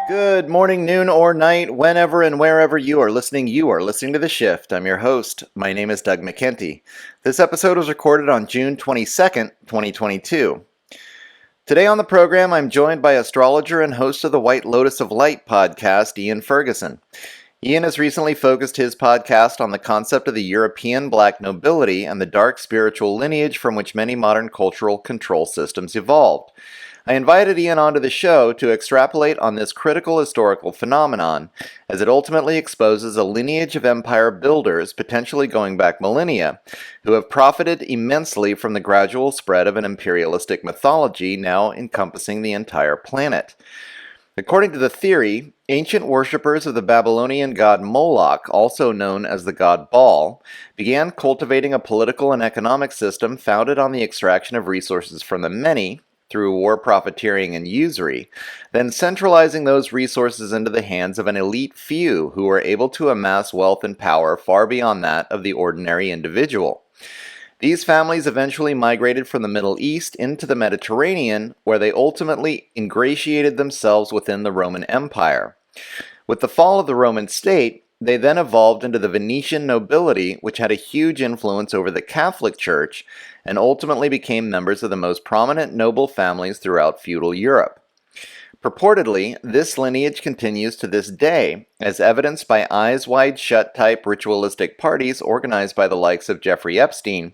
Good morning, noon, or night, whenever and wherever you are listening to The Shift. I'm your host. My name is Doug McKenty. This episode was recorded on June 22nd, 2022. Today on the program, I'm joined by astrologer and host of the White Lotus of Light podcast, Ian Ferguson. Ian has recently focused his podcast on the concept of the European black nobility and the dark spiritual lineage from which many modern cultural control systems evolved. I invited Ian onto the show to extrapolate on this critical historical phenomenon, as it ultimately exposes a lineage of empire builders, potentially going back millennia, who have profited immensely from the gradual spread of an imperialistic mythology now encompassing the entire planet. According to the theory, ancient worshippers of the Babylonian god Moloch, also known as the god Baal, began cultivating a political and economic system founded on the extraction of resources from the many, through war profiteering and usury, then centralizing those resources into the hands of an elite few who were able to amass wealth and power far beyond that of the ordinary individual. These families eventually migrated from the Middle East into the Mediterranean, where they ultimately ingratiated themselves within the Roman Empire. With the fall of the Roman state, they then evolved into the Venetian nobility, which had a huge influence over the Catholic Church, and ultimately became members of the most prominent noble families throughout feudal Europe. Purportedly, this lineage continues to this day, as evidenced by eyes wide shut type ritualistic parties organized by the likes of Jeffrey Epstein,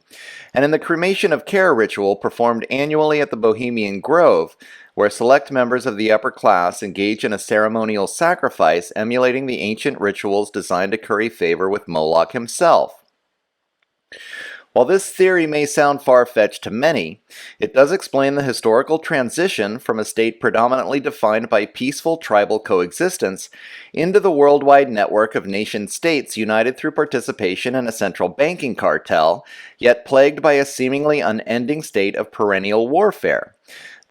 and in the cremation of care ritual performed annually at the Bohemian Grove, where select members of the upper class engage in a ceremonial sacrifice emulating the ancient rituals designed to curry favor with Moloch himself. While this theory may sound far-fetched to many, it does explain the historical transition from a state predominantly defined by peaceful tribal coexistence into the worldwide network of nation-states united through participation in a central banking cartel, yet plagued by a seemingly unending state of perennial warfare.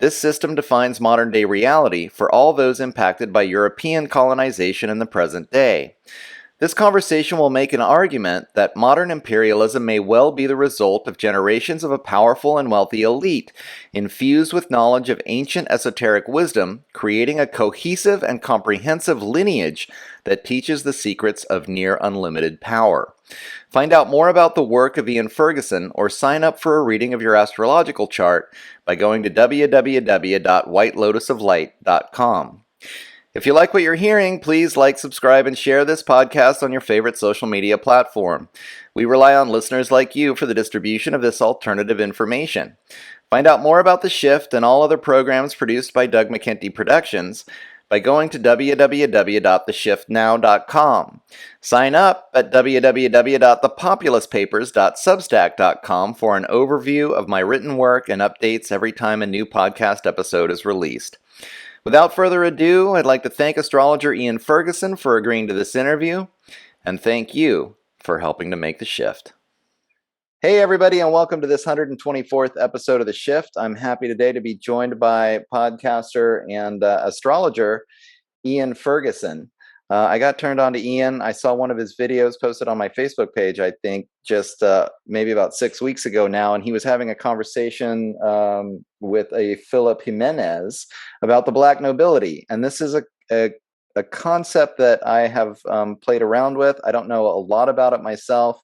This system defines modern-day reality for all those impacted by European colonization in the present day. This conversation will make an argument that modern imperialism may well be the result of generations of a powerful and wealthy elite, infused with knowledge of ancient esoteric wisdom, creating a cohesive and comprehensive lineage that teaches the secrets of near unlimited power. Find out more about the work of Ian Ferguson or sign up for a reading of your astrological chart by going to www.whitelotusoflight.com. If you like what you're hearing, please like, subscribe, and share this podcast on your favorite social media platform. We rely on listeners like you for the distribution of this alternative information. Find out more about The Shift and all other programs produced by Doug McKenty Productions by going to www.theshiftnow.com. Sign up at www.thepopulistpapers.substack.com for an overview of my written work and updates every time a new podcast episode is released. Without further ado, I'd like to thank astrologer Ian Ferguson for agreeing to this interview, and thank you for helping to make the shift. Hey everybody, and welcome to this 124th episode of The Shift. I'm happy today to be joined by podcaster and astrologer Ian Ferguson. I got turned on to Ian. I saw one of his videos posted on my Facebook page, I think, just maybe about 6 weeks ago now, and he was having a conversation with a Philip Jimenez about the black nobility. And this is a concept that I have played around with. I don't know a lot about it myself,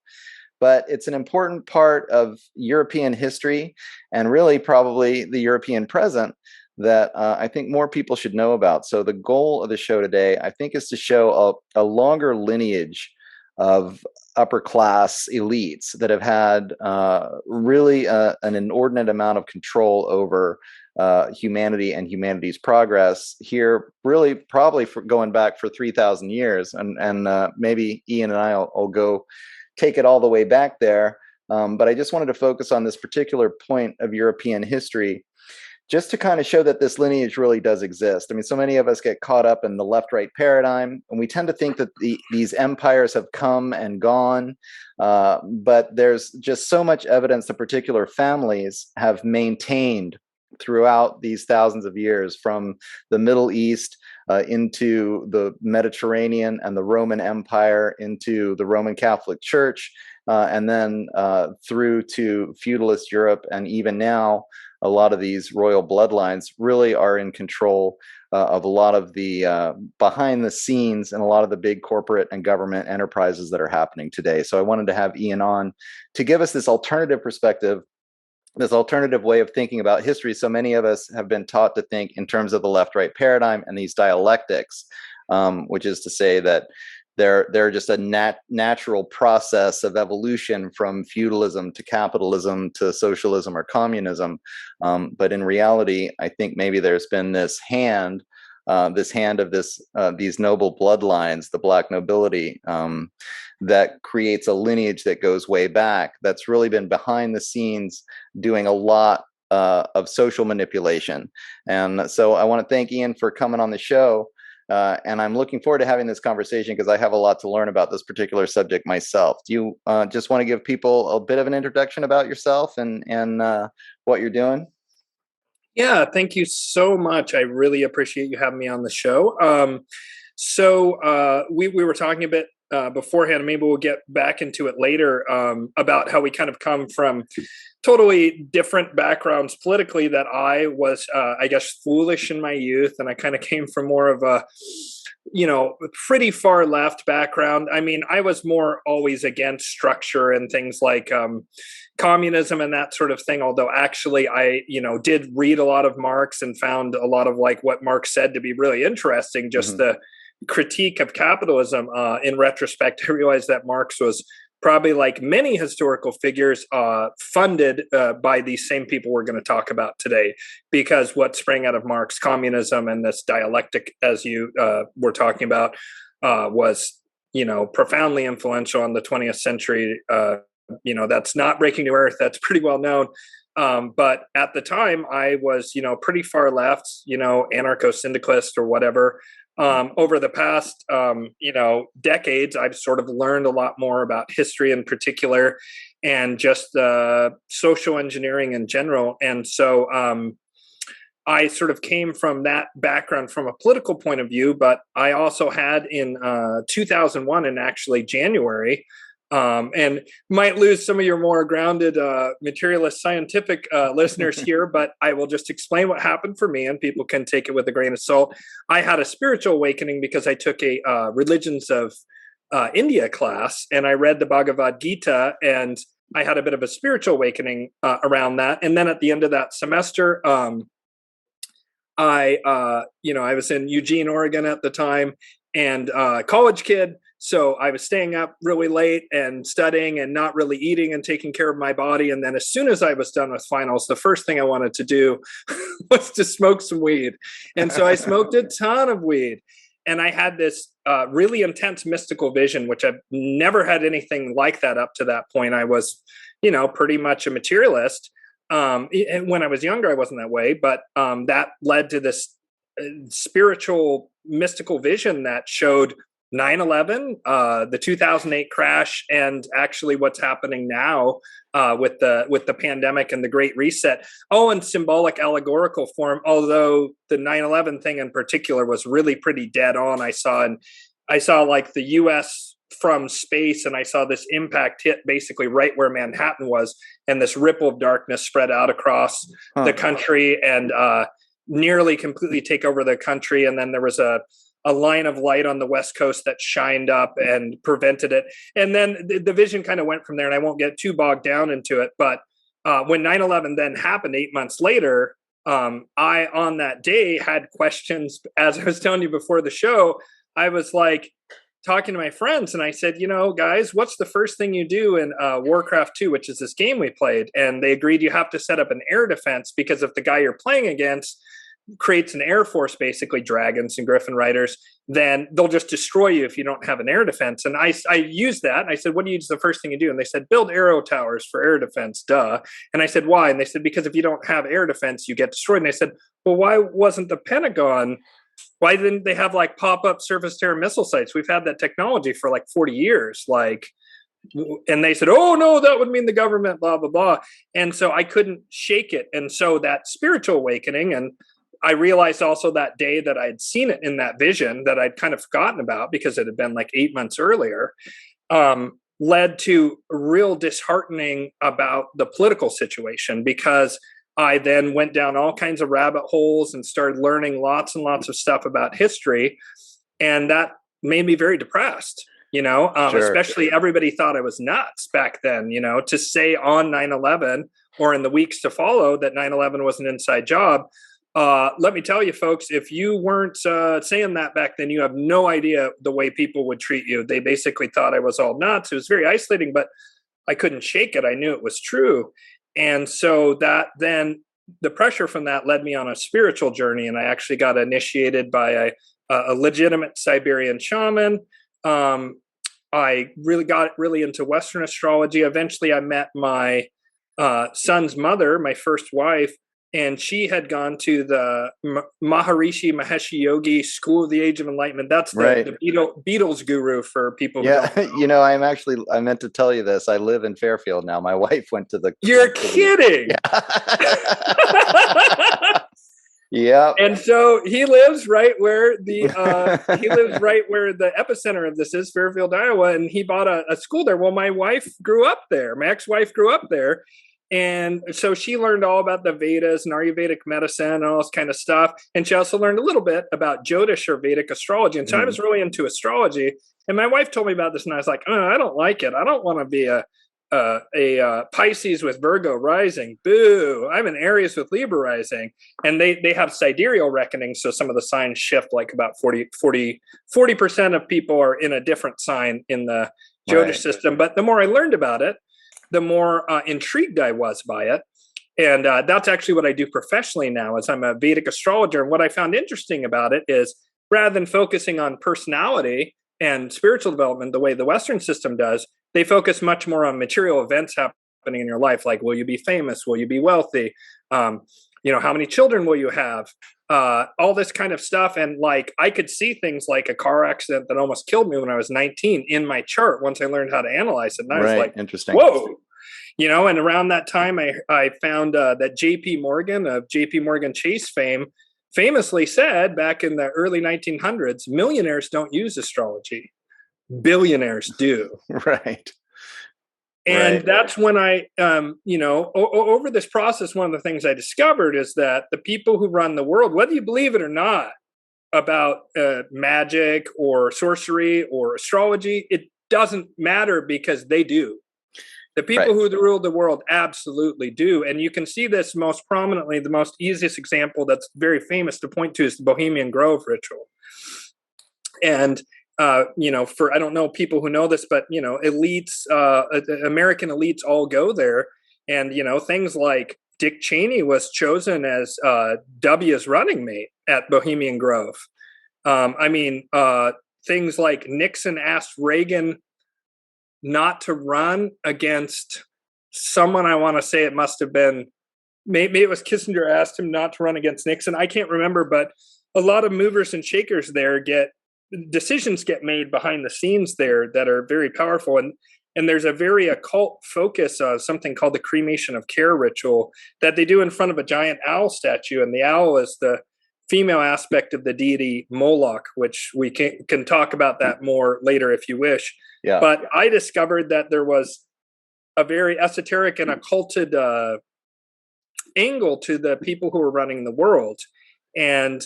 but it's an important part of European history and really probably the European present that I think more people should know about. So the goal of the show today, I think, is to show a longer lineage of upper class elites that have had really an inordinate amount of control over humanity and humanity's progress here, really probably for going back for 3,000 years. And maybe Ian and I will go take it all the way back there. But I just wanted to focus on this particular point of European history, just to kind of show that this lineage really does exist. I mean, so many of us get caught up in the left-right paradigm, and we tend to think that these empires have come and gone, but there's just so much evidence that particular families have maintained throughout these thousands of years, from the Middle East into the Mediterranean and the Roman Empire, into the Roman Catholic Church, and then through to feudalist Europe, and even now, a lot of these royal bloodlines really are in control of a lot of the behind the scenes and a lot of the big corporate and government enterprises that are happening today. So I wanted to have Ian on to give us this alternative perspective, this alternative way of thinking about history. So many of us have been taught to think in terms of the left-right paradigm and these dialectics, which is to say that they're just a natural process of evolution from feudalism to capitalism to socialism or communism. But in reality, I think maybe there's been this hand of these noble bloodlines, the Black nobility, that creates a lineage that goes way back, that's really been behind the scenes doing a lot of social manipulation. And so I want to thank Ian for coming on the show. And I'm looking forward to having this conversation because I have a lot to learn about this particular subject myself. Do you just want to give people a bit of an introduction about yourself and what you're doing? Yeah, thank you so much. I really appreciate you having me on the show. We were talking a bit beforehand, and maybe we'll get back into it later, about how we kind of come from totally different backgrounds politically. That I was, I guess, foolish in my youth, and I kind of came from more of a, pretty far left background. I mean, I was more always against structure and things like communism and that sort of thing. Although actually I, did read a lot of Marx and found a lot of like what Marx said to be really interesting, just the critique of capitalism. In retrospect, I realized that Marx was probably, like many historical figures, funded by these same people we're going to talk about today, because what sprang out of Marx, communism, and this dialectic, as you were talking about, was, profoundly influential in the 20th century. That's not breaking new earth. That's pretty well known. But at the time, I was, pretty far left, anarcho-syndicalist or whatever. Over the past, decades, I've sort of learned a lot more about history in particular, and just social engineering in general. And so I sort of came from that background from a political point of view, but I also had in 2001, and actually January, and might lose some of your more grounded materialist scientific listeners here, but I will just explain what happened for me, and people can take it with a grain of salt. I had a spiritual awakening because I took a Religions of India class, and I read the Bhagavad Gita, and I had a bit of a spiritual awakening around that. And then at the end of that semester, I was in Eugene, Oregon at the time, and college kid. So I was staying up really late and studying and not really eating and taking care of my body. And then as soon as I was done with finals, the first thing I wanted to do was to smoke some weed. And so I smoked a ton of weed. And I had this really intense mystical vision, which I've never had anything like that up to that point. I was, pretty much a materialist. And when I was younger, I wasn't that way. But that led to this spiritual mystical vision that showed 9/11, the 2008 crash, and actually what's happening now with the pandemic and the Great Reset. Oh, in symbolic, allegorical form. Although the 9/11 thing in particular was really pretty dead on. I saw like the U.S. from space, and I saw this impact hit basically right where Manhattan was, and this ripple of darkness spread out across the country and nearly completely take over the country. And then there was a line of light on the West Coast that shined up and prevented it. And then the vision kind of went from there, and I won't get too bogged down into it. But when 9/11 then happened 8 months later, I, on that day, had questions. As I was telling you before the show, I was like talking to my friends, and I said, guys, what's the first thing you do in Warcraft 2, which is this game we played? And they agreed you have to set up an air defense, because if the guy you're playing against creates an air force, basically dragons and griffin riders, then they'll just destroy you if you don't have an air defense. And I used that. And I said, what do you do? The first thing you do? And they said, build arrow towers for air defense. Duh. And I said, why? And they said, because if you don't have air defense, you get destroyed. And I said, well, why wasn't the Pentagon, why didn't they have like pop-up surface to air missile sites? We've had that technology for like 40 years. Like, And they said, oh no, that would mean the government, blah blah blah. And so I couldn't shake it. And so that spiritual awakening, and I realized also that day that I'd seen it in that vision that I'd kind of forgotten about because it had been like 8 months earlier, led to real disheartening about the political situation, because I then went down all kinds of rabbit holes and started learning lots and lots of stuff about history. And that made me very depressed, Sure. especially everybody thought I was nuts back then, to say on 9/11 or in the weeks to follow that 9/11 was an inside job. Let me tell you, folks, if you weren't saying that back then, you have no idea the way people would treat you. They basically thought I was all nuts. It was very isolating, but I couldn't shake it. I knew it was true. And so that then the pressure from that led me on a spiritual journey. And I actually got initiated by a legitimate Siberian shaman. I really got really into Western astrology. Eventually, I met my son's mother, my first wife, and she had gone to the Maharishi Mahesh Yogi School of the Age of Enlightenment. That's the Beatles guru for people. Yeah, I meant to tell you this. I live in Fairfield now. My wife went to the. You're kidding. Yeah. Yeah. And so he lives right where the epicenter of this is, Fairfield, Iowa, and he bought a school there. Well, my wife grew up there. My ex-wife grew up there. And so she learned all about the Vedas and Ayurvedic medicine and all this kind of stuff. And she also learned a little bit about Jyotish or Vedic astrology. And so I was really into astrology. And my wife told me about this, and I was like, oh, I don't like it. I don't want to be a Pisces with Virgo rising. Boo. I'm an Aries with Libra rising. And they have sidereal reckoning. So some of the signs shift, like about 40% of people are in a different sign in the Jyotish system. But the more I learned about it, the more intrigued I was by it. And that's actually what I do professionally now, is I'm a Vedic astrologer. And what I found interesting about it is, rather than focusing on personality and spiritual development the way the Western system does, they focus much more on material events happening in your life. Like, will you be famous? Will you be wealthy? How many children will you have? All this kind of stuff. And like, I could see things like a car accident that almost killed me when I was 19 in my chart once I learned how to analyze it. And I was like, interesting. Whoa. And around that time, I found that JP Morgan of JP Morgan Chase fame famously said back in the early 1900s, millionaires don't use astrology. Billionaires do. Right. And that's when I, over this process, one of the things I discovered is that the people who run the world, whether you believe it or not, about magic or sorcery or astrology, it doesn't matter, because they do. The people who rule the world absolutely do. And you can see this most prominently. The most easiest example that's very famous to point to is the Bohemian Grove ritual. And I don't know people who know this, but elites, American elites all go there, and things like Dick Cheney was chosen as W's running mate at Bohemian Grove. Things like Nixon asked Reagan not to run against someone. I want to say it must have been, maybe it was Kissinger asked him not to run against Nixon. I can't remember, but a lot of movers and shakers there decisions get made behind the scenes there that are very powerful. And there's a very occult focus of something called the cremation of care ritual that they do in front of a giant owl statue. And the owl is the female aspect of the deity Moloch, which we can talk about that more later if you wish. Yeah. But I discovered that there was a very esoteric and occulted angle to the people who were running the world. And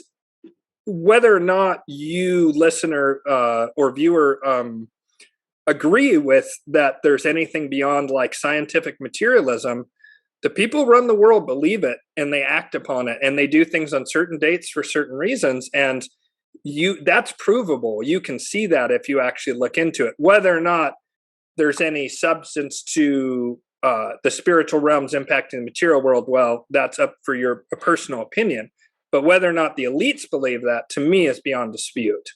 whether or not you, listener or viewer, agree with that there's anything beyond like scientific materialism, the people who run the world believe it, and they act upon it, and they do things on certain dates for certain reasons. And that's provable. You can see that if you actually look into it. Whether or not there's any substance to the spiritual realms impacting the material world, well, that's up for your personal opinion. But whether or not the elites believe that, to me, is beyond dispute.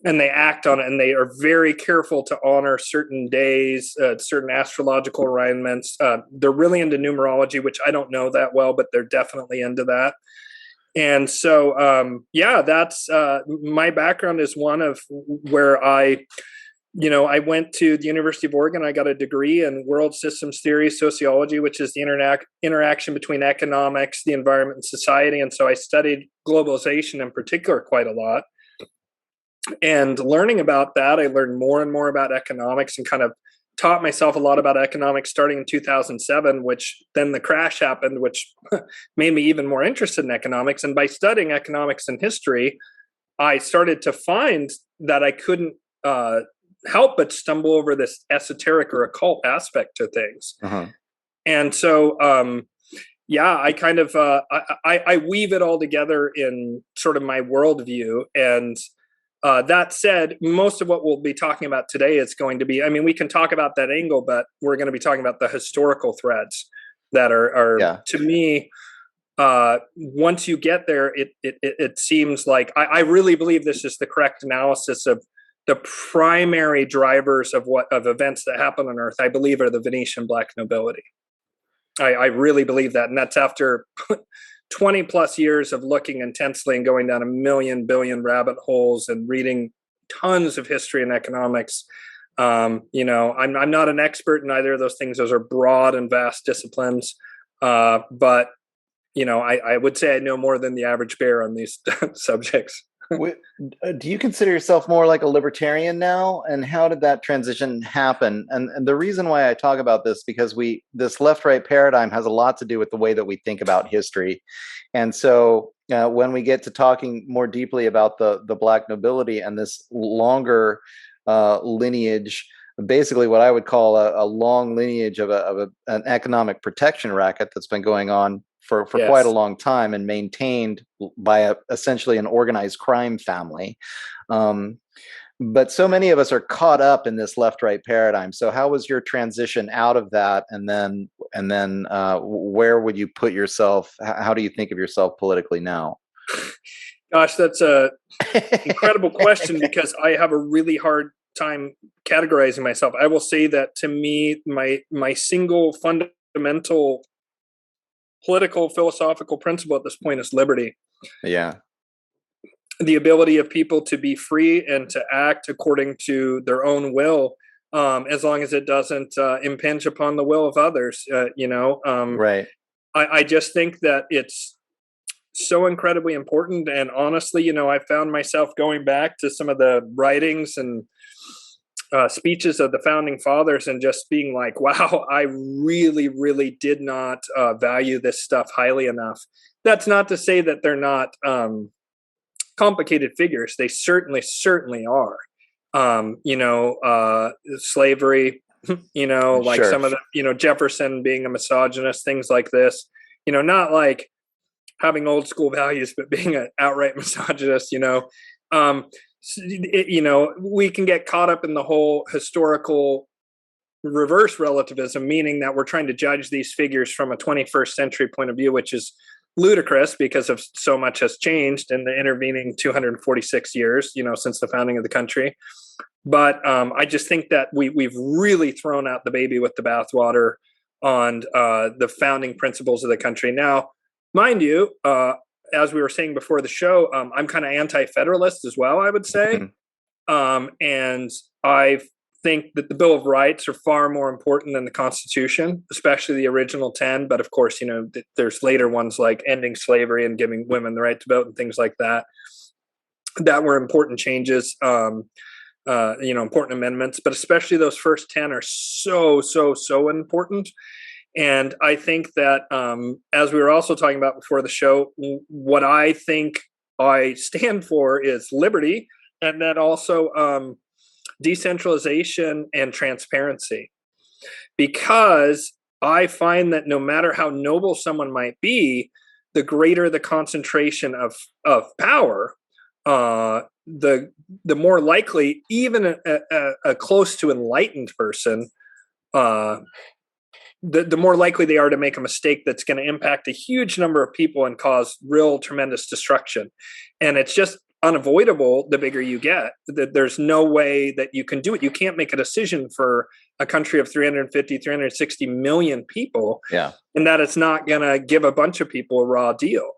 And they act on it, and they are very careful to honor certain days, certain astrological alignments. They're really into numerology, which I don't know that well, but they're definitely into that. And so, that's my background is one of where I I went to the University of Oregon. I got a degree in world systems theory, sociology, which is the interaction between economics, the environment, and society. And so I studied globalization in particular quite a lot. And learning about that, I learned more and more about economics and kind of taught myself a lot about economics starting in 2007, which then the crash happened, which made me even more interested in economics. And by studying economics and history, I started to find that I couldn't help but stumble over this esoteric or occult aspect to things. Uh-huh. And so, I kind of I weave it all together in sort of my worldview. And that said, most of what we'll be talking about today is going to be, I mean, we can talk about that angle, but we're going to be talking about the historical threads that are to me, once you get there, it seems like I really believe this is the correct analysis of the primary drivers of events that happen on Earth. I believe are the Venetian black nobility. I really believe that, and that's after 20 plus years of looking intensely and going down a million billion rabbit holes and reading tons of history and economics. I'm not an expert in either of those things. Those are broad and vast disciplines, but I would say I know more than the average bear on these subjects. Do you consider yourself more like a libertarian now? And how did that transition happen? And the reason why I talk about this, because this left-right paradigm has a lot to do with the way that we think about history. And so when we get to talking more deeply about the black nobility and this longer lineage, basically what I would call a long lineage of an economic protection racket that's been going on for Yes. quite a long time and maintained by essentially an organized crime family. But so many of us are caught up in this left-right paradigm. So how was your transition out of that? And then where would you put yourself? How do you think of yourself politically now? Gosh, that's a incredible question, because I have a really hard time categorizing myself. I will say that to me, my single fundamental political philosophical principle at this point is liberty. Yeah. The ability of people to be free and to act according to their own will, as long as it doesn't impinge upon the will of others. Right. I just think that it's so incredibly important. And honestly, I found myself going back to some of the writings and speeches of the founding fathers and just being like, wow, I really, really did not value this stuff highly enough. That's not to say that they're not complicated figures. They certainly are. Slavery, like Sure. some of the, Jefferson being a misogynist, things like this, not like having old school values, but being an outright misogynist, we can get caught up in the whole historical reverse relativism, meaning that we're trying to judge these figures from a 21st century point of view, which is ludicrous because of so much has changed in the intervening 246 years, since the founding of the country. But I just think that we've really thrown out the baby with the bathwater on the founding principles of the country. Now, mind you, as we were saying before the show, I'm kind of anti-federalist as well, I would say. And I think that the Bill of Rights are far more important than the Constitution, especially the original 10. But of course, there's later ones like ending slavery and giving women the right to vote and things like that. That were important changes, important amendments. But especially those first 10 are so important. And I think that, as we were also talking about before the show, what I think I stand for is liberty, and then also decentralization and transparency. Because I find that no matter how noble someone might be, the greater the concentration of power, the more likely even a close to enlightened person, the more likely they are to make a mistake that's going to impact a huge number of people and cause real tremendous destruction. And it's just unavoidable the bigger you get. There's no way that you can do it. You can't make a decision for a country of 350, 360 million people, Yeah. and that it's not going to give a bunch of people a raw deal.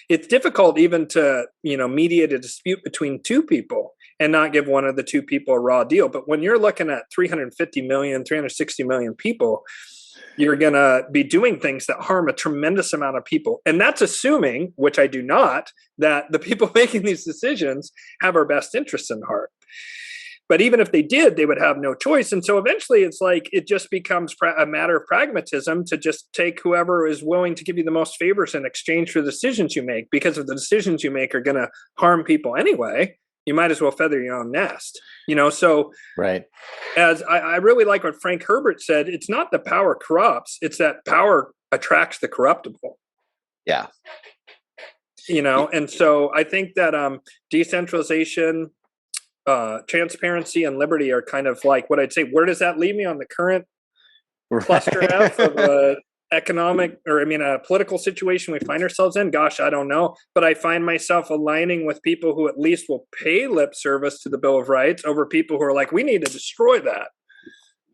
It's difficult even to, mediate a dispute between two people and not give one of the two people a raw deal. But when you're looking at 350 million, 360 million people, you're going to be doing things that harm a tremendous amount of people. And that's assuming, which I do not, that the people making these decisions have our best interests in heart. But even if they did, they would have no choice. And so eventually it's like it just becomes a matter of pragmatism to just take whoever is willing to give you the most favors in exchange for the decisions you make. Because if the decisions you make are going to harm people anyway, you might as well feather your own nest. So right. As I really like what Frank Herbert said, it's not that power corrupts, it's that power attracts the corruptible. Yeah. And so I think that decentralization, transparency, and liberty are kind of like what I'd say. Where does that leave me on the current cluster F of a political situation we find ourselves in? Gosh, I don't know. But I find myself aligning with people who at least will pay lip service to the Bill of Rights over people who are like, we need to destroy that.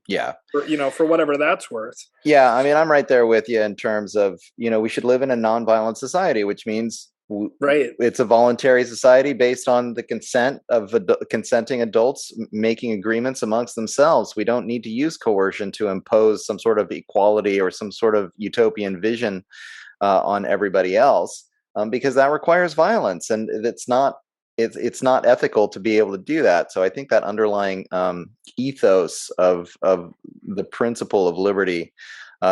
Yeah. For whatever that's worth. Yeah. I mean, I'm right there with you in terms of, we should live in a nonviolent society, which means it's a voluntary society based on the consent of consenting adults making agreements amongst themselves. We don't need to use coercion to impose some sort of equality or some sort of utopian vision on everybody else, because that requires violence, and it's not ethical to be able to do that. So I think that underlying ethos of the principle of liberty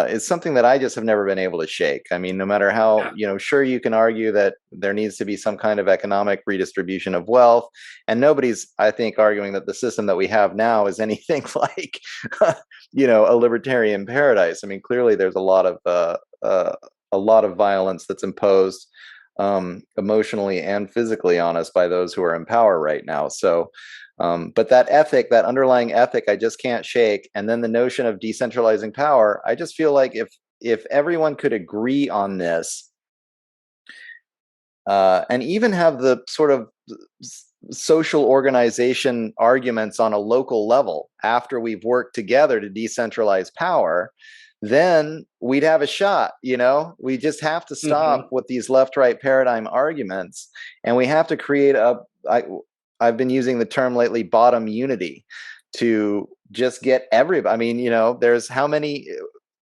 is something that I just have never been able to shake. I mean, no matter how, sure, you can argue that there needs to be some kind of economic redistribution of wealth, and nobody's, I think, arguing that the system that we have now is anything like, a libertarian paradise. I mean, clearly there's a lot of violence that's imposed emotionally and physically on us by those who are in power right now. So, but that underlying ethic, I just can't shake. And then the notion of decentralizing power, I just feel like if everyone could agree on this, and even have the sort of social organization arguments on a local level after we've worked together to decentralize power, then we'd have a shot. We just have to stop with these left-right paradigm arguments, and we have to create I've been using the term lately, bottom unity, to just get everybody. I mean, there's how many,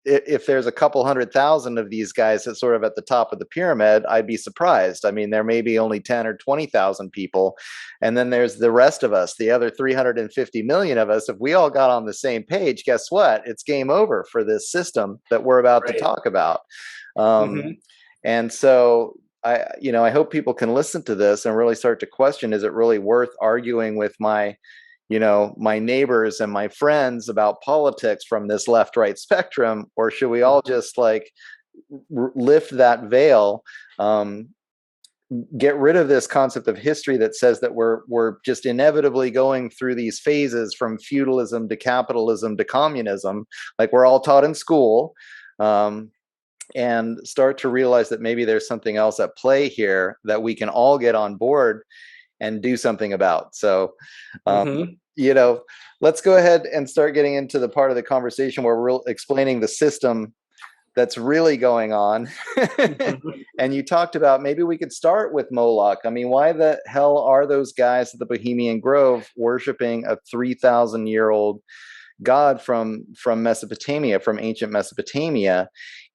if there's a couple 100,000 of these guys that's sort of at the top of the pyramid, I'd be surprised. I mean, there may be only 10 or 20,000 people. And then there's the rest of us, the other 350 million of us. If we all got on the same page, guess what? It's game over for this system that we're about to talk about. And so I hope people can listen to this and really start to question, is it really worth arguing with my neighbors and my friends about politics from this left-right spectrum, or should we all just lift that veil, get rid of this concept of history that says that we're just inevitably going through these phases from feudalism to capitalism to communism, like we're all taught in school, and start to realize that maybe there's something else at play here that we can all get on board and do something about. So, let's go ahead and start getting into the part of the conversation where we're explaining the system that's really going on. And you talked about maybe we could start with Moloch. I mean, why the hell are those guys at the Bohemian Grove worshiping a 3,000-year-old god from Mesopotamia, from ancient Mesopotamia?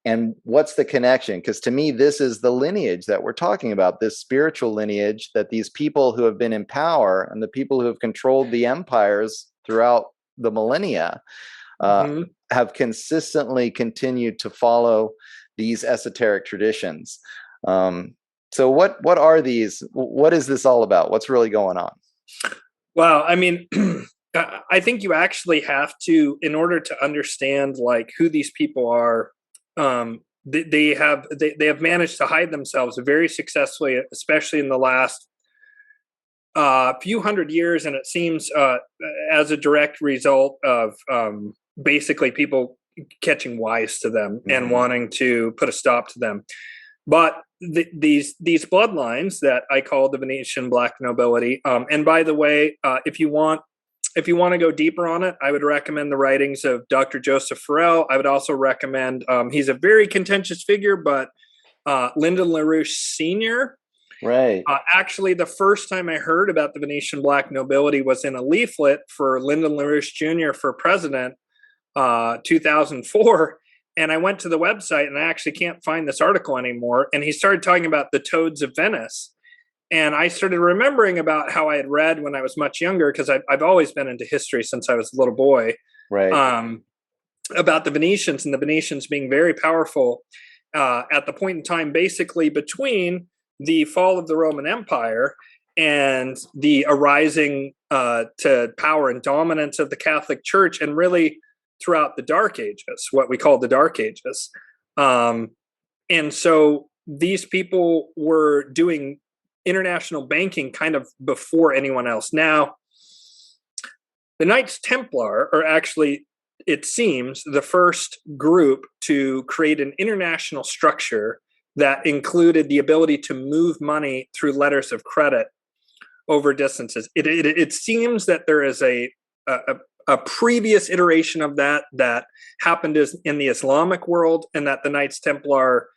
And what's the connection? Because to me, this is the lineage that we're talking about, this spiritual lineage that these people who have been in power and the people who have controlled the empires throughout the millennia have consistently continued to follow these esoteric traditions. So what are these? What is this all about? What's really going on? Well, I mean, I think you actually have to, in order to understand who these people are, they have managed to hide themselves very successfully, especially in the last few hundred years, and it seems as a direct result of basically people catching wise to them and wanting to put a stop to them. But these bloodlines that I call the Venetian Black Nobility, and by the way, if you want to go deeper on it, I would recommend the writings of Dr. Joseph Farrell. I would also recommend, he's a very contentious figure, but Lyndon LaRouche Sr. Right. Actually, the first time I heard about the Venetian black nobility was in a leaflet for Lyndon LaRouche Jr. for president, 2004. And I went to the website and I actually can't find this article anymore. And he started talking about the toads of Venice. And I started remembering about how I had read when I was much younger, because I've always been into history since I was a little boy, Right. about the Venetians and the Venetians being very powerful at the point in time, basically between the fall of the Roman Empire and the arising to power and dominance of the Catholic Church, and really throughout the Dark Ages, what we call the Dark Ages. And so these people were doing international banking kind of before anyone else. Now, the Knights Templar are actually, it seems, the first group to create an international structure that included the ability to move money through letters of credit over distances. It seems that there is a previous iteration of that happened in the Islamic world, and that the Knights Templar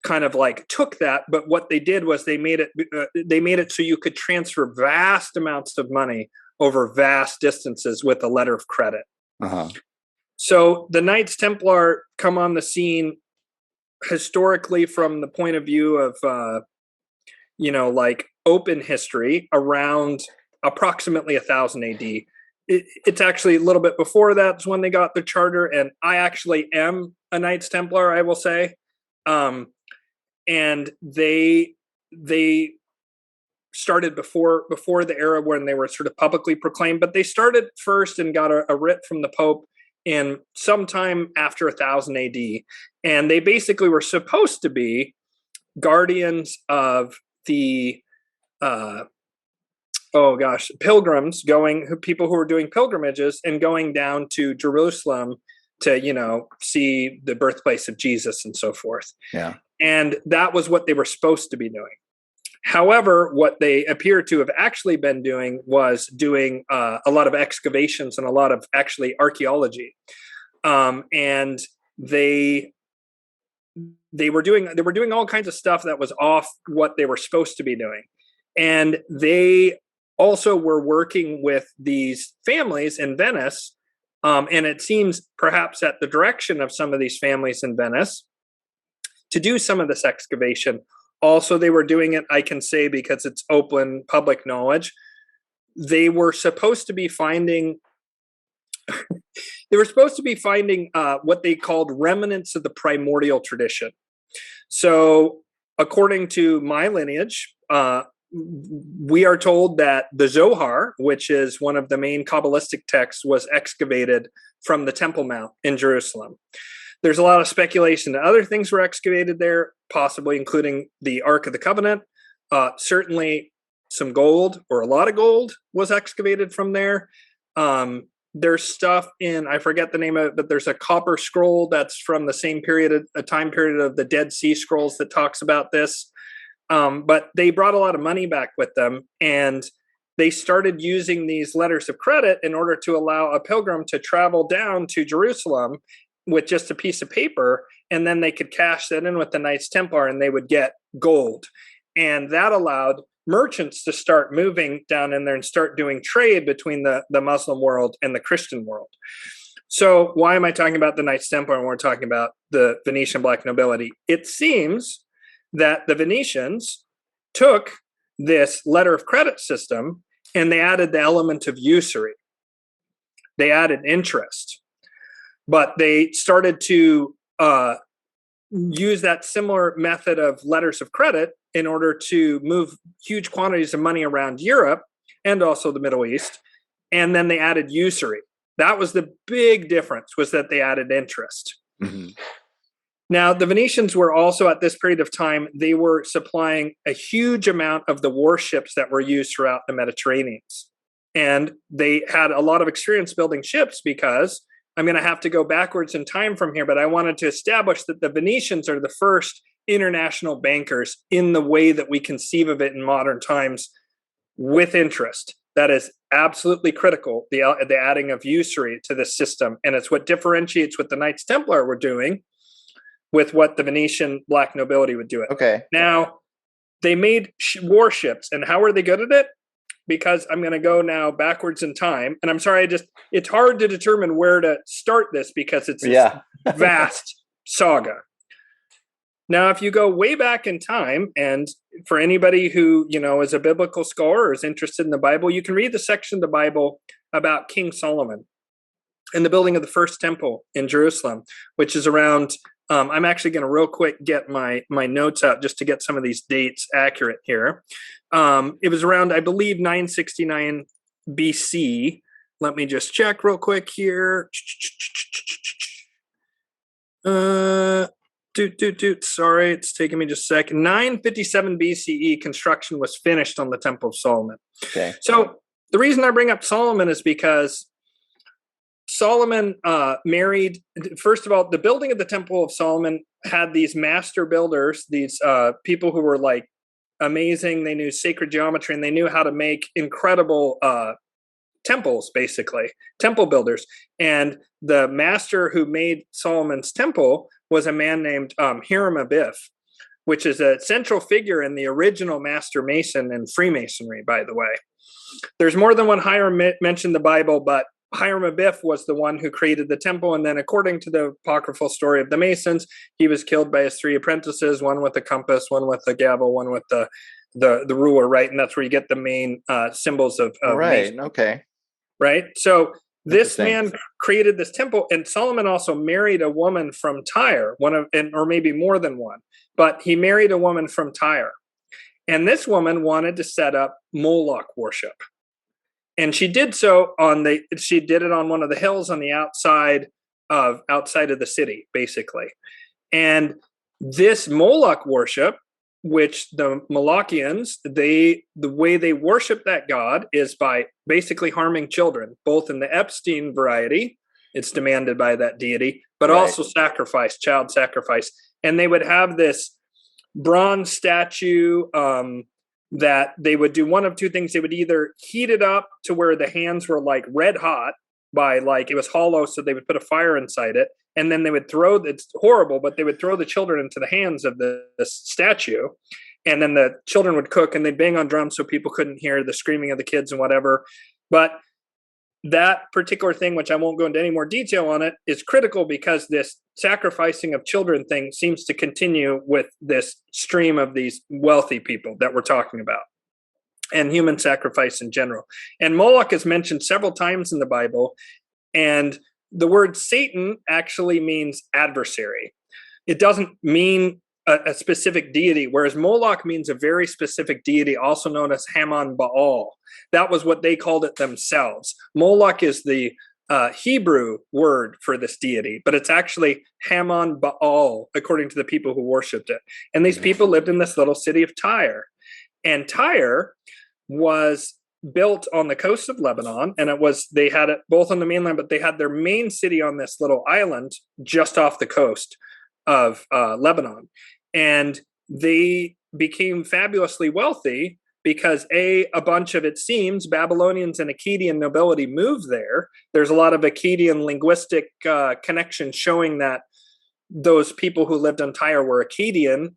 kind of like took that, but what they did was they made it so you could transfer vast amounts of money over vast distances with a letter of credit. Uh-huh. So the Knights Templar come on the scene historically from the point of view of like open history around approximately 1000 AD. It's actually a little bit before that's when they got the charter, and I actually am a Knights Templar, I will say. And they started before the era when they were sort of publicly proclaimed, but they started first and got a writ from the Pope in sometime after 1000 AD. And they basically were supposed to be guardians of the pilgrims, people who were doing pilgrimages and going down to Jerusalem to, see the birthplace of Jesus and so forth. Yeah. And that was what they were supposed to be doing. However, what they appear to have actually been doing was doing a lot of excavations and a lot of actually archaeology. And they were doing all kinds of stuff that was off what they were supposed to be doing. And they also were working with these families in Venice. And it seems perhaps at the direction of some of these families in Venice to do some of this excavation. Also, they were doing it, I can say, because it's open public knowledge. They were supposed to be finding what they called remnants of the primordial tradition. So according to my lineage, we are told that the Zohar, which is one of the main Kabbalistic texts, was excavated from the Temple Mount in Jerusalem. There's a lot of speculation that other things were excavated there, possibly including the Ark of the Covenant. Certainly some gold, or a lot of gold, was excavated from there. There's stuff I forget the name of it, but there's a copper scroll that's from the same time period of the Dead Sea Scrolls that talks about this. But they brought a lot of money back with them, and they started using these letters of credit in order to allow a pilgrim to travel down to Jerusalem with just a piece of paper, and then they could cash that in with the Knights Templar and they would get gold. And that allowed merchants to start moving down in there and start doing trade between the Muslim world and the Christian world. So why am I talking about the Knights Templar when we're talking about the Venetian black nobility? It seems that the Venetians took this letter of credit system and they added the element of usury. They added interest. But they started to use that similar method of letters of credit in order to move huge quantities of money around Europe and also the Middle East. And then they added usury. That was the big difference, was that they added interest. Mm-hmm. Now, the Venetians were also, at this period of time, they were supplying a huge amount of the warships that were used throughout the Mediterranean. And they had a lot of experience building ships, because I'm going to have to go backwards in time from here, but I wanted to establish that the Venetians are the first international bankers in the way that we conceive of it in modern times, with interest. That is absolutely critical, the adding of usury to the system. And it's what differentiates what the Knights Templar were doing with what the Venetian black nobility would do it. Okay. Now, they made warships, and how are they good at it? Because I'm going to go now backwards in time, and I'm sorry, it's hard to determine where to start this because it's this vast saga. Now, if you go way back in time, and for anybody who, is a biblical scholar or is interested in the Bible, you can read the section of the Bible about King Solomon and the building of the first temple in Jerusalem, which is around, I'm actually going to real quick get my notes out just to get some of these dates accurate here. It was around, I believe, 969 BC. Let me just check real quick here. Sorry, it's taking me just a second. 957 BCE, construction was finished on the Temple of Solomon. Okay. So the reason I bring up Solomon is because Solomon married, first of all, the building of the Temple of Solomon had these master builders, these people who were like amazing. They knew sacred geometry and they knew how to make incredible temples, basically, temple builders. And the master who made Solomon's temple was a man named Hiram Abiff, which is a central figure in the original master mason in Freemasonry, by the way. There's more than one Hiram mentioned in the Bible, but Hiram Abiff was the one who created the temple. And then according to the apocryphal story of the Masons, he was killed by his 3 apprentices, one with a compass, one with the gavel, one with the ruler, right? And that's where you get the main symbols of right. Mason. Okay. Right. So this man created this temple, and Solomon also married a woman from Tyre, or maybe more than one, but he married a woman from Tyre. And this woman wanted to set up Moloch worship. And she did so she did it on one of the hills on the outside of the city, basically. And this Moloch worship, which the Molochians, the way they worship that god is by basically harming children, both in the Epstein variety, it's demanded by that deity, but also child sacrifice. And they would have this bronze statue that they would do one of two things. They would either heat it up to where the hands were like red hot by it was hollow, so they would put a fire inside it. And then they would it's horrible, but they would throw the children into the hands of this statue. And then the children would cook and they'd bang on drums so people couldn't hear the screaming of the kids and whatever. But that particular thing, which I won't go into any more detail on it, is critical because this sacrificing of children thing seems to continue with this stream of these wealthy people that we're talking about and human sacrifice in general. And Moloch is mentioned several times in the Bible. And the word Satan actually means adversary. It doesn't mean a specific deity, whereas Moloch means a very specific deity, also known as Hammon Baal. That was what they called it themselves. Moloch is the Hebrew word for this deity, but it's actually Hammon Baal, according to the people who worshipped it. And these people lived in this little city of Tyre. And Tyre was built on the coast of Lebanon, and they had it both on the mainland, but they had their main city on this little island just off the coast of Lebanon. And they became fabulously wealthy because a bunch of, it seems, Babylonians and Akkadian nobility moved there. There's a lot of Akkadian linguistic connections showing that those people who lived on Tyre were Akkadian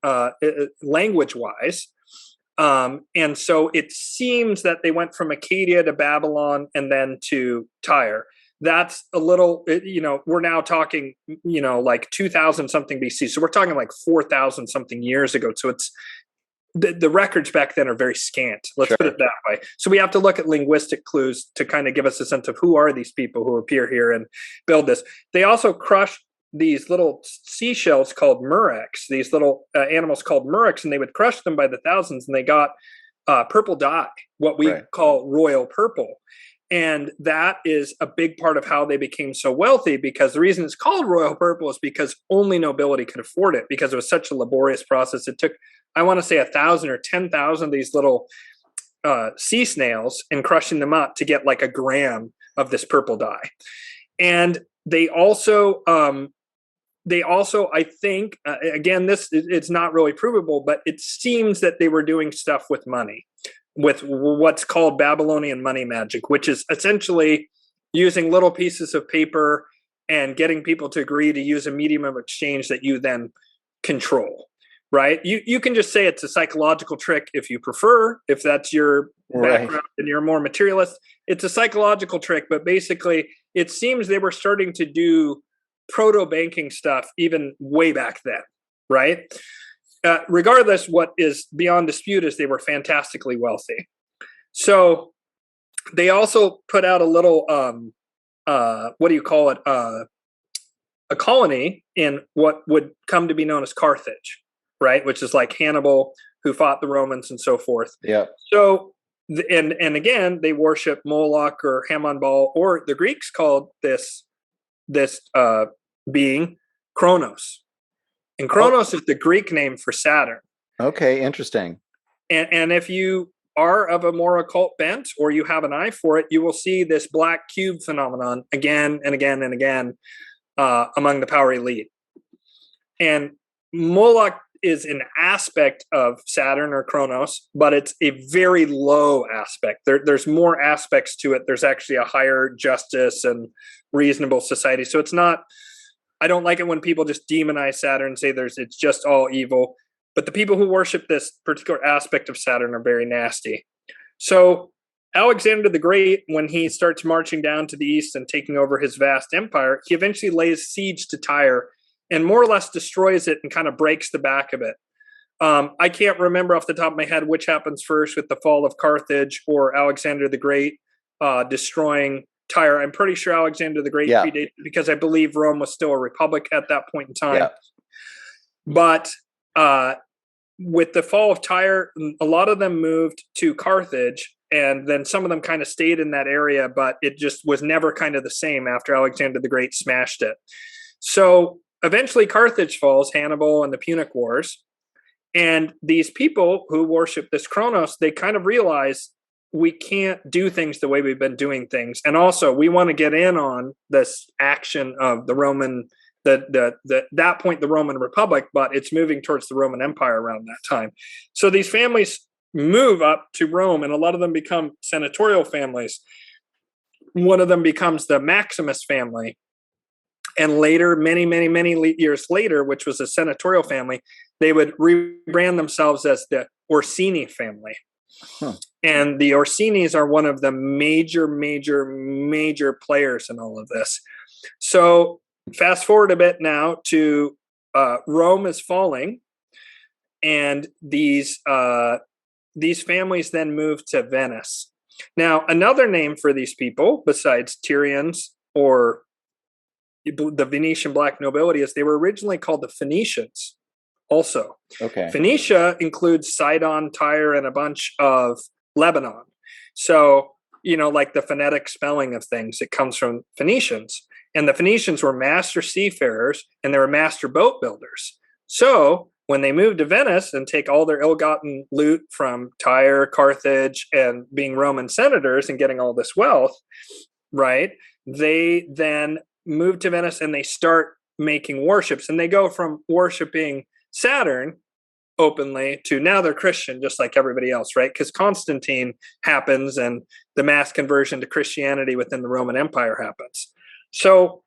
language-wise. And so it seems that they went from Acadia to Babylon and then to Tyre. That's a little, we're now talking, like 2000 something BC. So we're talking like 4,000 something years ago. So it's the records back then are very scant. Let's put it that way. So we have to look at linguistic clues to kind of give us a sense of who are these people who appear here and build this. They also crushed these little seashells called murex, these little animals called murex, and they would crush them by the thousands, and they got purple dye, what we call royal purple. And that is a big part of how they became so wealthy, because the reason it's called royal purple is because only nobility could afford it, because it was such a laborious process. It took, I want to say 1,000 or 10,000 of these little sea snails and crushing them up to get like a gram of this purple dye. And they also, I think, again, it's not really provable, but it seems that they were doing stuff with money, with what's called Babylonian money magic, which is essentially using little pieces of paper and getting people to agree to use a medium of exchange that you then control, right? You can just say it's a psychological trick if you prefer, if that's your background and you're more materialist. It's a psychological trick, but basically it seems they were starting to do proto-banking stuff even way back then, right? Regardless, what is beyond dispute is they were fantastically wealthy. So they also put out a little, what do you call it? A colony in what would come to be known as Carthage, right? Which is like Hannibal, who fought the Romans and so forth. Yeah. So, and again, they worship Moloch or Hammon-Baal, or the Greeks called this being Kronos. And Kronos is the Greek name for Saturn. Okay, interesting. And if you are of a more occult bent, or you have an eye for it, you will see this black cube phenomenon again and again and again among the power elite. And Moloch is an aspect of Saturn or Kronos, but it's a very low aspect. There's more aspects to it. There's actually a higher justice and reasonable society. So it's not, I don't like it when people just demonize Saturn and say it's just all evil. But the people who worship this particular aspect of Saturn are very nasty. So Alexander the Great, when he starts marching down to the east and taking over his vast empire, he eventually lays siege to Tyre and more or less destroys it and kind of breaks the back of it. I can't remember off the top of my head which happens first, with the fall of Carthage or Alexander the Great destroying Tyre. I'm pretty sure Alexander the Great predated, because I believe Rome was still a republic at that point in time. But with the fall of Tyre, a lot of them moved to Carthage, and then some of them kind of stayed in that area, but it just was never kind of the same after Alexander the Great smashed it. So eventually Carthage falls, Hannibal and the Punic Wars. And these people who worship this Kronos, they kind of realize we can't do things the way we've been doing things. And also we want to get in on this action of the Roman, that point, the Roman Republic, but it's moving towards the Roman Empire around that time. So these families move up to Rome, and a lot of them become senatorial families. One of them becomes the Maximus family. And later, many years later, which was a senatorial family, they would rebrand themselves as the Orsini family. And the Orsinis are one of the major players in all of this. So fast forward a bit now to Rome is falling, and these families then move to Venice. Now, another name for these people, besides Tyrians or the Venetian black nobility, is they were originally called the Phoenicians also. Okay. Phoenicia includes Sidon, Tyre, and a bunch of Lebanon. So, like the phonetic spelling of things, it comes from Phoenicians. And the Phoenicians were master seafarers, and they were master boat builders. So when they moved to Venice and take all their ill-gotten loot from Tyre, Carthage, and being Roman senators and getting all this wealth, right, they then move to Venice and they start making warships. And they go from worshiping Saturn openly to now they're Christian, just like everybody else, right? Because Constantine happens and the mass conversion to Christianity within the Roman Empire happens. So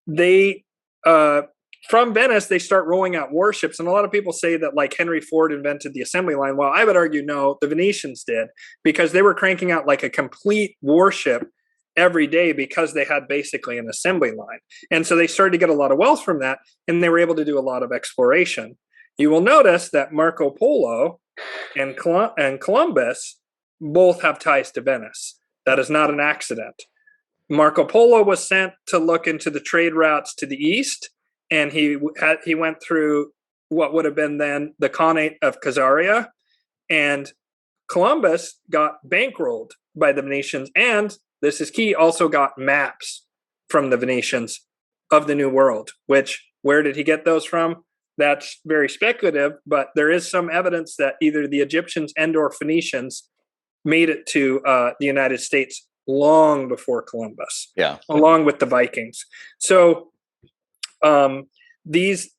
they, from Venice, they start rolling out warships. And a lot of people say that like Henry Ford invented the assembly line. Well, I would argue, no, the Venetians did, because they were cranking out like a complete warship every day because they had basically an assembly line. And so they started to get a lot of wealth from that, and they were able to do a lot of exploration. You will notice that Marco Polo and Columbus both have ties to Venice. That is not an accident. Marco Polo was sent to look into the trade routes to the east, and he went through what would have been then the Khanate of Khazaria, and Columbus got bankrolled by the Venetians, and this is key, also got maps from the Venetians of the New World, which, where did he get those from? That's very speculative, but there is some evidence that either the Egyptians and or Phoenicians made it to the United States long before Columbus, along with the Vikings. So these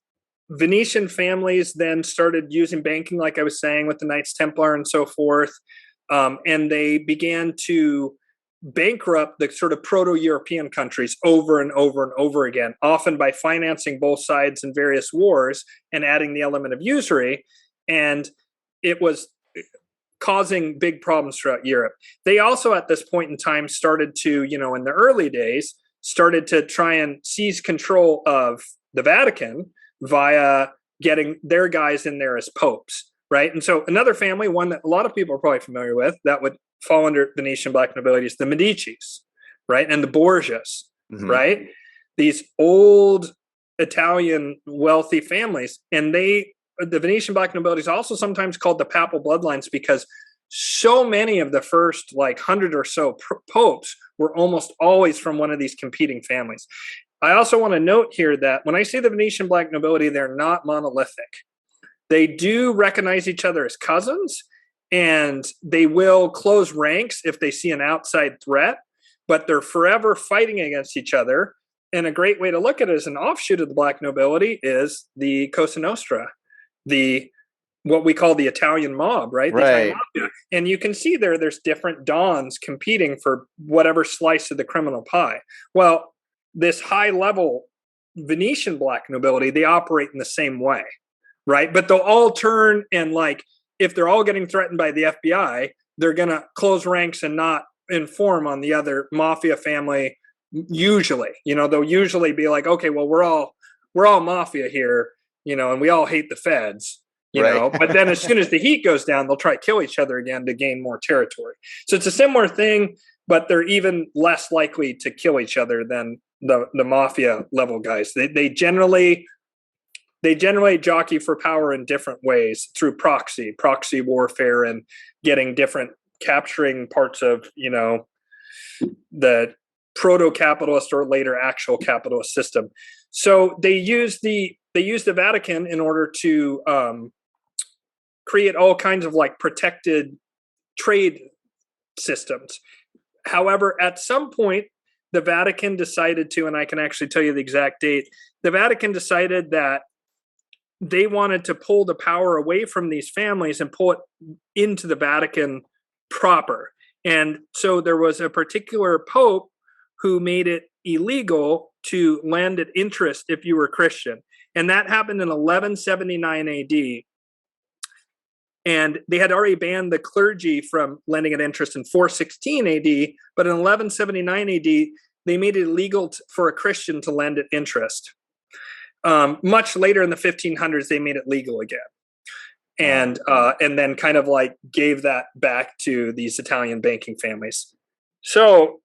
Venetian families then started using banking, like I was saying, with the Knights Templar and so forth. And they began to bankrupt the sort of proto-European countries over and over and over again, often by financing both sides in various wars and adding the element of usury. And it was causing big problems throughout Europe. They also, at this point in time, started to, in the early days, started to try and seize control of the Vatican via getting their guys in there as popes, right? And so another family, one that a lot of people are probably familiar with, that would fall under Venetian black nobility is the Medicis, right? And the Borgias, right? These old Italian wealthy families. And the Venetian black nobility is also sometimes called the papal bloodlines because so many of the first 100 or so popes were almost always from one of these competing families. I also want to note here that when I say the Venetian black nobility, they're not monolithic. They do recognize each other as cousins, and they will close ranks if they see an outside threat, but they're forever fighting against each other. And a great way to look at it as an offshoot of the black nobility is the Cosa Nostra, what we call the Italian mob, right? The Italian mafia. And you can see there's different dons competing for whatever slice of the criminal pie. Well, this high level Venetian black nobility, they operate in the same way, right? But they'll all turn and if they're all getting threatened by the FBI, they're going to close ranks and not inform on the other mafia family. Usually, they'll usually be like, okay, well, we're all mafia here, and we all hate the feds, know, but then as soon as the heat goes down, they'll try to kill each other again to gain more territory. So it's a similar thing, but they're even less likely to kill each other than the mafia level guys. They generally jockey for power in different ways through proxy warfare and capturing parts of, the proto-capitalist or later actual capitalist system. So they use the Vatican in order to create all kinds of protected trade systems. However, at some point, the Vatican decided to, and I can actually tell you the exact date, the Vatican decided that they wanted to pull the power away from these families and pull it into the Vatican proper. And so there was a particular pope who made it illegal to lend at interest if you were Christian. And that happened in 1179 AD. And they had already banned the clergy from lending at interest in 416 AD. But in 1179 AD, they made it illegal for a Christian to lend at interest. Much later in the 1500s, they made it legal again. And then kind of gave that back to these Italian banking families. So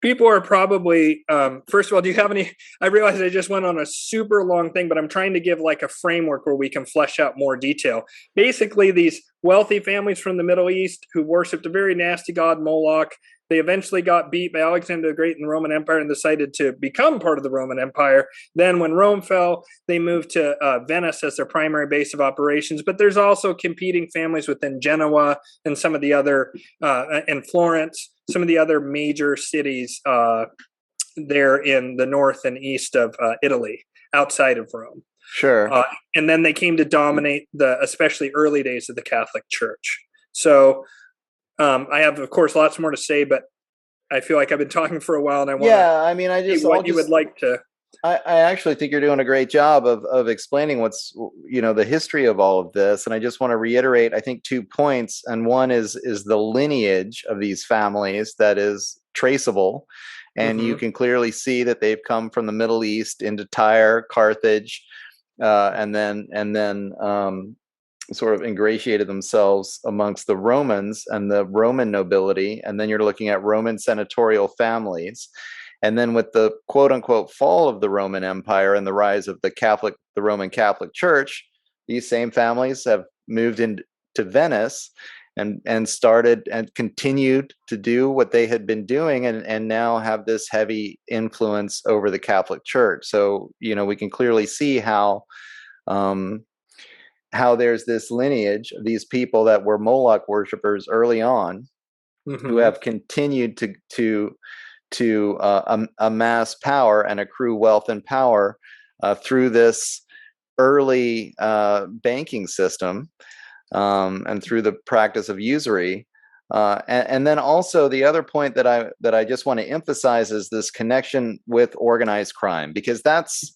people are probably, first of all, do you have any, I realize I just went on a super long thing, but I'm trying to give a framework where we can flesh out more detail. Basically, these wealthy families from the Middle East who worshipped a very nasty god, Moloch, they eventually got beat by Alexander the Great in the Roman Empire and decided to become part of the Roman Empire. Then when Rome fell, they moved to Venice as their primary base of operations. But there's also competing families within Genoa and some of the other, and Florence, some of the other major cities there in the north and east of Italy, outside of Rome. Sure. And then they came to dominate the especially early days of the Catholic Church. So I have, of course, lots more to say, but I feel like I've been talking for a while, and I want to see what you would like to. I actually think you're doing a great job of explaining what's, the history of all of this. And I just want to reiterate, I think, 2 points. And one is the lineage of these families that is traceable. And you can clearly see that they've come from the Middle East into Tyre, Carthage, and then sort of ingratiated themselves amongst the Romans and the Roman nobility. And then you're looking at Roman senatorial families. And then with the quote unquote fall of the Roman Empire and the rise of the Roman Catholic Church, these same families have moved into Venice and started and continued to do what they had been doing and now have this heavy influence over the Catholic Church. So, we can clearly see how there's this lineage of these people that were Moloch worshipers early on, who have continued to amass power and accrue wealth and power through this early banking system and through the practice of usury. And then also the other point that I just want to emphasize is this connection with organized crime, because that's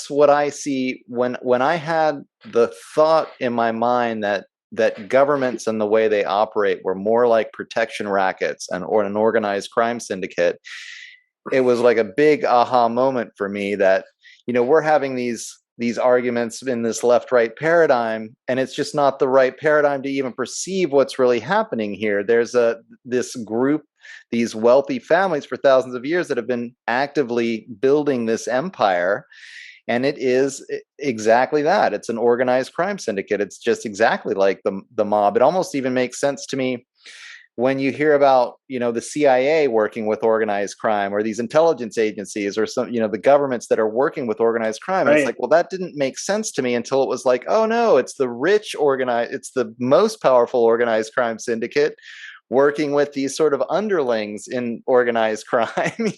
what I see when I had the thought in my mind that governments and the way they operate were more like protection rackets or an organized crime syndicate. It was like a big aha moment for me that, we're having these arguments in this left-right paradigm, and it's just not the right paradigm to even perceive what's really happening here. There's this group, these wealthy families for thousands of years that have been actively building this empire, and it is exactly that. It's an organized crime syndicate. It's just exactly like the mob. It almost even makes sense to me when you hear about, the CIA working with organized crime, or these intelligence agencies, or some, the governments that are working with organized crime. And it's like, well, that didn't make sense to me until it was like, oh no, it's the it's the most powerful organized crime syndicate working with these sort of underlings in organized crime,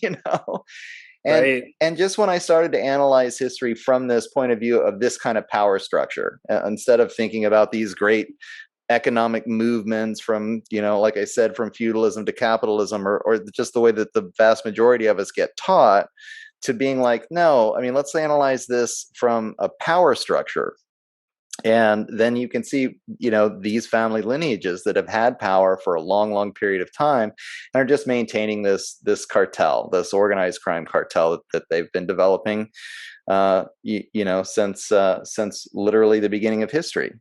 And just when I started to analyze history from this point of view of this kind of power structure, instead of thinking about these great economic movements from, like I said, from feudalism to capitalism, or just the way that the vast majority of us get taught, to being like, no, I mean, let's analyze this from a power structure. And then you can see, these family lineages that have had power for a long, long period of time and are just maintaining this cartel, this organized crime cartel that they've been developing, since literally the beginning of history.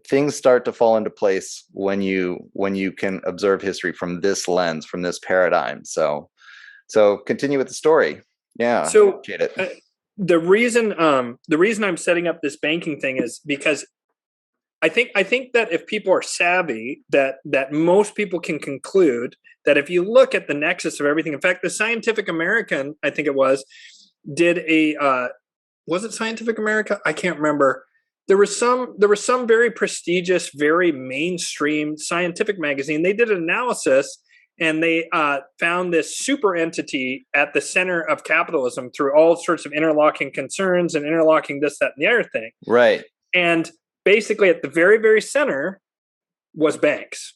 Things start to fall into place when you can observe history from this lens, from this paradigm. So continue with the story. Yeah. So the reason I'm setting up this banking thing is because I think that if people are savvy, that most people can conclude that if you look at the nexus of everything. In fact, the Scientific American, I think it was, did was it Scientific America? I can't remember. There was some very prestigious, very mainstream scientific magazine. They did an analysis, and they found this super entity at the center of capitalism through all sorts of interlocking concerns and interlocking this, that, and the other thing. Right. And basically at the very, very center was banks.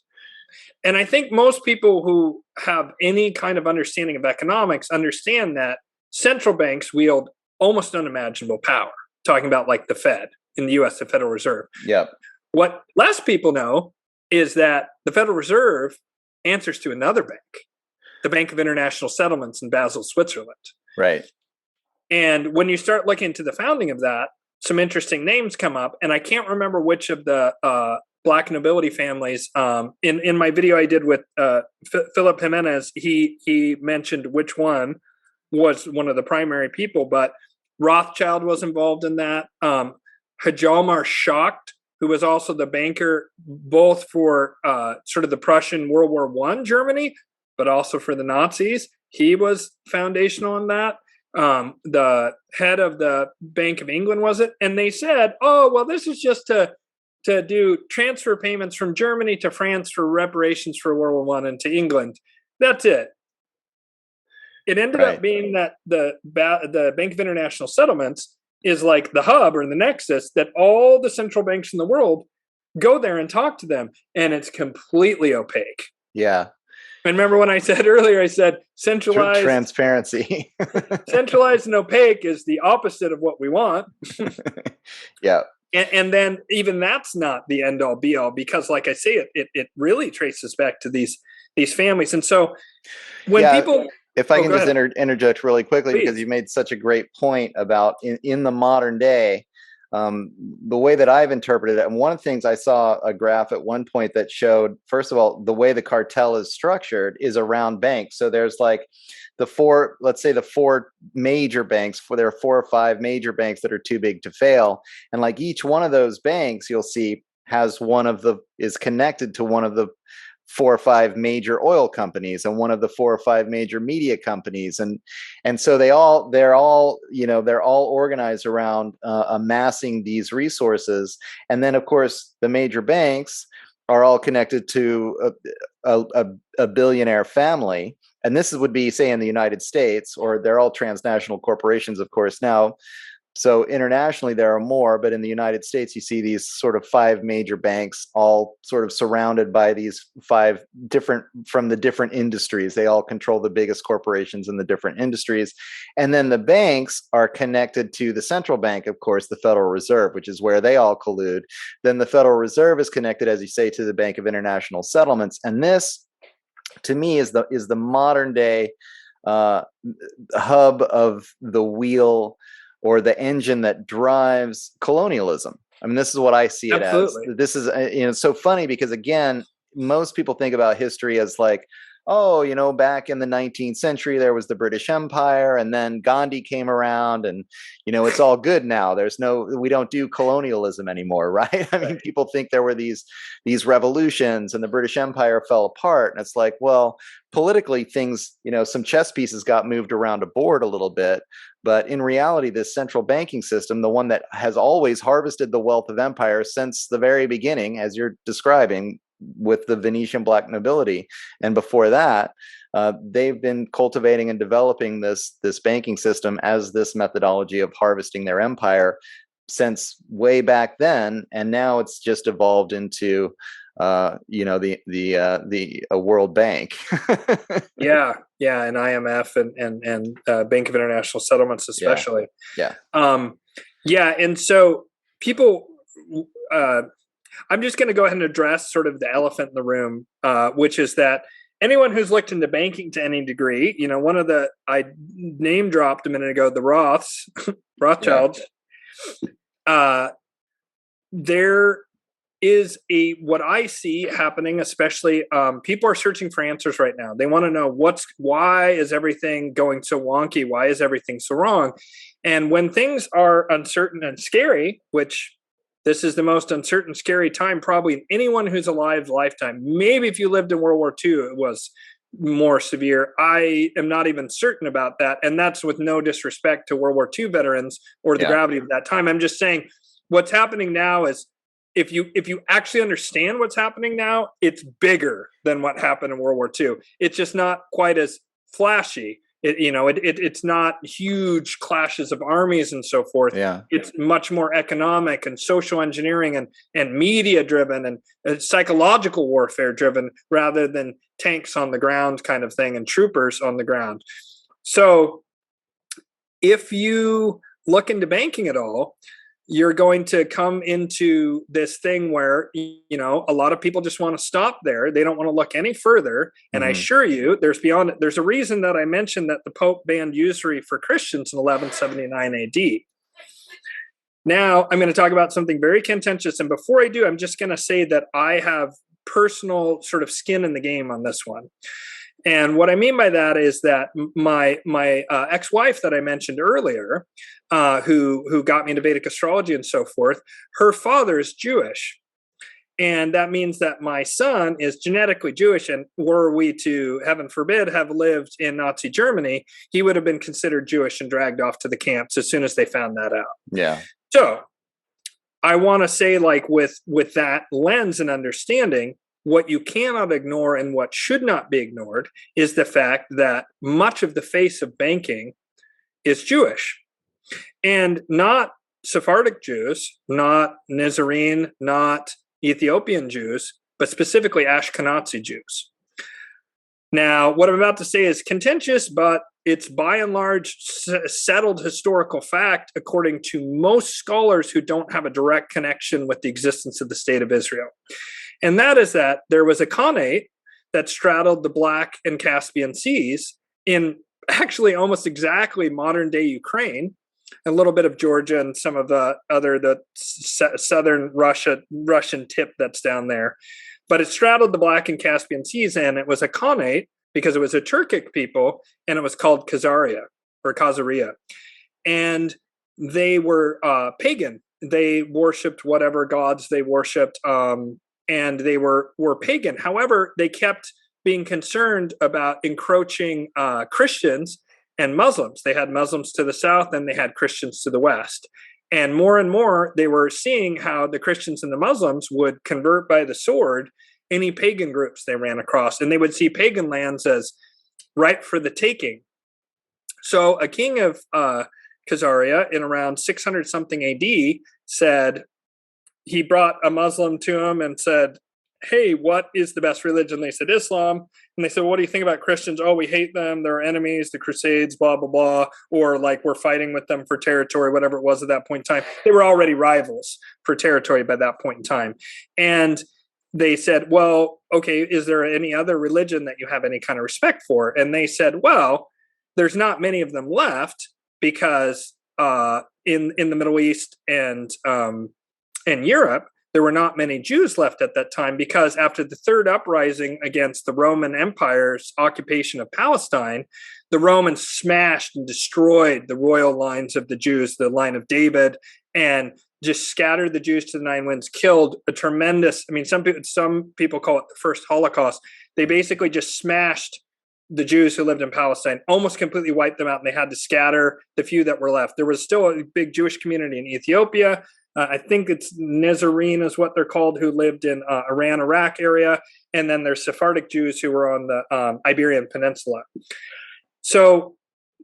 And I think most people who have any kind of understanding of economics understand that central banks wield almost unimaginable power, talking about like the Fed in the US, the Federal Reserve. Yep. What less people know is that the Federal Reserve answers to another bank, the Bank of International Settlements in Basel, Switzerland. Right. And when you start looking into the founding of that, some interesting names come up. And I can't remember which of the Black nobility families. In my video I did with Philip Jimenez, he mentioned which one was one of the primary people, but Rothschild was involved in that. Hjalmar Schacht, who was also the banker, both for sort of the Prussian World War I Germany, but also for the Nazis. He was foundational in that. The head of the Bank of England, was it? And they said, oh, well, this is just to do transfer payments from Germany to France for reparations for World War I and to England. That's it. It ended up being that the Bank of International Settlements is like the hub or the nexus that all the central banks in the world go there and talk to them, and it's completely opaque. Yeah. And remember when I said earlier, I said centralized transparency. Centralized and opaque is the opposite of what we want. Yeah. And then even that's not the end all be all, because like I say, it really traces back to these families. And so when people... If I can just interject really quickly, please, because you made such a great point about in the modern day, the way that I've interpreted it. And one of the things, I saw a graph at one point that showed, first of all, the way the cartel is structured is around banks. So there's like let's say the four major banks, there are 4 or 5 major banks that are too big to fail. And like each one of those banks, you'll see is connected to one of the 4 or 5 major oil companies and one of the 4 or 5 major media companies, and so they're all organized around amassing these resources. And then of course the major banks are all connected to a billionaire family, and this would be, say, in the United States, or they're all transnational corporations, of course. Now So internationally, there are more, but in the United States, you see these sort of five major banks, all sort of surrounded by these five from the different industries. They all control the biggest corporations in the different industries. And then the banks are connected to the central bank, of course, the Federal Reserve, which is where they all collude. Then the Federal Reserve is connected, as you say, to the Bank of International Settlements. And this, to me, is the modern day hub of the wheel, or the engine that drives colonialism. I mean, this is what I see it Absolutely. as. This is, it's so funny because, again, most people think about history as like, oh, back in the 19th century, there was the British Empire, and then Gandhi came around, and, it's all good now. We don't do colonialism anymore, right? I mean, people think there were these revolutions and the British Empire fell apart. And it's like, well, politically things, some chess pieces got moved around a board a little bit. But in reality, this central banking system, the one that has always harvested the wealth of empire since the very beginning, as you're describing, with the Venetian black nobility, and before that, they've been cultivating and developing this banking system as this methodology of harvesting their empire since way back then, and now it's just evolved into a World Bank. Yeah, and IMF and Bank of International Settlements, especially. Yeah. And so people. I'm just going to go ahead and address sort of the elephant in the room, which is that anyone who's looked into banking to any degree, I name dropped a minute ago, the Rothschilds. There is what I see happening, especially people are searching for answers right now. They want to know why is everything going so wonky? Why is everything so wrong? And when things are uncertain and scary, which this is the most uncertain, scary time probably in anyone who's alive lifetime. Maybe if you lived in World War II, it was more severe. I am not even certain about that. And that's with no disrespect to World War II veterans or the gravity of that time. I'm just saying what's happening now is if you actually understand what's happening now, it's bigger than what happened in World War II. It's just not quite as flashy. It's not huge clashes of armies and so forth. Yeah. It's much more economic and social engineering and media driven and psychological warfare driven rather than tanks on the ground kind of thing and troopers on the ground. So if you look into banking at all, you're going to come into this thing where, a lot of people just want to stop there. They don't want to look any further. And I assure you, there's a reason that I mentioned that the Pope banned usury for Christians in 1179 AD. Now, I'm going to talk about something very contentious. And before I do, I'm just going to say that I have personal sort of skin in the game on this one. And what I mean by that is that my ex-wife that I mentioned earlier, who got me into Vedic astrology and so forth, her father is Jewish. And that means that my son is genetically Jewish. And were we to, heaven forbid, have lived in Nazi Germany, he would have been considered Jewish and dragged off to the camps as soon as they found that out. Yeah. So I want to say, like, with that lens and understanding, what you cannot ignore and what should not be ignored is the fact that much of the face of banking is Jewish. And not Sephardic Jews, not Nazarene, not Ethiopian Jews, but specifically Ashkenazi Jews. Now, what I'm about to say is contentious, but it's by and large settled historical fact according to most scholars who don't have a direct connection with the existence of the state of Israel. And that is that there was a Khanate that straddled the Black and Caspian Seas in actually almost exactly modern day Ukraine, a little bit of Georgia and some of the southern Russian tip that's down there. But it straddled the Black and Caspian Seas, and it was a Khanate because it was a Turkic people, and it was called Khazaria or Khazaria. And they were pagan. They worshipped whatever gods they worshipped, and they were pagan. However, they kept being concerned about encroaching Christians and Muslims. They had Muslims to the south and they had Christians to the west. And more, they were seeing how the Christians and the Muslims would convert by the sword any pagan groups they ran across. And they would see pagan lands as ripe for the taking. So a king of Khazaria in around 600 something AD said, he brought a Muslim to him and said, hey, what is the best religion? They said Islam. And they said, what do you think about Christians? Oh, we hate them. They're enemies, the Crusades, blah, blah, blah. Or like we're fighting with them for territory, whatever it was at that point in time. They were already rivals for territory by that point in time. And they said, well, okay, is there any other religion that you have any kind of respect for? And they said, well, there's not many of them left because in the Middle East and Europe, there were not many Jews left at that time because after the third uprising against the Roman Empire's occupation of Palestine, the Romans smashed and destroyed the royal lines of the Jews, the line of David, and just scattered the Jews to the nine winds, killed a tremendous, I mean, some people call it the first Holocaust. They basically just smashed the Jews who lived in Palestine, almost completely wiped them out, and they had to scatter the few that were left. There was still a big Jewish community in Ethiopia. I think it's Nazarene is what they're called, who lived in Iran, Iraq area. And then there's Sephardic Jews who were on the Iberian Peninsula. So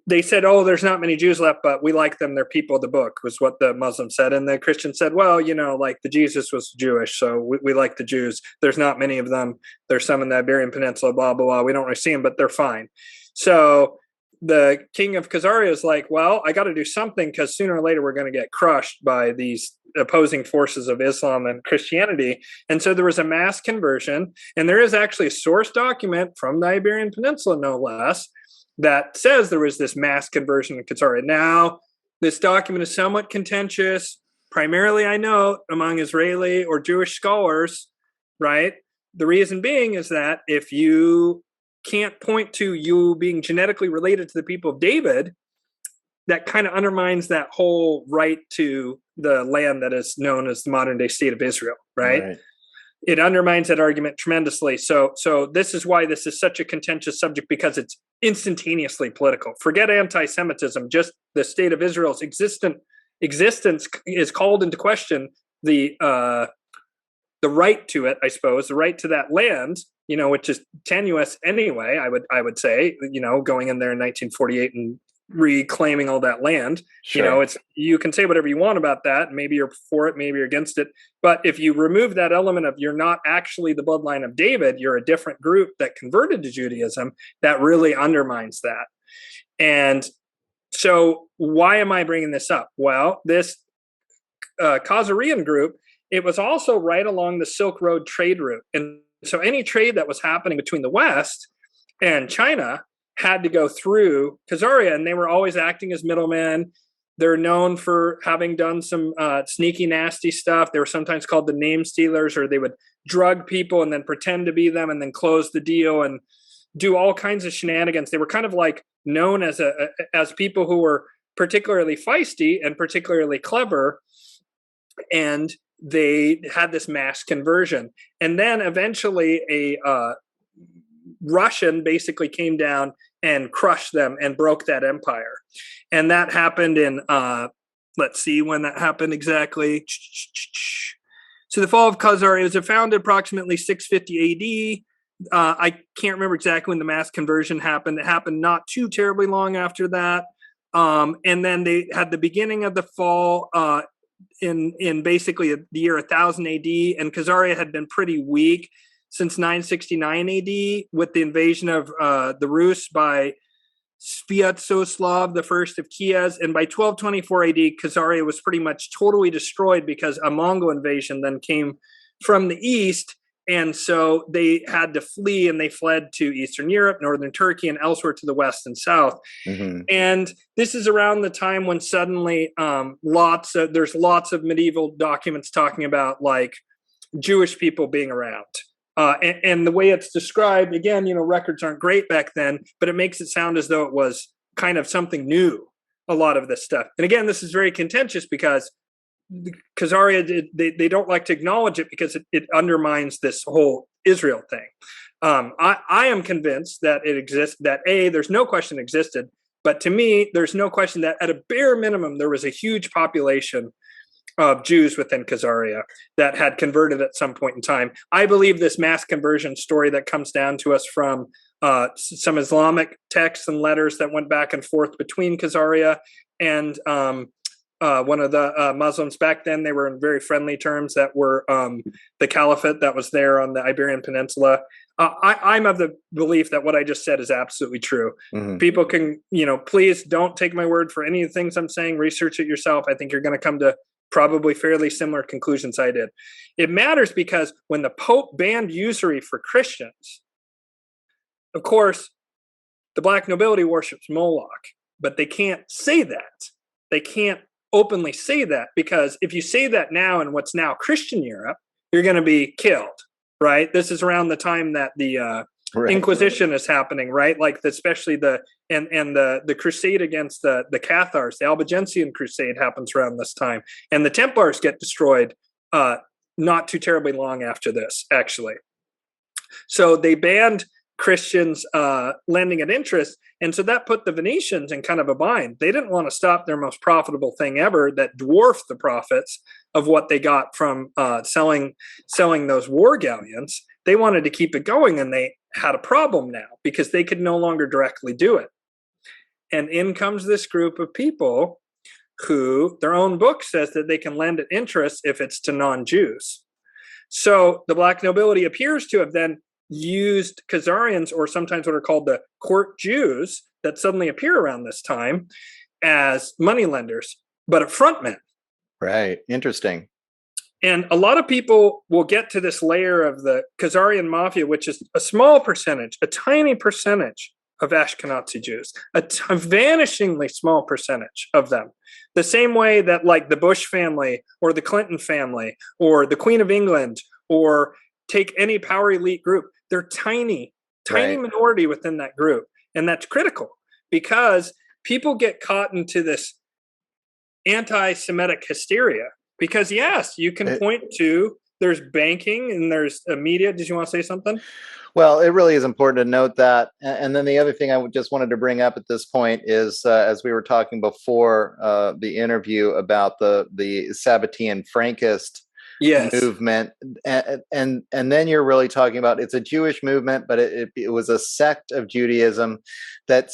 they said, oh, there's not many Jews left, but we like them. They're people of the book, was what the Muslim said. And the Christian said, well, you know, like the Jesus was Jewish, so we like the Jews. There's not many of them. There's some in the Iberian Peninsula, blah, blah, blah. We don't really see them, but they're fine. So the king of Khazaria is like, well, I got to do something because sooner or later we're going to get crushed by these opposing forces of Islam and Christianity. And so there was a mass conversion. And there is actually a source document from the Iberian Peninsula, no less, that says there was this mass conversion in Khazaria. Now, this document is somewhat contentious, primarily, I note, among Israeli or Jewish scholars, right? The reason being is that if you can't point to you being genetically related to the people of David, that kind of undermines that whole right to the land that is known as the modern day state of Israel, right? It undermines that argument tremendously. So this is why this is such a contentious subject, because it's instantaneously political. Forget anti-Semitism, just the state of Israel's existence is called into question. The right to it, I suppose, the right to that land, you know, which is tenuous anyway, I would say, you know, going in there in 1948 and reclaiming all that land. Sure. You know, you can say whatever you want about that. Maybe you're for it, maybe you're against it. But if you remove that element of you're not actually the bloodline of David, you're a different group that converted to Judaism, that really undermines that. And so why am I bringing this up? Well, this Khazarian group, it was also right along the Silk Road trade route. And so any trade that was happening between the West and China had to go through Khazaria, and they were always acting as middlemen. They're known for having done some sneaky, nasty stuff. They were sometimes called the name stealers, or they would drug people and then pretend to be them and then close the deal and do all kinds of shenanigans. They were kind of like known as people who were particularly feisty and particularly clever, and they had this mass conversion. And then eventually a Russian basically came down and crushed them and broke that empire. And that happened in, let's see when that happened exactly. So the fall of Khazaria was founded approximately 650 AD. I can't remember exactly when the mass conversion happened. It happened not too terribly long after that. And then they had the beginning of the fall in basically the year 1000 AD. And Khazaria had been pretty weak since 969 AD with the invasion of the Rus by Sviatoslav I of Kiev. And by 1224 AD, Khazaria was pretty much totally destroyed because a Mongol invasion then came from the east. And so they had to flee, and they fled to Eastern Europe, Northern Turkey, and elsewhere to the west and south. Mm-hmm. And this is around the time when suddenly there's lots of medieval documents talking about like Jewish people being around. And the way it's described, again, you know, records aren't great back then, but it makes it sound as though it was kind of something new, a lot of this stuff. And again, this is very contentious because Khazaria, they don't like to acknowledge it because it undermines this whole Israel thing. I am convinced that it exists, that there's no question it existed, but to me, there's no question that at a bare minimum, there was a huge population of Jews within Khazaria that had converted at some point in time. I believe this mass conversion story that comes down to us from some Islamic texts and letters that went back and forth between Khazaria and one of the Muslims. Back then, they were in very friendly terms that were the caliphate that was there on the Iberian Peninsula. I'm of the belief that what I just said is absolutely true. Mm-hmm. People can, please don't take my word for any of the things I'm saying. Research it yourself. I think you're going to come to probably fairly similar conclusions I did. It matters because when the Pope banned usury for Christians, of course, the black nobility worships Moloch, but they can't say that. They can't openly say that, because if you say that now in what's now Christian Europe, you're going to be killed, right? This is around the time that the Inquisition is happening, right? Like especially the crusade against the Cathars, the Albigensian crusade happens around this time, and the Templars get destroyed not too terribly long after this, actually. So they banned Christians lending at interest, and so that put the Venetians in kind of a bind. They didn't want to stop their most profitable thing ever that dwarfed the profits of what they got from selling those war galleons. They wanted to keep it going, and they had a problem now because they could no longer directly do it. And in comes this group of people who their own book says that they can lend at interest if it's to non-Jews. So the black nobility appears to have then used Khazarians, or sometimes what are called the court Jews that suddenly appear around this time, as moneylenders, but frontmen. Right. Interesting. And a lot of people will get to this layer of the Khazarian mafia, which is a small percentage, a tiny percentage of Ashkenazi Jews, a vanishingly small percentage of them. The same way that like the Bush family or the Clinton family or the Queen of England, or take any power elite group, they're tiny minority within that group. And that's critical because people get caught into this anti-Semitic hysteria. Because yes, you can point to, there's banking and there's media. Did you want to say something? Well, it really is important to note that. And then the other thing I just wanted to bring up at this point is, as we were talking before the interview about the Sabbatean Frankist movement, and then you're really talking about, it's a Jewish movement, but it was a sect of Judaism that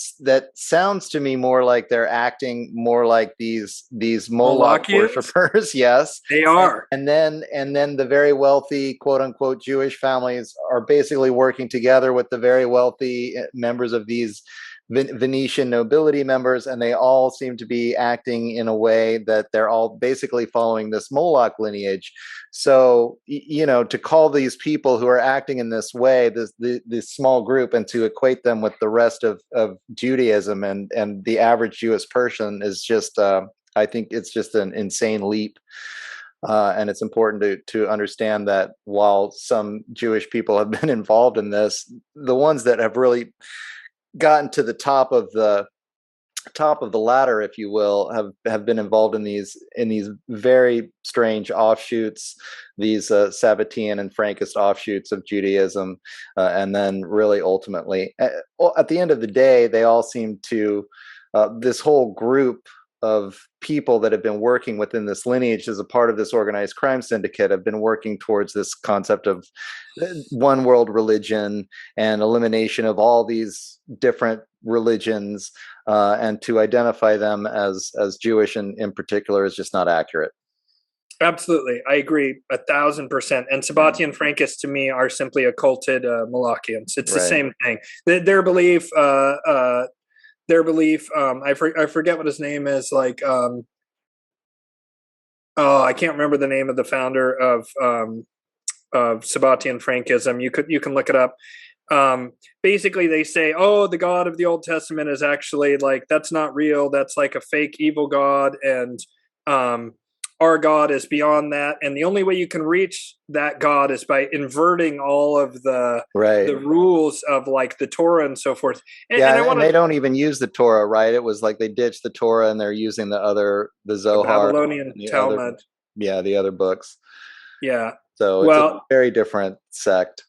sounds to me more like they're acting more like these Moloch worshippers. Yes, they are. And then the very wealthy, quote unquote, Jewish families are basically working together with the very wealthy members of these Venetian nobility members, and they all seem to be acting in a way that they're all basically following this Moloch lineage. So, to call these people who are acting in this way, this small group, and to equate them with the rest of Judaism and the average Jewish person is just, I think it's just an insane leap. And it's important to understand that while some Jewish people have been involved in this, the ones that have really gotten to the top of the ladder, if you will, have been involved in these very strange offshoots, these Sabbatean and Frankist offshoots of Judaism, and then really ultimately, at the end of the day, they all seem to, this whole group of people that have been working within this lineage as a part of this organized crime syndicate have been working towards this concept of one world religion and elimination of all these different religions, and to identify them as Jewish in particular is just not accurate. Absolutely. I agree 1,000%. And Sabbatean Frankists to me are simply occulted Molochians. It's the same thing. Their belief, I forget what his name is, like, I can't remember the name of the founder of Sabbatean Frankism. You can look it up. Basically they say, the God of the Old Testament is actually like, that's not real. That's like a fake evil God. And our God is beyond that. And the only way you can reach that God is by inverting all of the rules of like the Torah and so forth. And they don't even use the Torah, right? It was like they ditched the Torah and they're using the Zohar, the Babylonian Talmud. The other books. Yeah. So it's a very different sect.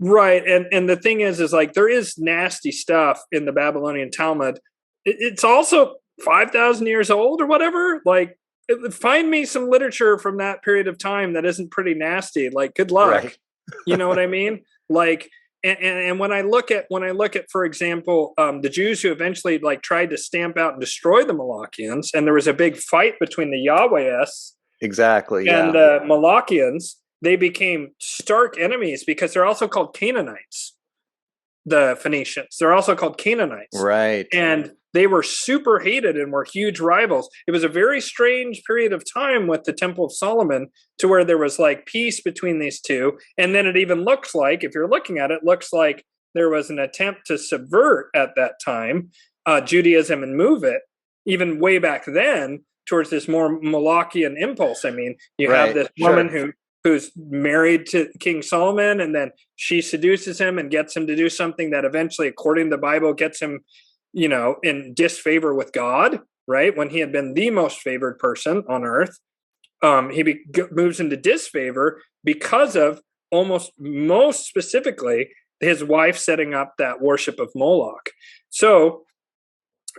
Right. And the thing is like, there is nasty stuff in the Babylonian Talmud. It's also 5,000 years old or whatever. Like, find me some literature from that period of time that isn't pretty nasty. Like, good luck. Right. You know what I mean? Like, And when I look at for example, the Jews who eventually like tried to stamp out and destroy the Malachians, and there was a big fight between the Yahwehists Exactly. and Yeah. the Malachians, they became stark enemies because they're also called Canaanites. The Phoenicians, they're also called Canaanites, Right. and they were super hated and were huge rivals. It was a very strange period of time with the Temple of Solomon, to where there was like peace between these two, and then it even looks like, if you're looking at it, looks like there was an attempt to subvert at that time Judaism and move it even way back then towards this more Malachian impulse. I mean, you have this woman who's married to King Solomon, and then she seduces him and gets him to do something that eventually, according to the Bible, gets him, in disfavor with God, right? When he had been the most favored person on earth, he moves into disfavor because of most specifically his wife setting up that worship of Moloch. So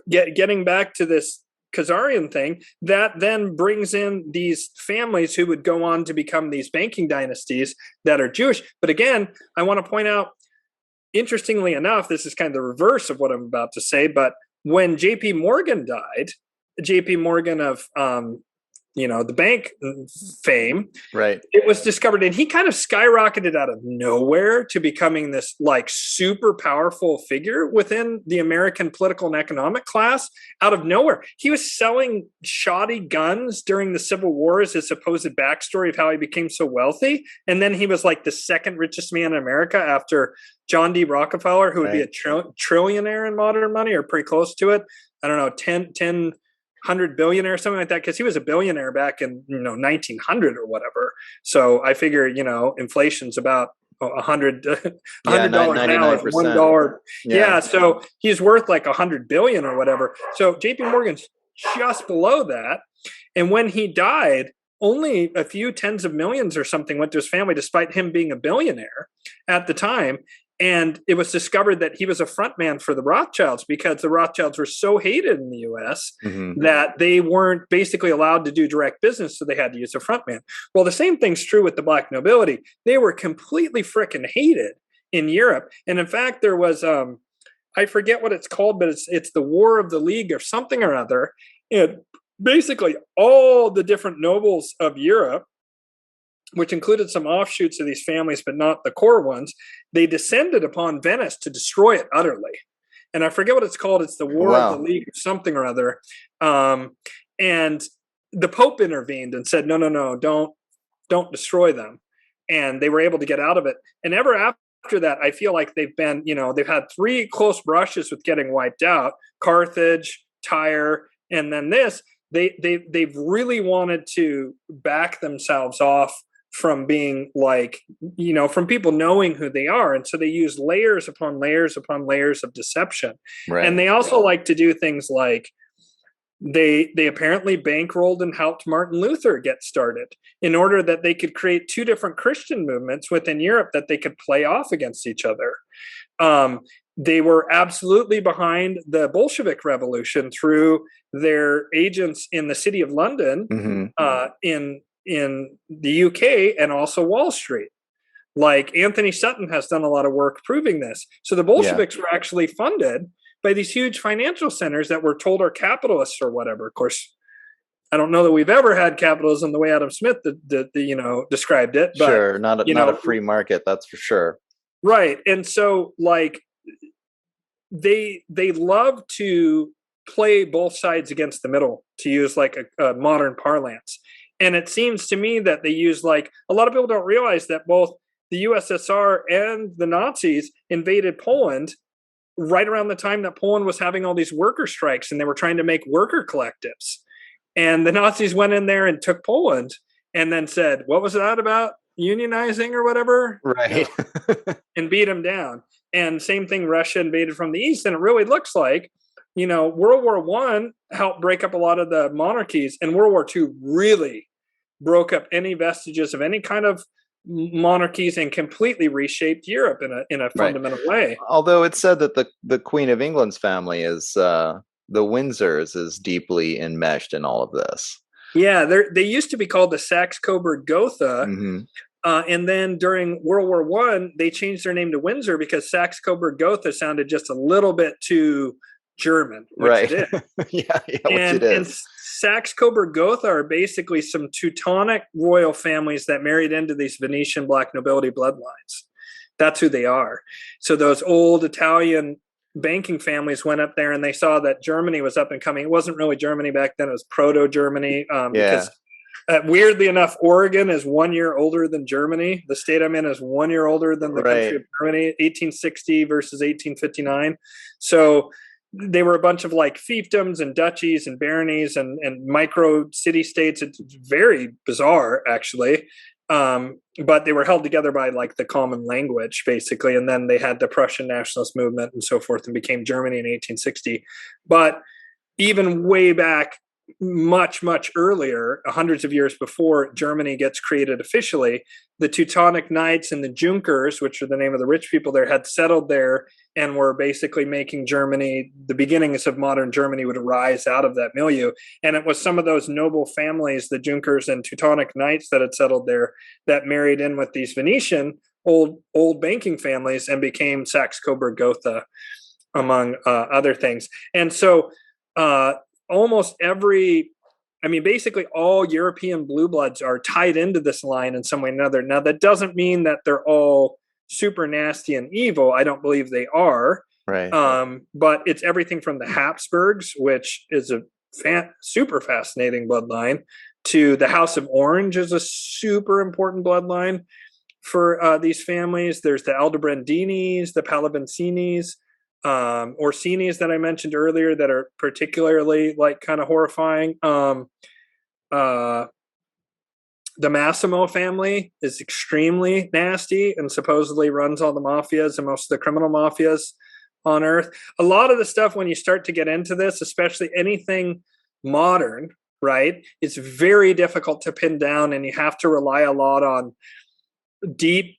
getting back to this Khazarian thing, that then brings in these families who would go on to become these banking dynasties that are Jewish. But again, I want to point out, interestingly enough, this is kind of the reverse of what I'm about to say, but when JP Morgan died, JP Morgan of the bank fame, right, it was discovered, and he kind of skyrocketed out of nowhere to becoming this like super powerful figure within the American political and economic class. Out of nowhere, he was selling shoddy guns during the Civil War as his supposed backstory of how he became so wealthy, and then he was like the second richest man in America after John D. Rockefeller, who would be a trillionaire in modern money, or pretty close to it. I don't know, 100 billionaire or something like that, because he was a billionaire back in 1900 or whatever. So I figure inflation's about $100 now is $1. Yeah, so he's worth like 100 billion or whatever. So JP Morgan's just below that, and when he died, only a few tens of millions or something went to his family, despite him being a billionaire at the time. And it was discovered that he was a frontman for the Rothschilds, because the Rothschilds were so hated in the U.S. that they weren't basically allowed to do direct business, so they had to use a frontman. Well, the same thing's true with the black nobility. They were completely frickin' hated in Europe. And in fact, there was, I forget what it's called, but it's the War of the League or something or other. And basically all the different nobles of Europe, which included some offshoots of these families, but not the core ones, they descended upon Venice to destroy it utterly. And I forget what it's called. It's the War of the League, something or other. And the Pope intervened and said, no, don't destroy them. And they were able to get out of it. And ever after that, I feel like they've been, they've had three close brushes with getting wiped out: Carthage, Tyre, and then this. They've really wanted to back themselves off from being like, from people knowing who they are. And so they use layers upon layers upon layers of deception. Right. And they also like to do things like they apparently bankrolled and helped Martin Luther get started in order that they could create two different Christian movements within Europe that they could play off against each other. They were absolutely behind the Bolshevik Revolution through their agents in the city of London, in the UK, and also Wall Street. Like Anthony Sutton has done a lot of work proving this. So the Bolsheviks were actually funded by these huge financial centers that were told are capitalists or whatever. Of course, I don't know that we've ever had capitalism the way Adam Smith described it. But, sure, not a free market, that's for sure. Right. And so like they love to play both sides against the middle, to use like a modern parlance. And it seems to me that they use, like, a lot of people don't realize that both the USSR and the Nazis invaded Poland right around the time that Poland was having all these worker strikes, and they were trying to make worker collectives. And the Nazis went in there and took Poland and then said, what was that about? Unionizing or whatever? Right. And beat them down. And same thing, Russia invaded from the east. And it really looks like, World War I helped break up a lot of the monarchies, and World War II really broke up any vestiges of any kind of monarchies and completely reshaped Europe in a fundamental way. Although it's said that the Queen of England's family is the Windsors is deeply enmeshed in all of this. Yeah, they used to be called the Saxe-Coburg-Gotha, And then during World War One, they changed their name to Windsor because Saxe-Coburg-Gotha sounded just a little bit too German, which it Right. is. Yeah, which it And is. Saxe-Coburg-Gotha are basically some Teutonic royal families that married into these Venetian black nobility bloodlines. That's who they are. So those old Italian banking families went up there and they saw that Germany was up and coming. It wasn't really Germany back then; it was proto-Germany, Yeah. because weirdly enough, Oregon is 1 year older than Germany. The state I'm in is 1 year older than the country Right. of Germany, 1860 versus 1859. So they were a bunch of like fiefdoms and duchies and baronies and micro city states. It's very bizarre, actually. But they were held together by like the common language, basically. And then they had the Prussian nationalist movement and so forth and became Germany in 1860. But even way back, much earlier, hundreds of years before Germany gets created officially, the Teutonic Knights and the Junkers, which are the name of the rich people there, had settled there and were basically making Germany, the beginnings of modern Germany would arise out of that milieu. And it was some of those noble families, the Junkers and Teutonic Knights, that had settled there, that married in with these Venetian old banking families and became Saxe-Coburg-Gotha, among other things. And so almost basically all European blue bloods are tied into this line in some way or another. Now, that doesn't mean that they're all super nasty and evil. I don't believe they are. Right. But it's everything from the Habsburgs, which is a super fascinating bloodline, to the House of Orange is a super important bloodline for these families. There's the Aldebrandinis, the Pallavicinis, Orsini's that I mentioned earlier that are particularly like kind of horrifying. The Massimo family is extremely nasty and supposedly runs all the mafias and most of the criminal mafias on earth. A lot of the stuff, when you start to get into this, especially anything modern, right, it's very difficult to pin down, and you have to rely a lot on deep,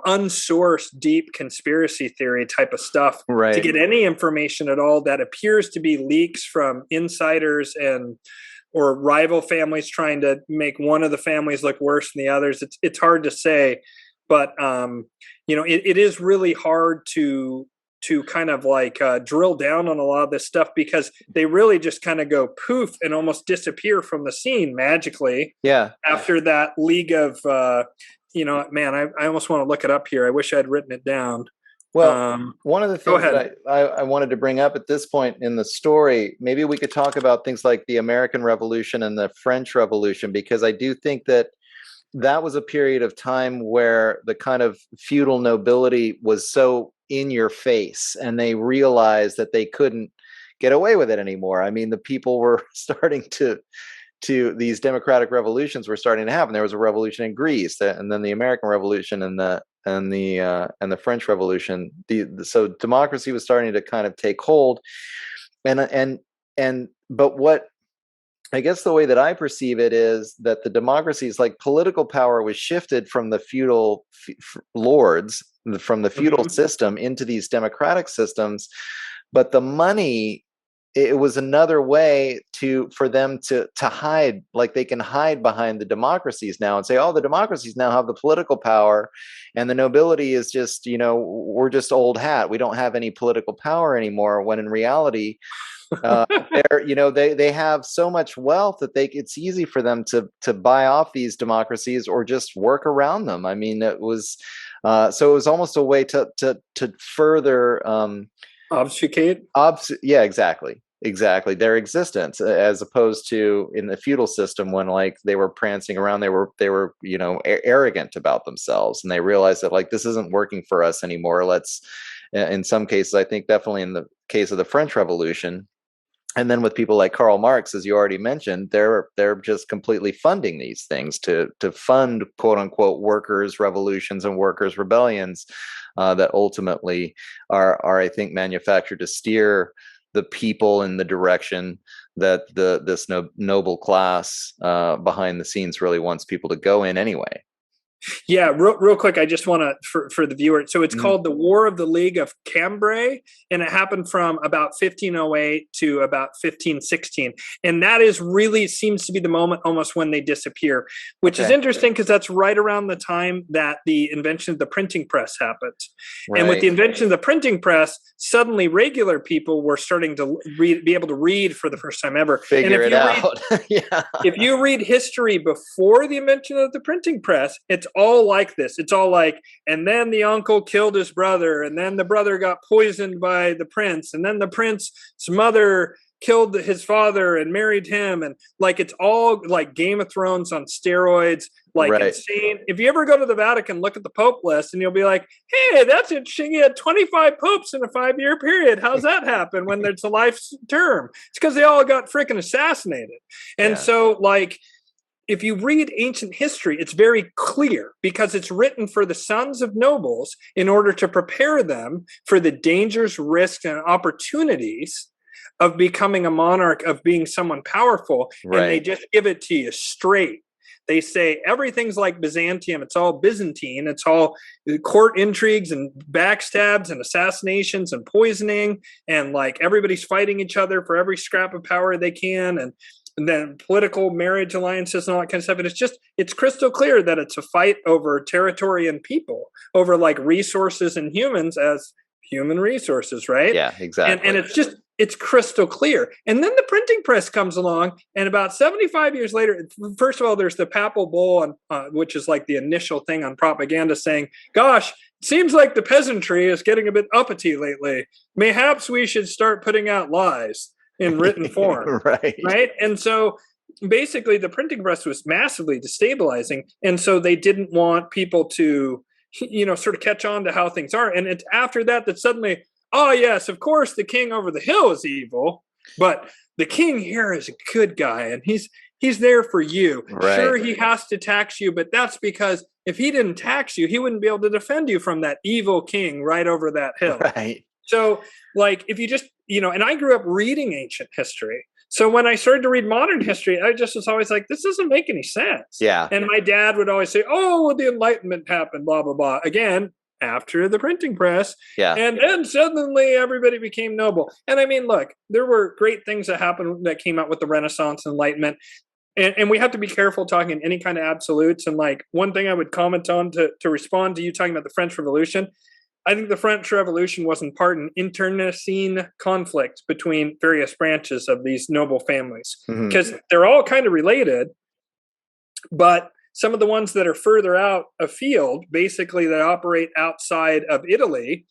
unsourced deep conspiracy theory type of stuff to get any information at all that appears to be leaks from insiders and or rival families trying to make one of the families look worse than the others. It's hard to say, but it is really hard to kind of like drill down on a lot of this stuff because they really just kind of go poof and almost disappear from the scene magically. Yeah. After that League of I almost want to look it up here. I wish I'd written it down. Well, one of the things that I wanted to bring up at this point in the story, maybe we could talk about things like the American Revolution and the French Revolution, because I do think that that was a period of time where the kind of feudal nobility was so in your face and they realized that they couldn't get away with it anymore. I mean, the people were starting to these democratic revolutions were starting to happen. There was a revolution in Greece, and then the American Revolution and the French Revolution. So democracy was starting to kind of take hold, but what I guess the way that I perceive it is that the democracies, like political power, was shifted from the feudal lords, from the feudal system into these democratic systems, but the money, it was another way for them to hide, like they can hide behind the democracies now and say, oh, the democracies now have the political power and the nobility is just, we're just old hat. We don't have any political power anymore. When in reality, they have so much wealth that it's easy for them to buy off these democracies or just work around them. I mean, it was so it was almost a way to further obfuscate. Yeah, exactly their existence, as opposed to in the feudal system when like they were prancing around, they were arrogant about themselves, and they realized that like this isn't working for us anymore. Let's, in some cases, I think definitely in the case of the French Revolution, and then with people like Karl Marx, as you already mentioned, they're just completely funding these things to fund quote unquote workers' revolutions and workers' rebellions that ultimately are I think manufactured to steer the people in the direction that this noble class behind the scenes really wants people to go in anyway. Yeah, real quick, I just want to, for the viewer, so it's called the War of the League of Cambrai, and it happened from about 1508 to about 1516. And that is really seems to be the moment almost when they disappear, which is interesting because that's right around the time that the invention of the printing press happened. Right. And with the invention of the printing press, suddenly regular people were starting to be able to read for the first time ever. Figure it out. If you read history before the invention of the printing press, it's all like this. It's all like, and then the uncle killed his brother, and then the brother got poisoned by the prince, and then the prince's mother killed his father and married him, and like it's all like Game of Thrones on steroids, like insane. If you ever go to the Vatican, look at the Pope list, and you'll be like, "Hey, that's interesting. He had 25 popes in a 5-year period. How's that happen when there's a life term?" It's because they all got freaking assassinated, and so like. If you read ancient history, it's very clear because it's written for the sons of nobles in order to prepare them for the dangers, risks, and opportunities of becoming a monarch, of being someone powerful. Right. And they just give it to you straight. They say everything's like Byzantium. It's all Byzantine. It's all court intrigues and backstabs and assassinations and poisoning. And like everybody's fighting each other for every scrap of power they can. And then political marriage alliances and all that kind of stuff. And it's crystal clear that it's a fight over territory and people, over like resources and humans as human resources, right? Yeah, exactly. And it's crystal clear. And then the printing press comes along, and about 75 years later, first of all, there's the papal bull, which is like the initial thing on propaganda saying, gosh, it seems like the peasantry is getting a bit uppity lately. Mayhaps we should start putting out lies in written form. Right. And so basically the printing press was massively destabilizing. And so they didn't want people to, sort of catch on to how things are. And it's after that suddenly, oh yes, of course the king over the hill is evil, but the king here is a good guy and he's there for you. Right. Sure, he has to tax you, but that's because if he didn't tax you, he wouldn't be able to defend you from that evil king right over that hill. Right. So like if you just, and I grew up reading ancient history. So when I started to read modern history, I just was always like, this doesn't make any sense. Yeah. And my dad would always say, oh, well, the Enlightenment happened, blah, blah, blah. Again, after the printing press. Yeah. And then suddenly everybody became noble. And I mean, look, there were great things that happened that came out with the Renaissance, Enlightenment. And we have to be careful talking any kind of absolutes. And like one thing I would comment on to respond to you talking about the French Revolution, I think the French Revolution was in part an internecine conflict between various branches of these noble families because they're all kind of related, but some of the ones that are further out afield, basically that operate outside of Italy,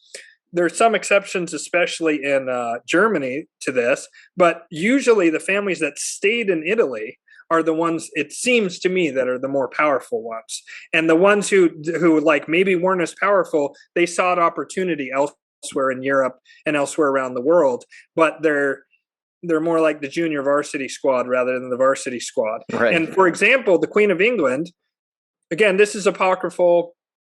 there are some exceptions, especially in Germany to this, but usually the families that stayed in Italy are the ones, it seems to me, that are the more powerful ones. And the ones who like maybe weren't as powerful, they sought opportunity elsewhere in Europe and elsewhere around the world, but they're more like the junior varsity squad rather than the varsity squad. Right. And for example, the Queen of England, again, this is apocryphal,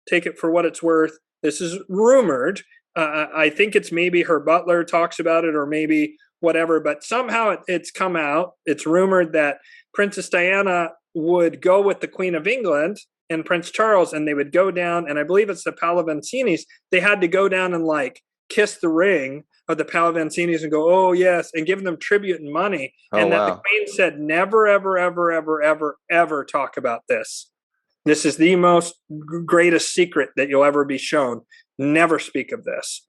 take it for what it's worth. This is rumored. I think it's maybe her butler talks about it or maybe whatever, but somehow it's come out. It's rumored that Princess Diana would go with the Queen of England and Prince Charles, and they would go down, and I believe it's the Palavicinis. They had to go down and like kiss the ring of the Palavicinis and go, oh yes, and give them tribute and money. And that the Queen said, never, ever, ever, ever, ever, ever talk about this. This is the most greatest secret that you'll ever be shown. Never speak of this.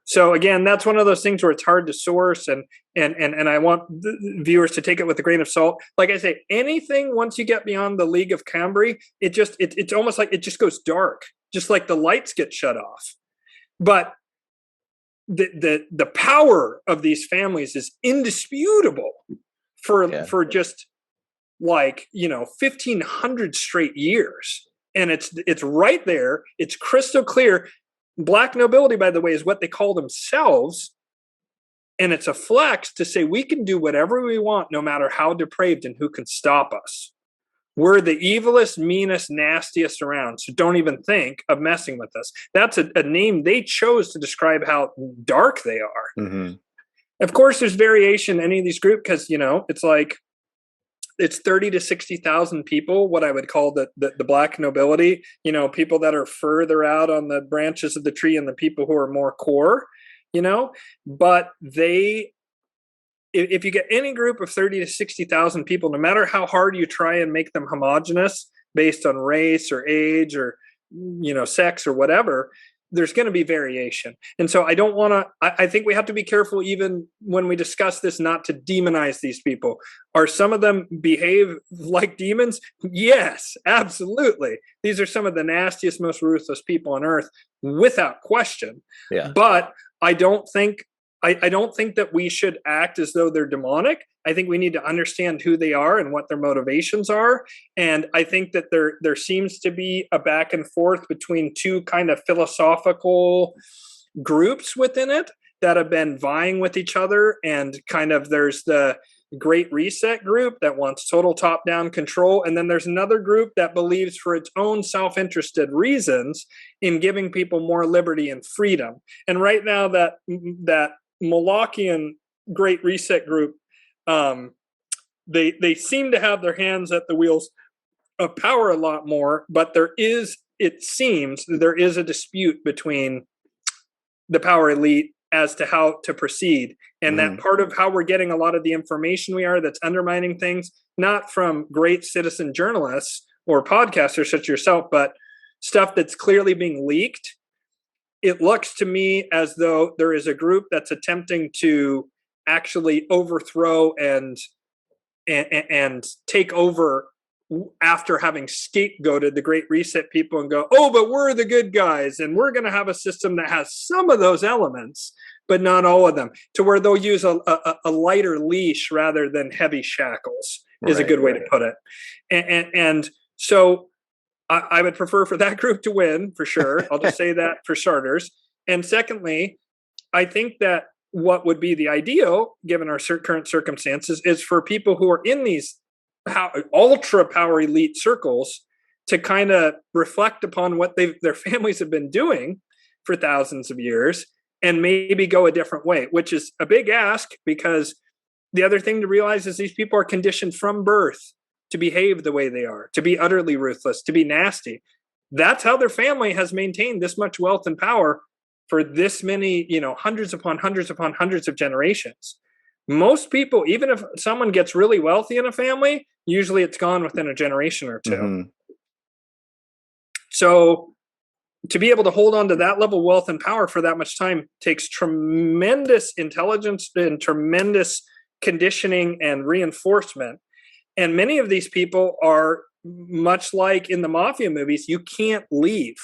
So again, that's one of those things where it's hard to source, and I want the viewers to take it with a grain of salt. Like I say, anything once you get beyond the League of Cambrai, it's almost like it just goes dark, just like the lights get shut off. But the power of these families is indisputable for just like 1,500 straight years, and it's right there. It's crystal clear. Black nobility, by the way, is what they call themselves. And it's a flex to say we can do whatever we want, no matter how depraved, and who can stop us. We're the evilest, meanest, nastiest around. So don't even think of messing with us. That's a name they chose to describe how dark they are. Mm-hmm. Of course, there's variation in any of these groups because, it's like it's 30 to 60,000 people, what I would call the black nobility, people that are further out on the branches of the tree and the people who are more core, but if you get any group of 30 to 60,000 people, no matter how hard you try and make them homogenous based on race or age or, sex or whatever, there's going to be variation. And so I think we have to be careful even when we discuss this, not to demonize these people. Are some of them behave like demons? Yes, absolutely. These are some of the nastiest, most ruthless people on earth, without question. Yeah. But I don't think that we should act as though they're demonic. I think we need to understand who they are and what their motivations are. And I think that there seems to be a back and forth between two kind of philosophical groups within it that have been vying with each other. And kind of there's the Great Reset group that wants total top-down control. And then there's another group that believes, for its own self-interested reasons, in giving people more liberty and freedom. And right now that Molochian Great Reset group, they seem to have their hands at the wheels of power a lot more, but it seems there is a dispute between the power elite as to how to proceed. And that part of how we're getting a lot of the information that's undermining things, not from great citizen journalists or podcasters such as yourself, but stuff that's clearly being leaked. It looks to me as though there is a group that's attempting to actually overthrow and take over after having scapegoated the Great Reset people and go, oh, but we're the good guys and we're going to have a system that has some of those elements, but not all of them, to where they'll use a lighter leash rather than heavy shackles is a good way to put it. And so I would prefer for that group to win, for sure. I'll just say that for starters. And secondly, I think that what would be the ideal, given our current circumstances, is for people who are in these ultra power elite circles to kind of reflect upon what their families have been doing for thousands of years and maybe go a different way, which is a big ask, because the other thing to realize is these people are conditioned from birth to behave the way they are, to be utterly ruthless, to be nasty. That's how their family has maintained this much wealth and power for this many, hundreds upon hundreds upon hundreds of generations. Most people, even if someone gets really wealthy in a family, usually it's gone within a generation or two. So to be able to hold on to that level of wealth and power for that much time takes tremendous intelligence and tremendous conditioning and reinforcement. And many of these people are much like in the mafia movies. You can't leave.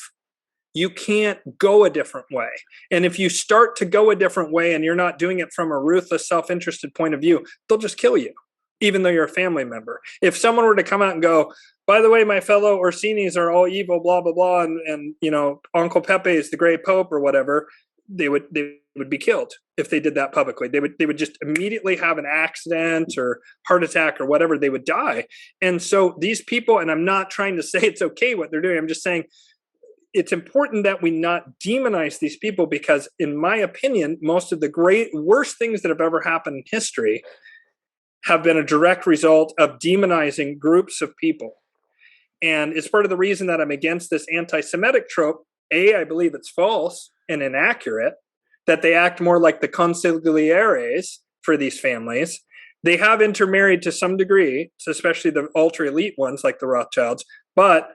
You can't go a different way. And if you start to go a different way and you're not doing it from a ruthless, self-interested point of view, they'll just kill you, even though you're a family member. If someone were to come out and go, by the way, my fellow Orsinis are all evil, blah, blah, blah, and Uncle Pepe is the Grey Pope or whatever, they would be killed if they did that publicly. They would just immediately have an accident or heart attack or whatever. They would die. And so these people, and I'm not trying to say it's okay what they're doing, I'm just saying it's important that we not demonize these people, because in my opinion, most of the worst things that have ever happened in history have been a direct result of demonizing groups of people. And it's part of the reason that I'm against this anti-Semitic trope. I believe it's false and inaccurate, that they act more like the consiglieres for these families. They have intermarried to some degree, especially the ultra elite ones like the Rothschilds, but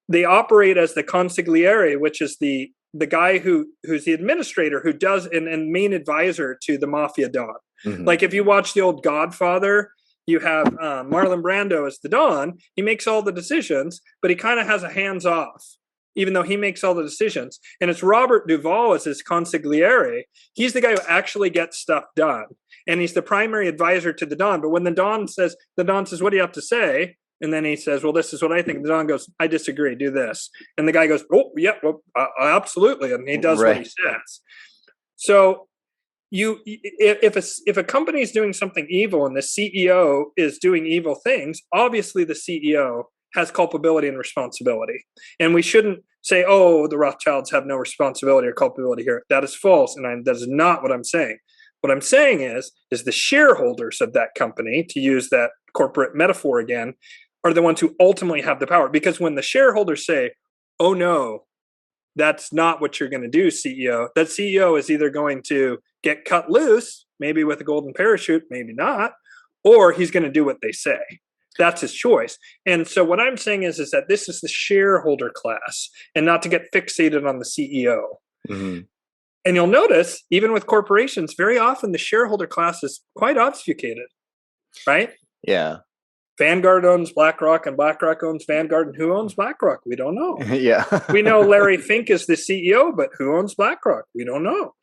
they operate as the consigliere, which is the guy who's the administrator, who does and main advisor to the mafia don. Like if you watch the old Godfather, you have Marlon Brando as the Don. He makes all the decisions, but he kind of has a hands off, even though he makes all the decisions. And it's Robert Duvall as his consigliere. He's the guy who actually gets stuff done. And he's the primary advisor to the Don. But when the Don says, what do you have to say? And then he says, well, this is what I think. The Don goes, I disagree, do this. And the guy goes, oh, yeah, well, absolutely. And he does what he says. So if a company is doing something evil and the CEO is doing evil things, obviously the CEO has culpability and responsibility. And we shouldn't say, oh, the Rothschilds have no responsibility or culpability here. That is false. And that is not what I'm saying. What I'm saying is the shareholders of that company, to use that corporate metaphor again, are the ones who ultimately have the power. Because when the shareholders say, oh no, that's not what you're going to do, CEO, that CEO is either going to get cut loose, maybe with a golden parachute, maybe not, or he's going to do what they say. That's his choice. And so what I'm saying is that this is the shareholder class, and not to get fixated on the CEO. Mm-hmm. And you'll notice, even with corporations, very often the shareholder class is quite obfuscated, right? Yeah. Vanguard owns BlackRock, and BlackRock owns Vanguard. And who owns BlackRock? We don't know. Yeah. We know Larry Fink is the CEO, but who owns BlackRock? We don't know.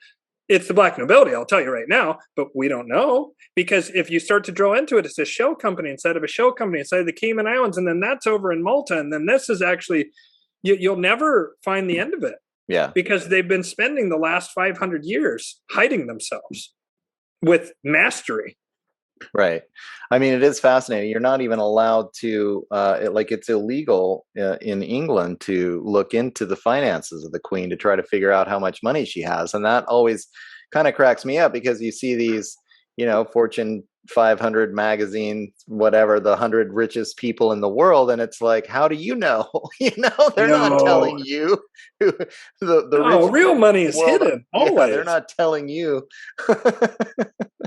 It's the black nobility, I'll tell you right now, but we don't know. Because if you start to drill into it, it's a shell company inside of a shell company inside of the Cayman Islands, and then that's over in Malta, and then this is actually, you'll never find the end of it. Yeah. Because they've been spending the last 500 years hiding themselves with mastery. Right. I mean, it is fascinating. You're not even allowed to, it's illegal in England to look into the finances of the Queen to try to figure out how much money she has. And that always kind of cracks me up, because you see these, Fortune 500 magazine, whatever, the 100 richest people in the world. And it's like, how do you know? They're not telling you. The real money is hidden. Always. Yeah, they're not telling you.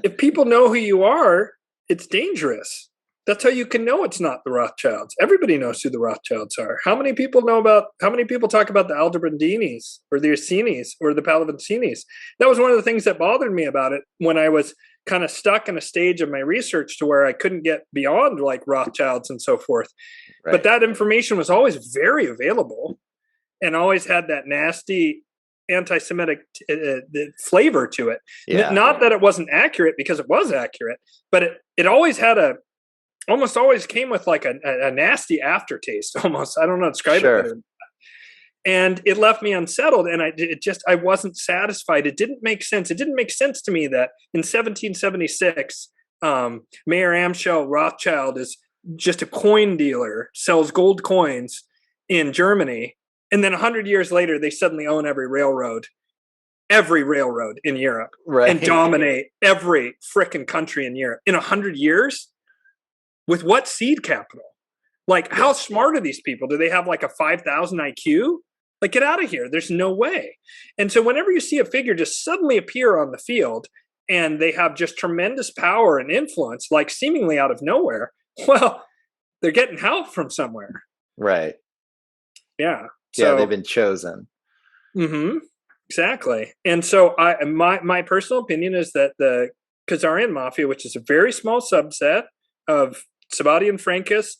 If people know who you are, it's dangerous. That's how you can know it's not the Rothschilds. Everybody knows who the Rothschilds are. How many people talk about the Aldebrandinis or the Orsini's or the Pallavicinis? That was one of the things that bothered me about it when I was kind of stuck in a stage of my research to where I couldn't get beyond like Rothschilds and so forth. Right. But that information was always very available and always had that nasty anti-Semitic flavor to it. Yeah. Not that it wasn't accurate, because it was accurate, but it always had almost always came with like a nasty aftertaste almost. I don't know, describe it better. And it left me unsettled, and I wasn't satisfied. It didn't make sense. It didn't make sense to me that in 1776, Mayer Amschel Rothschild is just a coin dealer, sells gold coins in Germany, and then 100 years later, they suddenly own every railroad in Europe, right, and dominate every frickin' country in Europe in 100 years. With what seed capital? Like, how smart are these people? Do they have like a 5,000 IQ? Like, get out of here. There's no way. And so whenever you see a figure just suddenly appear on the field and they have just tremendous power and influence, like seemingly out of nowhere, well, they're getting help from somewhere. Right. Yeah. So, they've been chosen. Mm-hmm. Exactly. And so my personal opinion is that the Khazarian mafia, which is a very small subset of Sabbatean Frankist,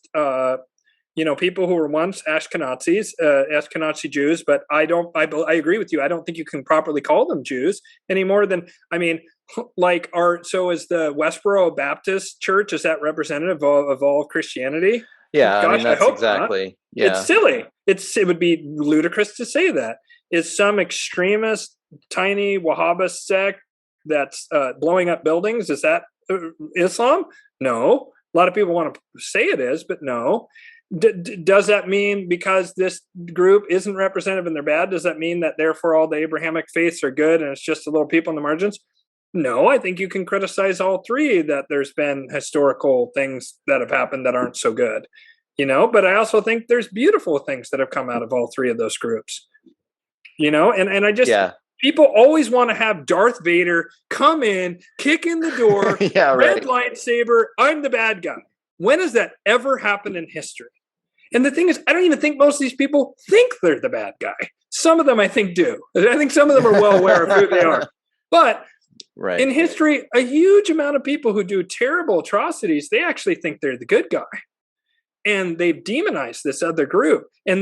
people who were once Ashkenazi Jews, but I agree with you. I don't think you can properly call them Jews any more than, so is the Westboro Baptist Church, is that representative of all of Christianity? Yeah, gosh, that's exactly. Not. Yeah. It's silly. It would be ludicrous to say that. Is some extremist, tiny Wahhabist sect that's blowing up buildings, is that Islam? No. A lot of people want to say it is, but no. Does that mean because this group isn't representative and they're bad, does that mean that therefore all the Abrahamic faiths are good and it's just the little people on the margins? No, I think you can criticize all three, that there's been historical things that have happened that aren't so good, but I also think there's beautiful things that have come out of all three of those groups, and I just, people always want to have Darth Vader come in, kick in the door, red lightsaber, I'm the bad guy. When has that ever happened in history? And the thing is, I don't even think most of these people think they're the bad guy. Some of them I think do. I think some of them are well aware of who they are. But in history, a huge amount of people who do terrible atrocities, they actually think they're the good guy. And they've demonized this other group. And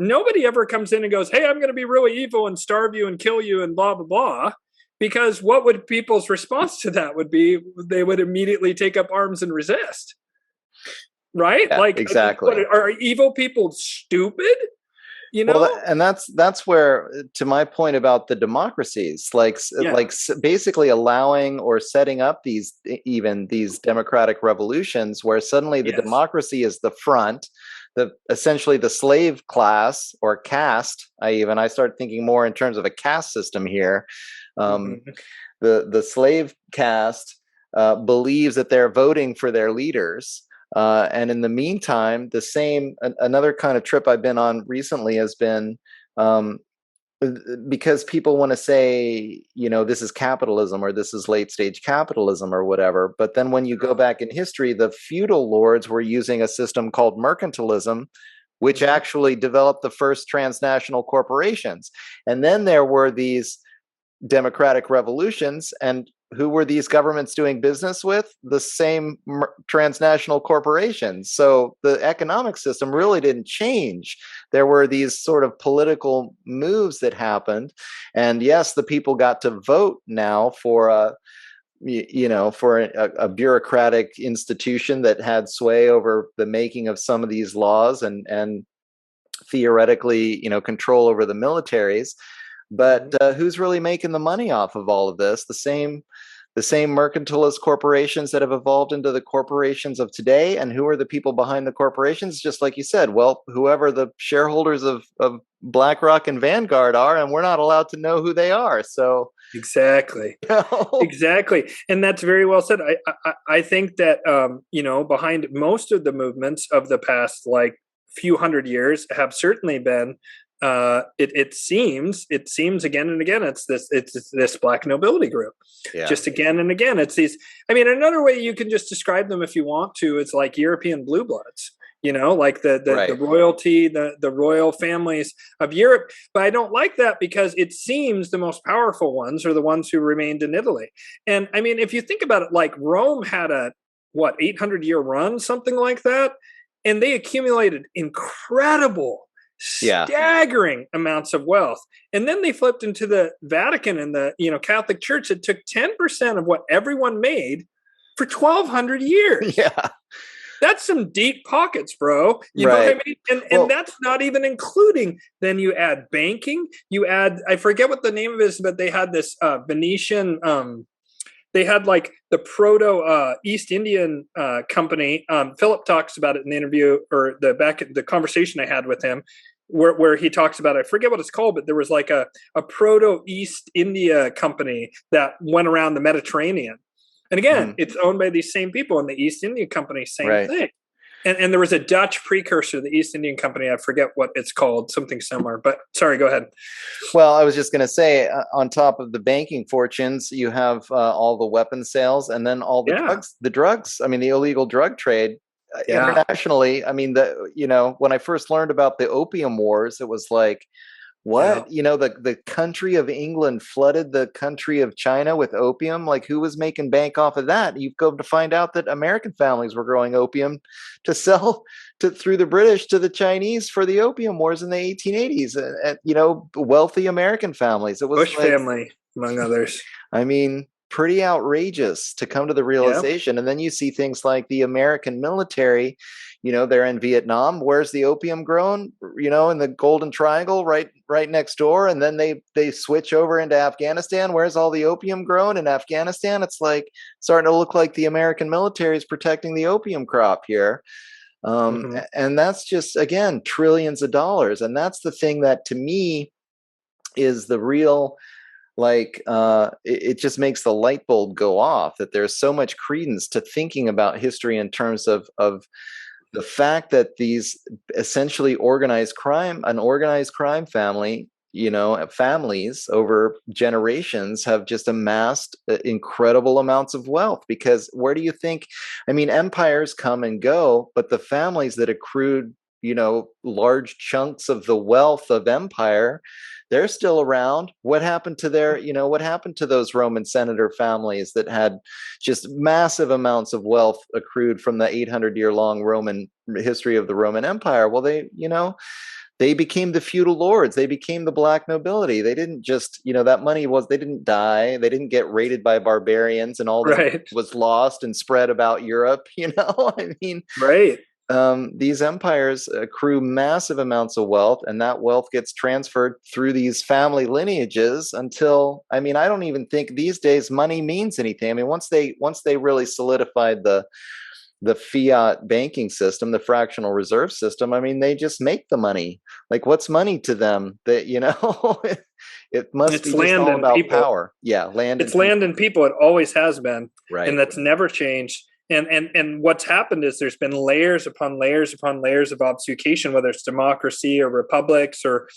nobody ever comes in and goes, hey, I'm going to be really evil and starve you and kill you and blah, blah, blah. Because what would people's response to that would be? They would immediately take up arms and resist. Right? Yeah, exactly. Are evil people stupid? Well, and that's where, to my point about the democracies, basically allowing or setting up these democratic revolutions where suddenly the democracy is the front, essentially the slave class or caste. I start thinking more in terms of a caste system here. the slave caste believes that they're voting for their leaders. And in the meantime, another kind of trip I've been on recently has been because people want to say, this is capitalism or this is late stage capitalism or whatever. But then when you go back in history, the feudal lords were using a system called mercantilism, which actually developed the first transnational corporations. And then there were these democratic revolutions, and who were these governments doing business with? The same transnational corporations. So the economic system really didn't change. There were these sort of political moves that happened, and yes, the people got to vote now for a bureaucratic institution that had sway over the making of some of these laws and theoretically, control over the militaries. But who's really making the money off of all of this? The same mercantilist corporations that have evolved into the corporations of today. And who are the people behind the corporations? Just like you said, well, whoever the shareholders of BlackRock and Vanguard are, and we're not allowed to know who they are. So exactly. Exactly. And that's very well said. I think that, behind most of the movements of the past, like few hundred years have certainly been, it seems again and again, it's this black nobility group. Yeah. Just again and again, it's these, another way you can just describe them if you want to, it's like European blue bloods, like the royalty, the royal families of Europe. But I don't like that because it seems the most powerful ones are the ones who remained in Italy. And if you think about it, like Rome had a 800-year run, something like that. And they accumulated incredible, staggering amounts of wealth. And then they flipped into the Vatican and the Catholic Church that took 10% of what everyone made for 1,200 years. Yeah. That's some deep pockets, bro. You know what I mean? And that's not even including, then you add banking, you add, I forget what the name of it is, but they had this Venetian, they had like the proto East Indian company. Philip talks about it in the interview or the conversation I had with him, where he talks about it. I forget what it's called, but there was like a proto East India company that went around the Mediterranean. And again, it's owned by these same people, and the East India Company, same thing. And there was a Dutch precursor to the East Indian Company. I forget what it's called, something similar. But sorry, go ahead. Well, I was just going to say, on top of the banking fortunes, you have all the weapon sales, and then all the drugs. The drugs. The illegal drug trade internationally. When I first learned about the opium wars, it was like, what? The country of England flooded the country of China with opium. Like, who was making bank off of that? You've come to find out that American families were growing opium to sell through the British to the Chinese for the opium wars in the 1880s. Wealthy American families. It was Bush family, among others. Pretty outrageous to come to the realization. And then you see things like the American military, they're in Vietnam. Where's the opium grown? In the Golden Triangle, right next door. And then they switch over into Afghanistan. Where's all the opium grown in Afghanistan? It's like starting to look like the American military is protecting the opium crop here. And that's just, again, trillions of dollars. And that's the thing that, to me, is the real, it just makes the light bulb go off, that there's so much credence to thinking about history in terms of the fact that these essentially an organized crime family, families over generations have just amassed incredible amounts of wealth. Because where do you think, empires come and go, but the families that accrued, large chunks of the wealth of empire, they're still around. What happened to what happened to those Roman senator families that had just massive amounts of wealth accrued from the 800-year-long Roman history of the Roman Empire? Well, they became the feudal lords. They became the black nobility. They didn't just, that money they didn't die. They didn't get raided by barbarians and all that was lost and spread about Europe, Right. These empires accrue massive amounts of wealth, and that wealth gets transferred through these family lineages until, I don't even think these days money means anything. Once they really solidified the the fiat banking system, the fractional reserve system, I mean, they just make the money. Like, what's money to them? That, it must It's be just land all and about people. power. Yeah, land It's and land people. and people. It always has been, Right. and that's never changed. And what's happened is there's been layers upon layers upon layers of obfuscation, whether it's democracy or republics or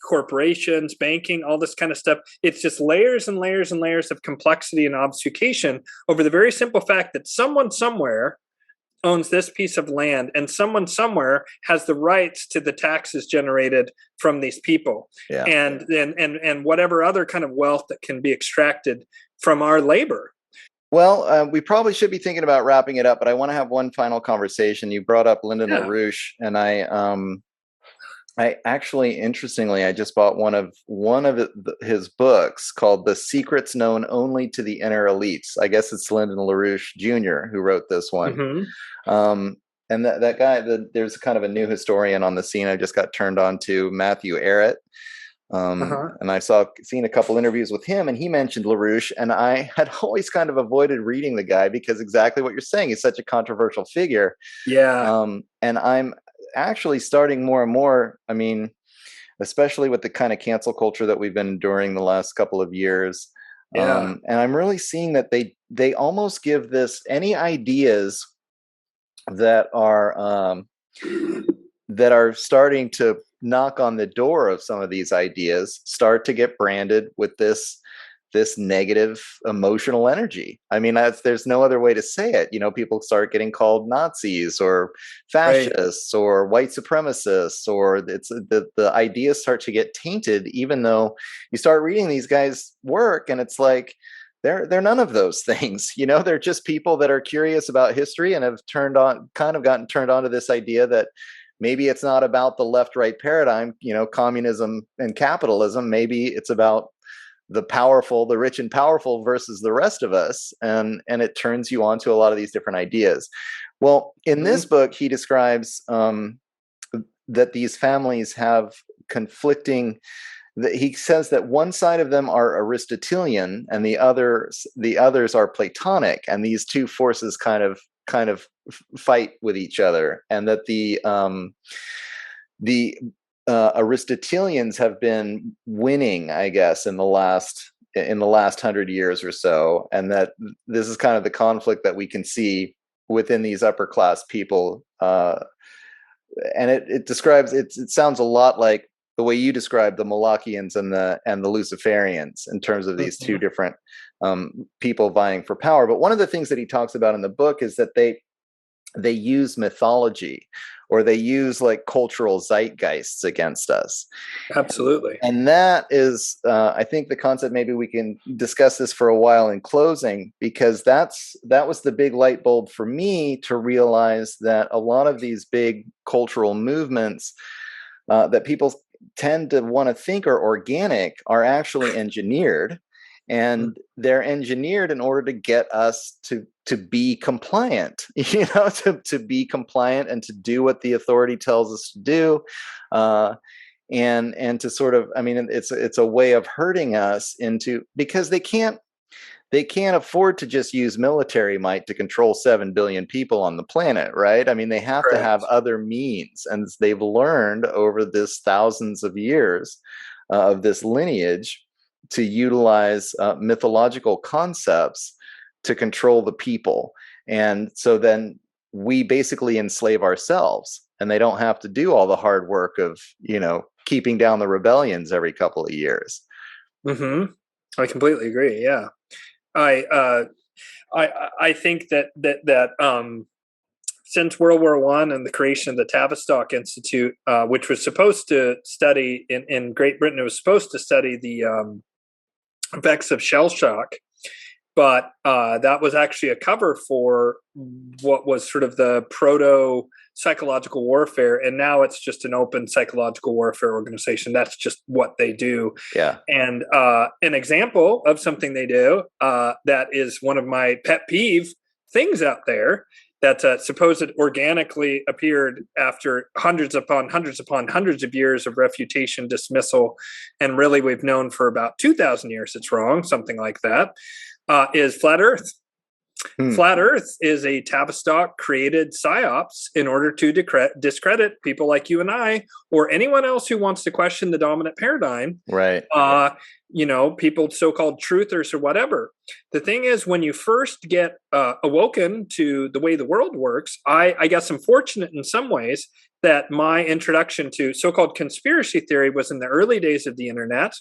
corporations, banking, all this kind of stuff. It's just layers and layers and layers of complexity and obfuscation over the very simple fact that someone somewhere owns this piece of land and someone somewhere has the rights to the taxes generated from these people, Yeah. and whatever other kind of wealth that can be extracted from our labor. Well, we probably should be thinking about wrapping it up, but I want to have one final conversation. You brought up Lyndon LaRouche, and I actually, interestingly, I just bought one of his books called "The Secrets Known Only to the Inner Elites." I guess it's Lyndon LaRouche Jr. who wrote this one. Mm-hmm. And that guy, there's kind of a new historian on the scene. I just got turned on to Matthew Arrett. And I've seen a couple interviews with him, and he mentioned LaRouche, and I had always kind of avoided reading the guy because exactly what you're saying, he's such a controversial figure. Yeah. And I'm actually starting more and more, I mean, especially with the kind of cancel culture that we've been enduring the last couple of years. Yeah. And I'm really seeing that they almost give this any ideas that are starting to knock on the door of some of these ideas start to get branded with this negative emotional energy. I mean, there's no other way to say it. People start getting called Nazis or fascists or white supremacists, or the ideas start to get tainted, even though you start reading these guys' work and it's like, they're none of those things. They're just people that are curious about history and have gotten turned on to this idea that maybe it's not about the left-right paradigm, communism and capitalism. Maybe it's about the rich and powerful versus the rest of us. And it turns you on to a lot of these different ideas. Well, in this book, he describes that these families have conflicting. He says that one side of them are Aristotelian and the others are Platonic, and these two forces kind of fight with each other, and that the Aristotelians have been winning, I guess, in the last 100 years or so, and that this is kind of the conflict that we can see within these upper class people. And it sounds a lot like the way you describe the Malachians and the Luciferians in terms of these two different people vying for power. But one of the things that he talks about in the book is that they use mythology, or they use like cultural zeitgeists against us. Absolutely. And that is, I think, the concept. Maybe we can discuss this for a while in closing, because that was the big light bulb for me to realize that a lot of these big cultural movements that people tend to want to think are organic are actually engineered, and they're engineered in order to get us to be compliant, to be compliant and to do what the authority tells us to do, and to sort of, I mean, it's a way of hurting us because they can't afford to just use military might to control 7 billion people on the planet, right? I mean, they have to have other means, and they've learned over this thousands of years of this lineage to utilize mythological concepts to control the people. And so then we basically enslave ourselves, and they don't have to do all the hard work of, keeping down the rebellions every couple of years. I completely agree. Yeah. I think that since World War I and the creation of the Tavistock Institute, which was supposed to study in Great Britain, it was supposed to study the effects of shell shock, but that was actually a cover for what was sort of the proto psychological warfare, and now it's just an open psychological warfare organization. That's just what they do. Yeah. And an example of something they do that is one of my pet peeve things out there that supposed organically appeared after hundreds upon hundreds upon hundreds of years of refutation, dismissal, and really we've known for about 2,000 years it's wrong, something like that, is flat Earth. Flat Earth is a Tavistock created psyops in order to discredit people like you and I, or anyone else who wants to question the dominant paradigm. Right. People so-called truthers or whatever. The thing is, when you first get awoken to the way the world works, I guess I'm fortunate in some ways that my introduction to so-called conspiracy theory was in the early days of the internet,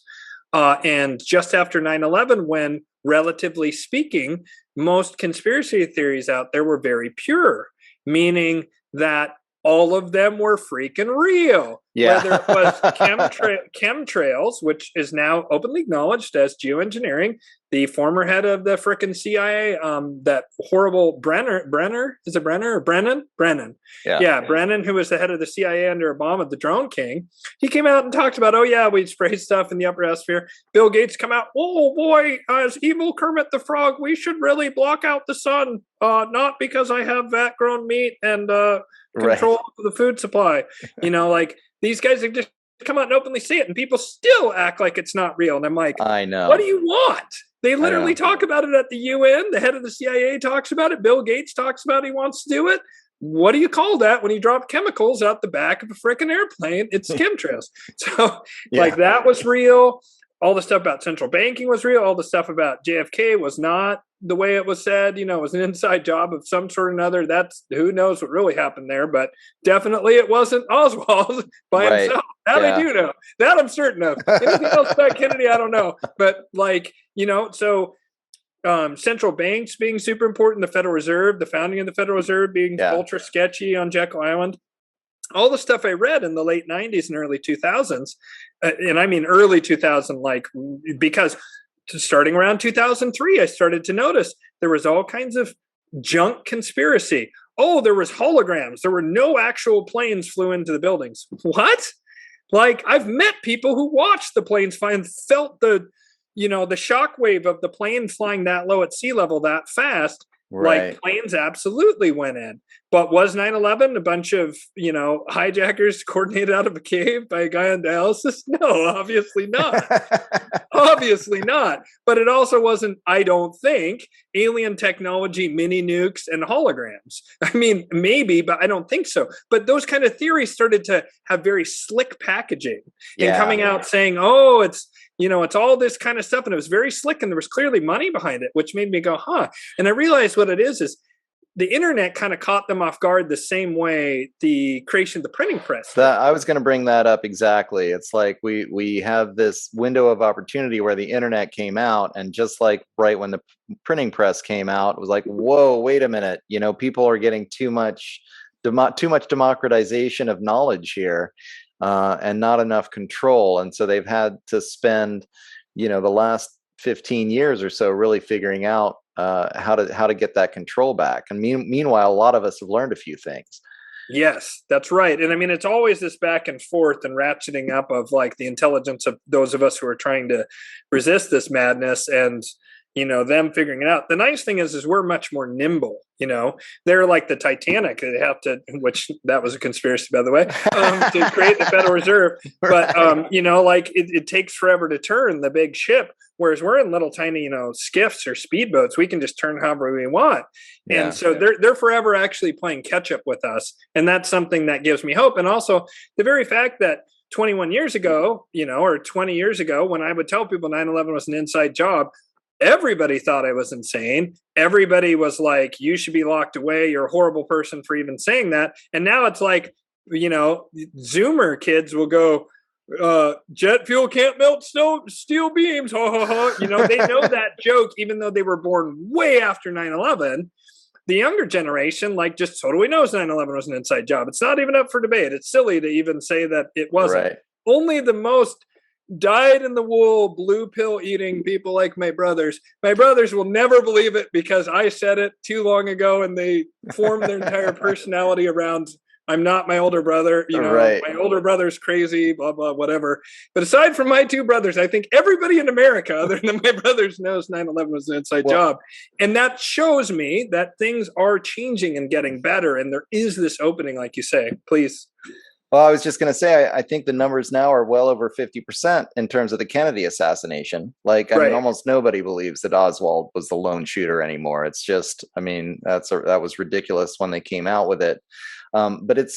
and just after 9/11, when, relatively speaking, most conspiracy theories out there were very pure, meaning that all of them were freaking real. Yeah. Whether it was chemtrails, which is now openly acknowledged as geoengineering. The former head of the frickin' CIA, that horrible Brennan? Yeah, Brennan, who was the head of the CIA under Obama, the drone king. He came out and talked about, oh yeah, we spray stuff in the upper atmosphere. Bill Gates come out, oh boy, as evil Kermit the Frog, we should really block out the sun, not because I have vat-grown meat and control of the food supply. These guys have just come out and openly say it, and people still act like it's not real. And I'm like, I know. What do you want? They literally talk about it at the UN. The head of the CIA talks about it. Bill Gates talks about it. He wants to do it. What do you call that when you drop chemicals out the back of a freaking airplane? It's chemtrails. So that was real. All the stuff about central banking was real. All the stuff about JFK was not the way it was said. It was an inside job of some sort or another. That's who knows what really happened there, but definitely it wasn't Oswald by himself. That I do know. That I'm certain of. Anything else about Kennedy, I don't know. But central banks being super important, the Federal Reserve, the founding of the Federal Reserve being ultra sketchy on Jekyll Island. All the stuff I read in the late 90s and early 2000s, and I mean early 2000, because starting around 2003, I started to notice there was all kinds of junk conspiracy. Oh, there was holograms. There were no actual planes flew into the buildings. What? I've met people who watched the planes fly and felt the shockwave of the plane flying that low at sea level that fast. Right. Planes absolutely went in. But was 9/11 a bunch of, hijackers coordinated out of a cave by a guy on dialysis? No, obviously not. Obviously not. But it also wasn't, I don't think, alien technology, mini nukes, and holograms. I mean, maybe, but I don't think so. But those kind of theories started to have very slick packaging and coming out saying, oh, it's all this kind of stuff. And it was very slick and there was clearly money behind it, which made me go, huh. And I realized what it is the internet kind of caught them off guard the same way the creation of the printing press. I was going to bring that up exactly. It's like we have this window of opportunity where the internet came out, and just like right when the printing press came out, it was like, whoa, wait a minute. People are getting too much democratization of knowledge here. And not enough control. And so they've had to spend, the last 15 years or so really figuring out how to get that control back. And meanwhile, a lot of us have learned a few things. Yes, that's right. And I mean, it's always this back and forth and ratcheting up of the intelligence of those of us who are trying to resist this madness and, them figuring it out. The nice thing is we're much more nimble. They're like the Titanic. They have to, which that was a conspiracy, by the way, to create the Federal Reserve. But, it takes forever to turn the big ship, whereas we're in little tiny, skiffs or speedboats. We can just turn however we want. Yeah. And so they're forever actually playing catch up with us. And that's something that gives me hope. And also the very fact that 21 years ago, or 20 years ago, when I would tell people 9/11 was an inside job, everybody thought I was insane. Everybody was like, you should be locked away. You're a horrible person for even saying that. And now it's like, Zoomer kids will go, jet fuel can't melt steel beams. Ha, ha, ha. They know that joke, even though they were born way after 9/11. The younger generation, just totally knows 9/11 was an inside job. It's not even up for debate. It's silly to even say that it wasn't. Right. Only the most dyed-in-the-wool, blue pill eating people like my brothers will never believe it because I said it too long ago, and they formed their entire personality around, I'm not my older brother, right. My older brother's crazy, blah, blah, whatever. But aside from my two brothers, I think everybody in America, other than my brothers, knows 9/11 was an inside job. And that shows me that things are changing and getting better, and there is this opening, like you say. Please. Well, I was just going to say, I think the numbers now are well over 50% in terms of the Kennedy assassination. Like, I mean, Right. almost nobody believes that Oswald was the lone shooter anymore. It's just, I mean, that was ridiculous when they came out with it. But it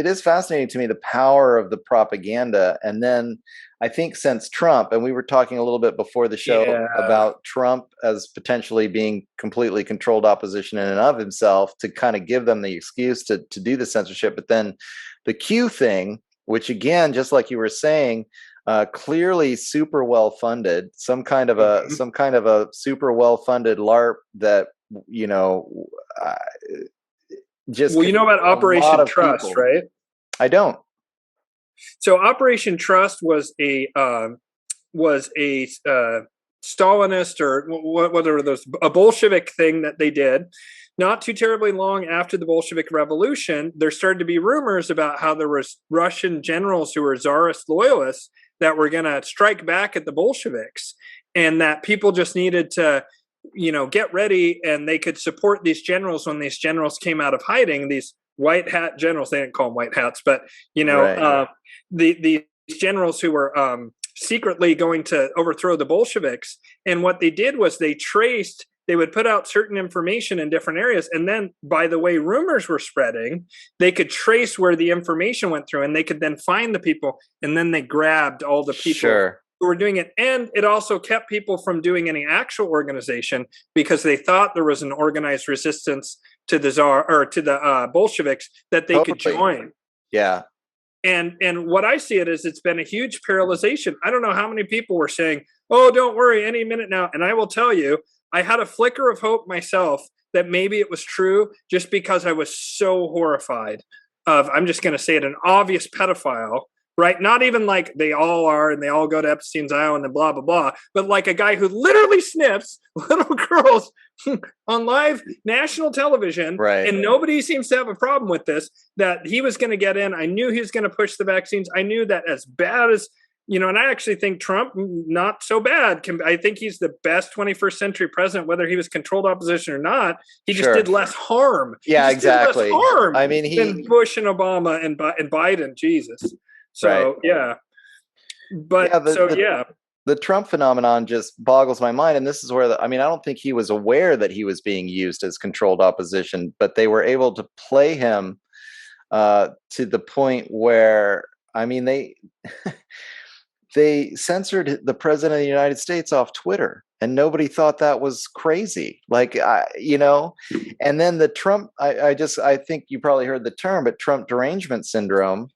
is fascinating to me, the power of the propaganda. And then I think since Trump, and we were talking a little bit before the show Yeah. about Trump as potentially being completely controlled opposition in and of himself, to kind of give them the excuse to do the censorship. But then the Q thing, which again, just like you were saying, clearly super well funded, Mhm. some kind of a super well funded LARP that, you know, uh, just Well, you know convinced about a lot Operation of Trust, people. right? I don't. So Operation Trust was a Stalinist, or whatever, those, a Bolshevik thing that they did. Not too terribly long after the Bolshevik Revolution, there started to be rumors about how there was Russian generals who were Tsarist loyalists that were going to strike back at the Bolsheviks, and that people just needed to, get ready, and they could support these generals when these generals came out of hiding. These white hat generals, they didn't call them white hats, but Right. these generals who were secretly going to overthrow the Bolsheviks. And what they did was they would put out certain information in different areas. And then, by the way rumors were spreading, they could trace where the information went through, and they could then find the people. And then they grabbed all the people Sure. who were doing it. And it also kept people from doing any actual organization, because they thought there was an organized resistance to the Tsar, or to the Bolsheviks, that they could Totally. join. Yeah. And what I see it is, it's been a huge paralyzation. I don't know how many people were saying, "Oh, don't worry, any minute now." And I will tell you, I had a flicker of hope myself that maybe it was true, just because I was so horrified of, I'm just going to say it, an obvious pedophile, right? Not even like they all are and they all go to Epstein's Island and blah blah blah, but like a guy who literally sniffs little girls on live national television, Right. and nobody seems to have a problem with this, that he was going to get in. I knew he was going to push the vaccines. I knew that, as bad as, and I actually think Trump, not so bad. I think he's the best 21st century president, whether he was controlled opposition or not. He just Sure. did less harm. He Yeah, just did less exactly. harm I mean, than Bush and Obama and Biden. Jesus. right. So, yeah. Yeah, But so, yeah. the Trump phenomenon just boggles my mind. And this is where, I mean, I don't think he was aware that he was being used as controlled opposition, but they were able to play him to the point where, I mean, they censored the president of the United States off Twitter, and nobody thought that was crazy. Like, and then the Trump, I think you probably heard the term, but Trump derangement syndrome,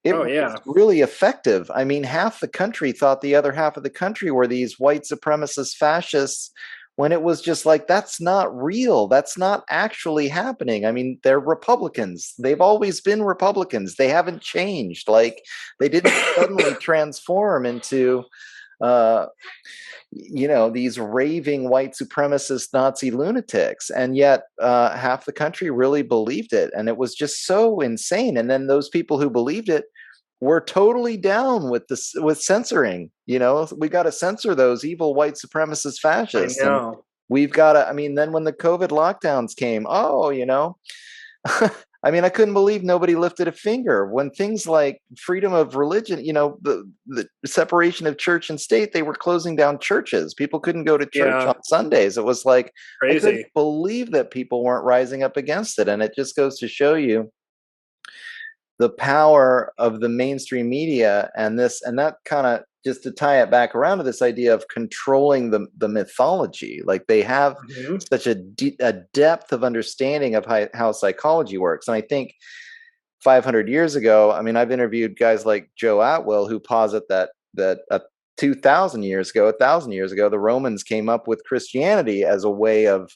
it Oh, was yeah. really effective. I mean, half the country thought the other half of the country were these white supremacist fascists, when it was just like, that's not real. That's not actually happening. I mean, they're Republicans. They've always been Republicans. They haven't changed. Like, they didn't suddenly transform into, uh, these raving white supremacist Nazi lunatics. And yet half the country really believed it. And it was just so insane. And then those people who believed it were totally down with this, with censoring. We got to censor those evil white supremacist I fascists. And know. we've got to, I mean, then when the COVID lockdowns came, I mean, I couldn't believe nobody lifted a finger when things like freedom of religion, the separation of church and state, they were closing down churches. People couldn't go to church Yeah. on Sundays. It was like, I couldn't Crazy. believe that people weren't rising up against it. And it just goes to show you the power of the mainstream media, and that kind of, just to tie it back around to this idea of controlling the mythology. Like, they have Mhm. such a depth of understanding of how psychology works. And I think 500 years ago, I mean, I've interviewed guys like Joe Atwill who posit that 2,000 years ago, 1,000 years ago, the Romans came up with Christianity as a way of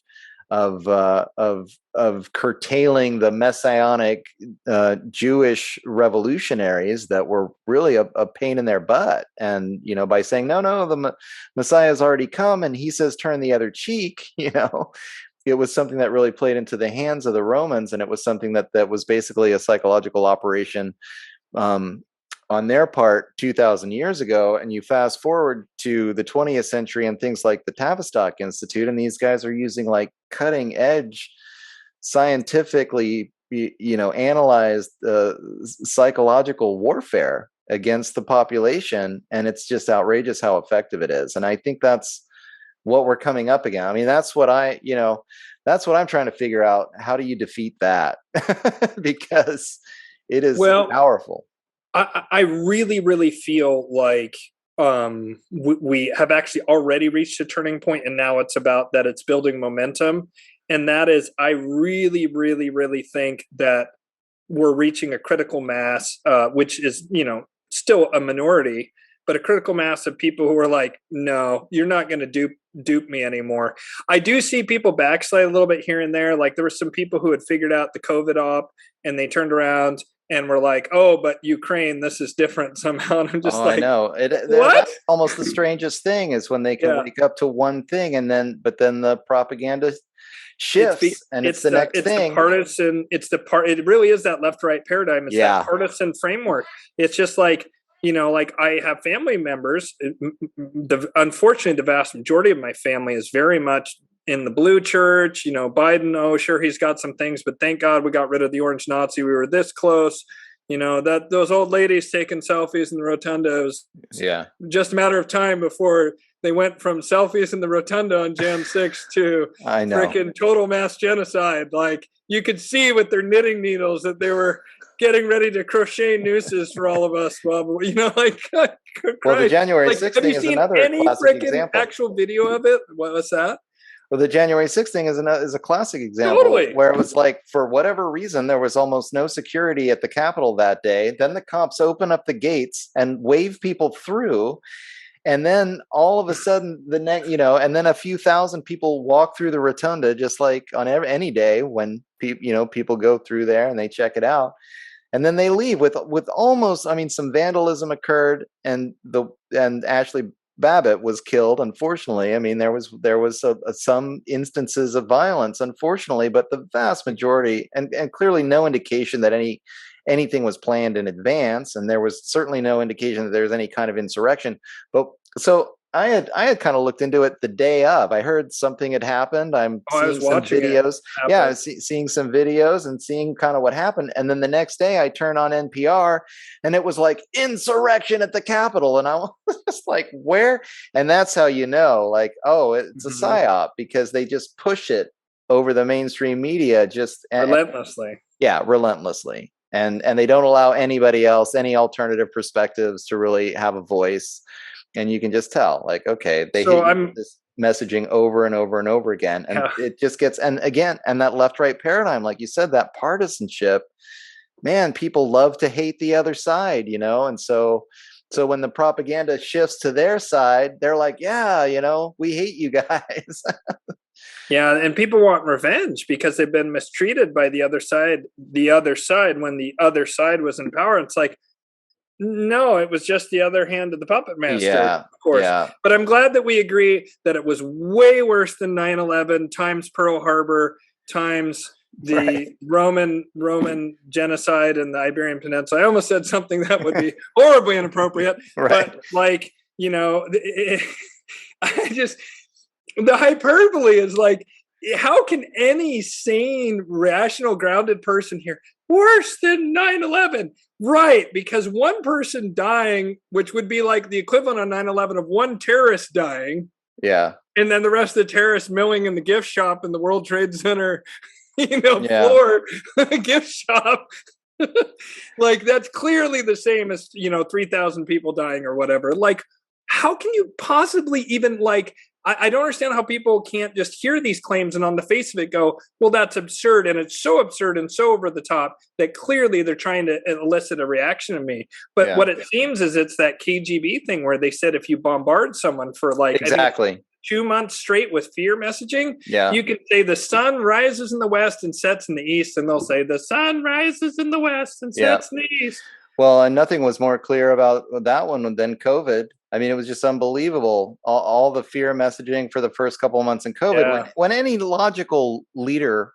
curtailing the messianic Jewish revolutionaries that were really a pain in their butt. And by saying, no, the Messiah's already come, and he says turn the other cheek, it was something that really played into the hands of the Romans, and it was something that was basically a psychological operation on their part 2,000 years ago. And you fast forward to the 20th century and things like the Tavistock Institute, and these guys are using like cutting edge, scientifically analyzed psychological warfare against the population, and it's just outrageous how effective it is. And I think that's what we're coming up again. I mean, that's what I'm trying to figure out. How do you defeat that? Because it is powerful. I really, really feel like we have actually already reached a turning point, and now it's about that it's building momentum. And that is, I really, really, really think that we're reaching a critical mass, which is, still a minority, but a critical mass of people who are like, no, you're not going to dupe me anymore. I do see people backslide a little bit here and there. Like there were some people who had figured out the COVID op and they turned around and were like, oh, but Ukraine, this is different somehow. And I'm just I know what? That's almost the strangest thing, is when they can wake up to one thing, but then the propaganda shifts and it's the next thing. The partisan, it really is that left-right paradigm. It's that partisan framework. It's just like, like I have family members. Unfortunately, the vast majority of my family is very much in the blue church. Biden, oh, sure, he's got some things, but thank God we got rid of the orange Nazi. We were this close. That those old ladies taking selfies in the rotunda, was just a matter of time before they went from selfies in the rotunda on Jan 6 to freaking total mass genocide. Like you could see with their knitting needles that they were getting ready to crochet nooses for all of us. Well, like, well, the January 6th thing is another classic example. Actual video of it? What was that? Well, the January 6th thing is a classic example, where it was like, for whatever reason, there was almost no security at the Capitol that day. Then the cops open up the gates and wave people through. And then all of a sudden, and then a few thousand people walk through the rotunda, just like on any day when people go through there and they check it out. And then they leave with almost, some vandalism occurred, and Ashley Babbitt was killed, unfortunately. I mean, there was some instances of violence, unfortunately, but the vast majority, and clearly no indication that anything was planned in advance, and there was certainly no indication that there was any kind of insurrection. But so I had kind of looked into it the day of. I heard something had happened. I'm seeing some videos. Yeah, seeing some videos and seeing kind of what happened. And then the next day I turn on NPR and it was like insurrection at the Capitol. And I was just like, where? And that's how like, oh, it's a psyop, because they just push it over the mainstream media relentlessly. Relentlessly. And they don't allow anybody else, any alternative perspectives, to really have a voice. And you can just tell, like, okay, they hit this messaging over and over and over again. And it just gets, and that left-right paradigm, like you said, that partisanship, man, people love to hate the other side, and so when the propaganda shifts to their side, they're like, we hate you guys. Yeah, and people want revenge because they've been mistreated by the other side when the other side was in power. It's like, no, it was just the other hand of the puppet master, of course. Yeah. But I'm glad that we agree that it was way worse than 9/11 times Pearl Harbor times the Roman genocide in the Iberian Peninsula. I almost said something that would be horribly inappropriate, but like, I just, the hyperbole is like, how can any sane, rational, grounded person here worse than 9/11? Right, because one person dying, which would be like the equivalent on 9/11 of one terrorist dying. Yeah. And then the rest of the terrorists milling in the gift shop in the World Trade Center, floor gift shop. Like that's clearly the same as, 3,000 people dying or whatever. Like, how can you possibly even I don't understand how people can't just hear these claims and on the face of it go, well, that's absurd. And it's so absurd and so over the top that clearly they're trying to elicit a reaction of me. But what it seems is it's that KGB thing where they said if you bombard someone for exactly 2 months straight with fear messaging, you can say the sun rises in the west and sets in the east. And they'll say the sun rises in the west and sets in the east. Well, and nothing was more clear about that one than COVID. I mean, it was just unbelievable. All the fear messaging for the first couple of months in COVID, when any logical leader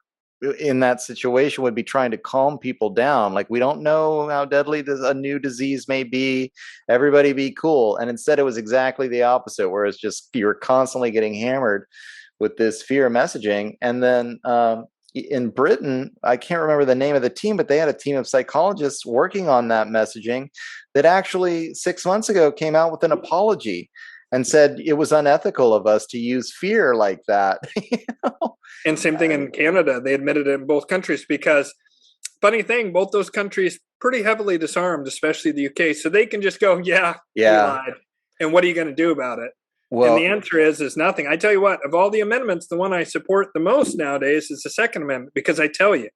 in that situation would be trying to calm people down. Like, we don't know how deadly a new disease may be. Everybody be cool. And instead it was exactly the opposite, where it's just, you're constantly getting hammered with this fear messaging. And then, in Britain, I can't remember the name of the team, but they had a team of psychologists working on that messaging that actually 6 months ago came out with an apology and said it was unethical of us to use fear like that. You know? And same thing in Canada. They admitted it in both countries because, funny thing, both those countries pretty heavily disarmed, especially the UK. So they can just go, yeah, we lied. And what are you going to do about it? Well, and the answer is nothing. I tell you what, of all the amendments, the one I support the most nowadays is the Second Amendment, because I tell you,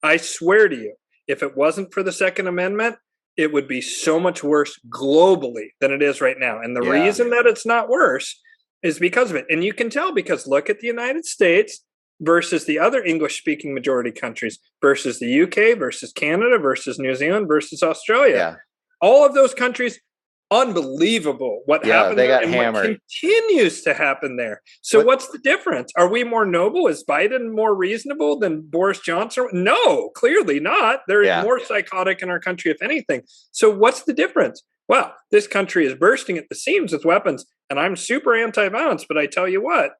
I swear to you, if it wasn't for the Second Amendment, it would be so much worse globally than it is right now. And the reason that it's not worse is because of it. And you can tell because look at the United States versus the other English-speaking majority countries versus the UK versus Canada versus New Zealand versus Australia. Yeah. All of those countries, unbelievable what happened they there got and hammered. what continues to happen there. So what's the difference? Are we more noble? Is Biden more reasonable than Boris Johnson? No, clearly not. There is more psychotic in our country, if anything. So what's the difference? Well, this country is bursting at the seams with weapons, and I'm super anti-violence, but I tell you what,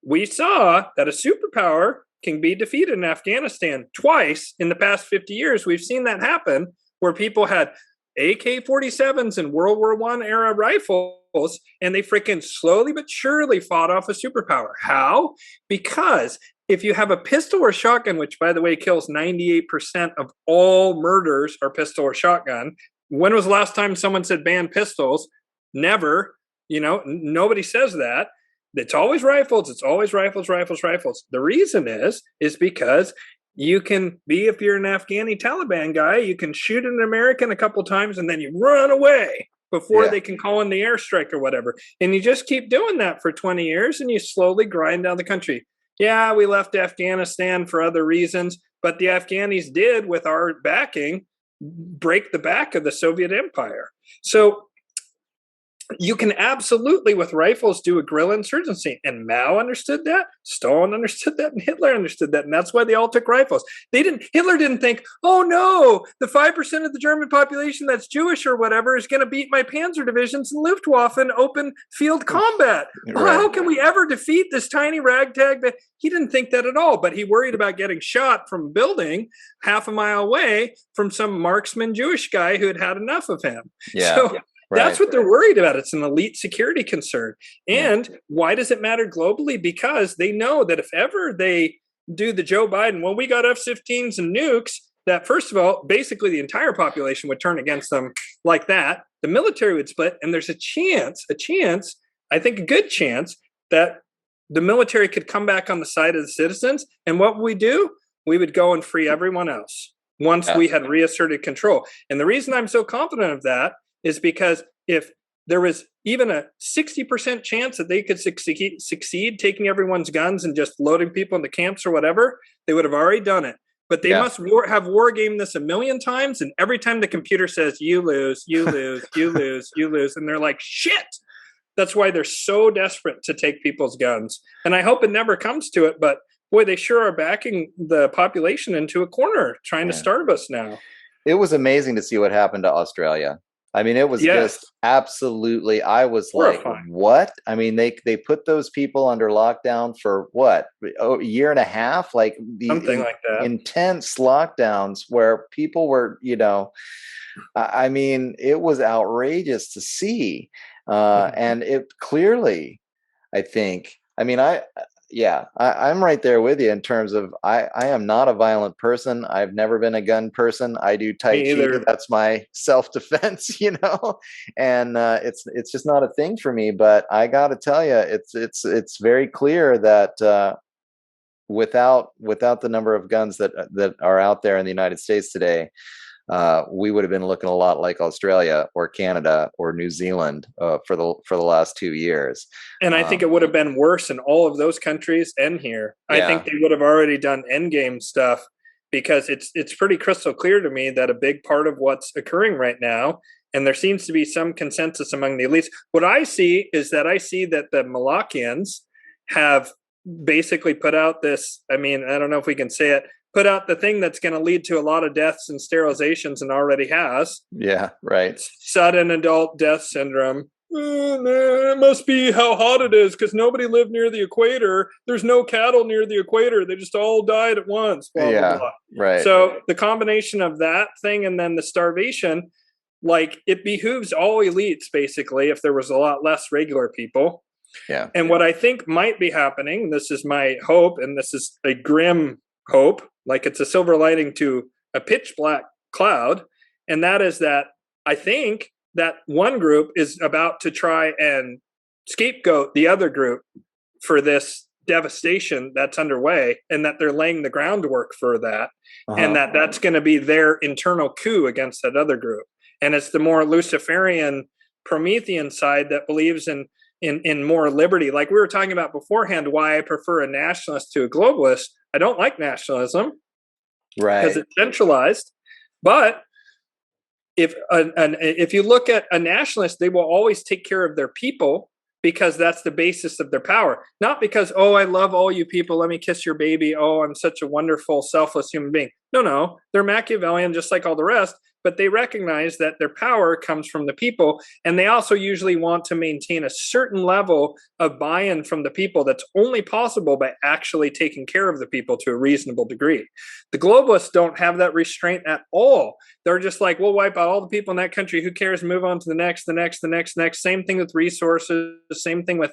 we saw that a superpower can be defeated in Afghanistan twice in the past 50 years. We've seen that happen where people had AK-47s and World War I era rifles, and they freaking slowly but surely fought off a superpower. How? Because if you have a pistol or shotgun, which, by the way, kills 98% of all murders are pistol or shotgun. When was the last time someone said ban pistols? Never. You know, nobody says that. It's always rifles. It's always rifles, rifles, rifles. The reason is because you can be, if you're an Afghani Taliban guy, you can shoot an American a couple times and then you run away before they can call in the airstrike or whatever. And you just keep doing that for 20 years and you slowly grind down the country. Yeah, we left Afghanistan for other reasons, but the Afghanis did, with our backing, break the back of the Soviet Empire. So you can absolutely, with rifles, do a guerrilla insurgency. And Mao understood that, Stalin understood that, and Hitler understood that. And that's why they all took rifles. Hitler didn't think, oh no, the 5% of the German population that's Jewish or whatever is going to beat my Panzer divisions and Luftwaffe in open field combat. Oh, how can we ever defeat this tiny ragtag? He didn't think that at all, but he worried about getting shot from a building half a mile away from some marksman Jewish guy who had had enough of him. That's what they're worried about. It's an elite security concern. And why does it matter globally? Because they know that if ever they do the Joe Biden, well, we got F-15s and nukes, that first of all, basically the entire population would turn against them like that. The military would split. And there's a chance, I think a good chance, that the military could come back on the side of the citizens. And what would we do? We would go and free everyone else once we had reasserted control. And the reason I'm so confident of that is because if there was even a 60% chance that they could succeed taking everyone's guns and just loading people into camps or whatever, they would have already done it. But they must have war gamed this a million times, and every time the computer says, you lose, you lose, you lose, you lose, and they're like, shit! That's why they're so desperate to take people's guns. And I hope it never comes to it, but boy, they sure are backing the population into a corner, trying to starve us now. It was amazing to see what happened to Australia. I mean, it was just absolutely, I was horrifying. Like, what? I mean, they put those people under lockdown for what, a year and a half? Like something like that. Intense lockdowns where people were, I mean, it was outrageous to see. And it clearly, I think, I mean, I'm right there with you in terms of I am not a violent person. I've never been a gun person. I do Tai Chi. That's my self-defense, and it's just not a thing for me. But I got to tell you, it's very clear that without the number of guns that are out there in the United States today, we would have been looking a lot like Australia or Canada or New Zealand for the last 2 years. And I think it would have been worse in all of those countries and here. I think they would have already done endgame stuff, because it's pretty crystal clear to me that a big part of what's occurring right now, and there seems to be some consensus among the elites, what I see is that the Malakians have basically put out this, I mean, I don't know if we can say it, put out the thing that's going to lead to a lot of deaths and sterilizations, and already has. Yeah, right. Sudden adult death syndrome. It must be how hot it is because nobody lived near the equator. There's no cattle near the equator. They just all died at once, blah, blah, Yeah, blah. right. So the combination of that thing and then the starvation, like it behooves all elites basically if there was a lot less regular people. Yeah. And what I think might be happening, this is my hope, and this is a grim hope, like it's a silver lining to a pitch black cloud, and that is that I think that one group is about to try and scapegoat the other group for this devastation that's underway, and that they're laying the groundwork for that, and that's going to be their internal coup against that other group. And it's the more Luciferian Promethean side that believes in more liberty. Like we were talking about beforehand, why I prefer a nationalist to a globalist. I don't like nationalism, right? Because it's centralized. But if you look at a nationalist, they will always take care of their people because that's the basis of their power. Not because, oh, I love all you people, let me kiss your baby, oh, I'm such a wonderful, selfless human being. No, they're Machiavellian just like all the rest, but they recognize that their power comes from the people, and they also usually want to maintain a certain level of buy-in from the people that's only possible by actually taking care of the people to a reasonable degree. The globalists don't have that restraint at all. They're just like, we'll wipe out all the people in that country, who cares, move on to the next. Same thing with resources, same thing with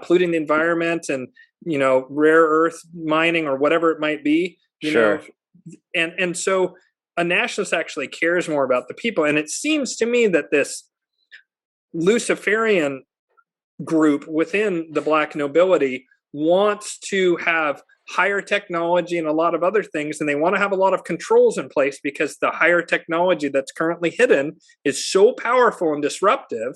polluting the environment and, rare earth mining or whatever it might be. Sure. And so a nationalist actually cares more about the people. And it seems to me that this Luciferian group within the black nobility wants to have higher technology and a lot of other things, and they want to have a lot of controls in place because the higher technology that's currently hidden is so powerful and disruptive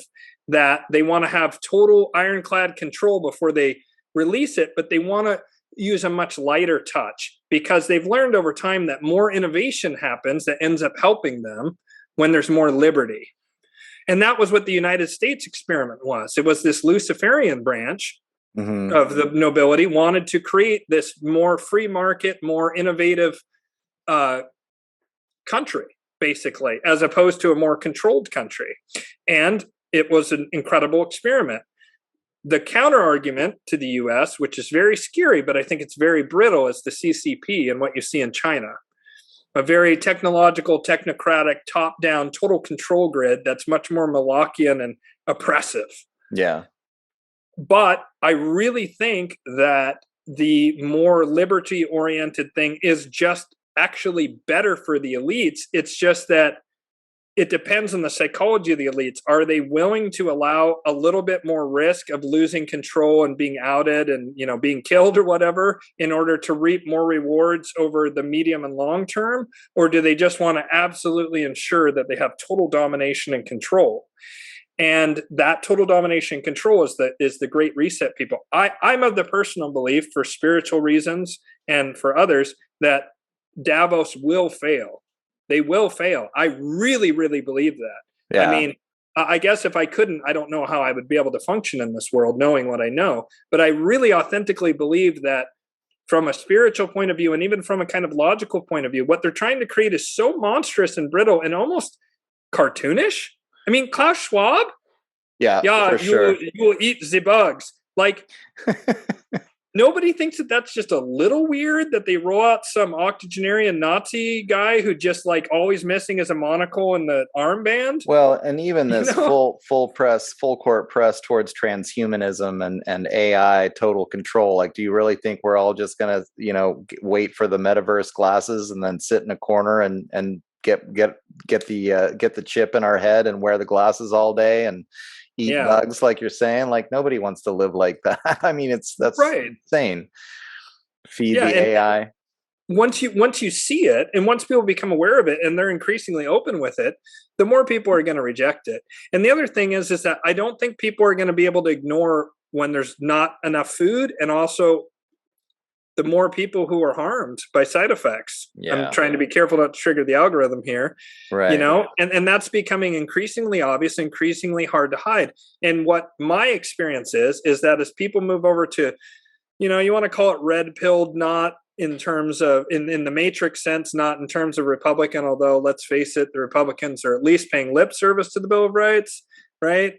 that they want to have total ironclad control before they release it, but they want to use a much lighter touch because they've learned over time that more innovation happens that ends up helping them when there's more liberty. And that was what the United States experiment was. It was this Luciferian branch of the nobility wanted to create this more free market, more innovative country, basically, as opposed to a more controlled country. And it was an incredible experiment. The counter argument to the US, which is very scary, but I think it's very brittle, is the CCP and what you see in China. A very technological, technocratic, top-down, total control grid that's much more Malachian and oppressive. Yeah. But I really think that the more liberty-oriented thing is just actually better for the elites. It's just that it depends on the psychology of the elites. Are they willing to allow a little bit more risk of losing control and being outed and, being killed or whatever in order to reap more rewards over the medium and long term? Or do they just want to absolutely ensure that they have total domination and control? And that total domination and control is the Great Reset people. I'm of the personal belief, for spiritual reasons and for others, that Davos will fail. They will fail. I really, really believe that. Yeah. I mean, I guess if I couldn't, I don't know how I would be able to function in this world knowing what I know. But I really authentically believe that from a spiritual point of view and even from a kind of logical point of view, what they're trying to create is so monstrous and brittle and almost cartoonish. I mean, Klaus Schwab? Yeah, for sure. You will eat the bugs. Like, nobody thinks that that's just a little weird that they roll out some octogenarian Nazi guy who just like always missing is a monocle and the armband. Well, and even this full court press towards transhumanism and AI total control. Like, do you really think we're all just gonna, wait for the metaverse glasses and then sit in a corner and get the chip in our head and wear the glasses all day and eat bugs, like you're saying? Like, nobody wants to live like that. I mean, that's right. Insane. Feed the AI. Once you see it, and once people become aware of it and they're increasingly open with it, the more people are going to reject it. And the other thing is that I don't think people are going to be able to ignore when there's not enough food, and also the more people who are harmed by side effects. Yeah. I'm trying to be careful not to trigger the algorithm here, right? And that's becoming increasingly obvious, increasingly hard to hide. And what my experience is that as people move over to, you want to call it red pilled, not in terms of in the matrix sense, not in terms of Republican, although let's face it, the Republicans are at least paying lip service to the Bill of Rights, right?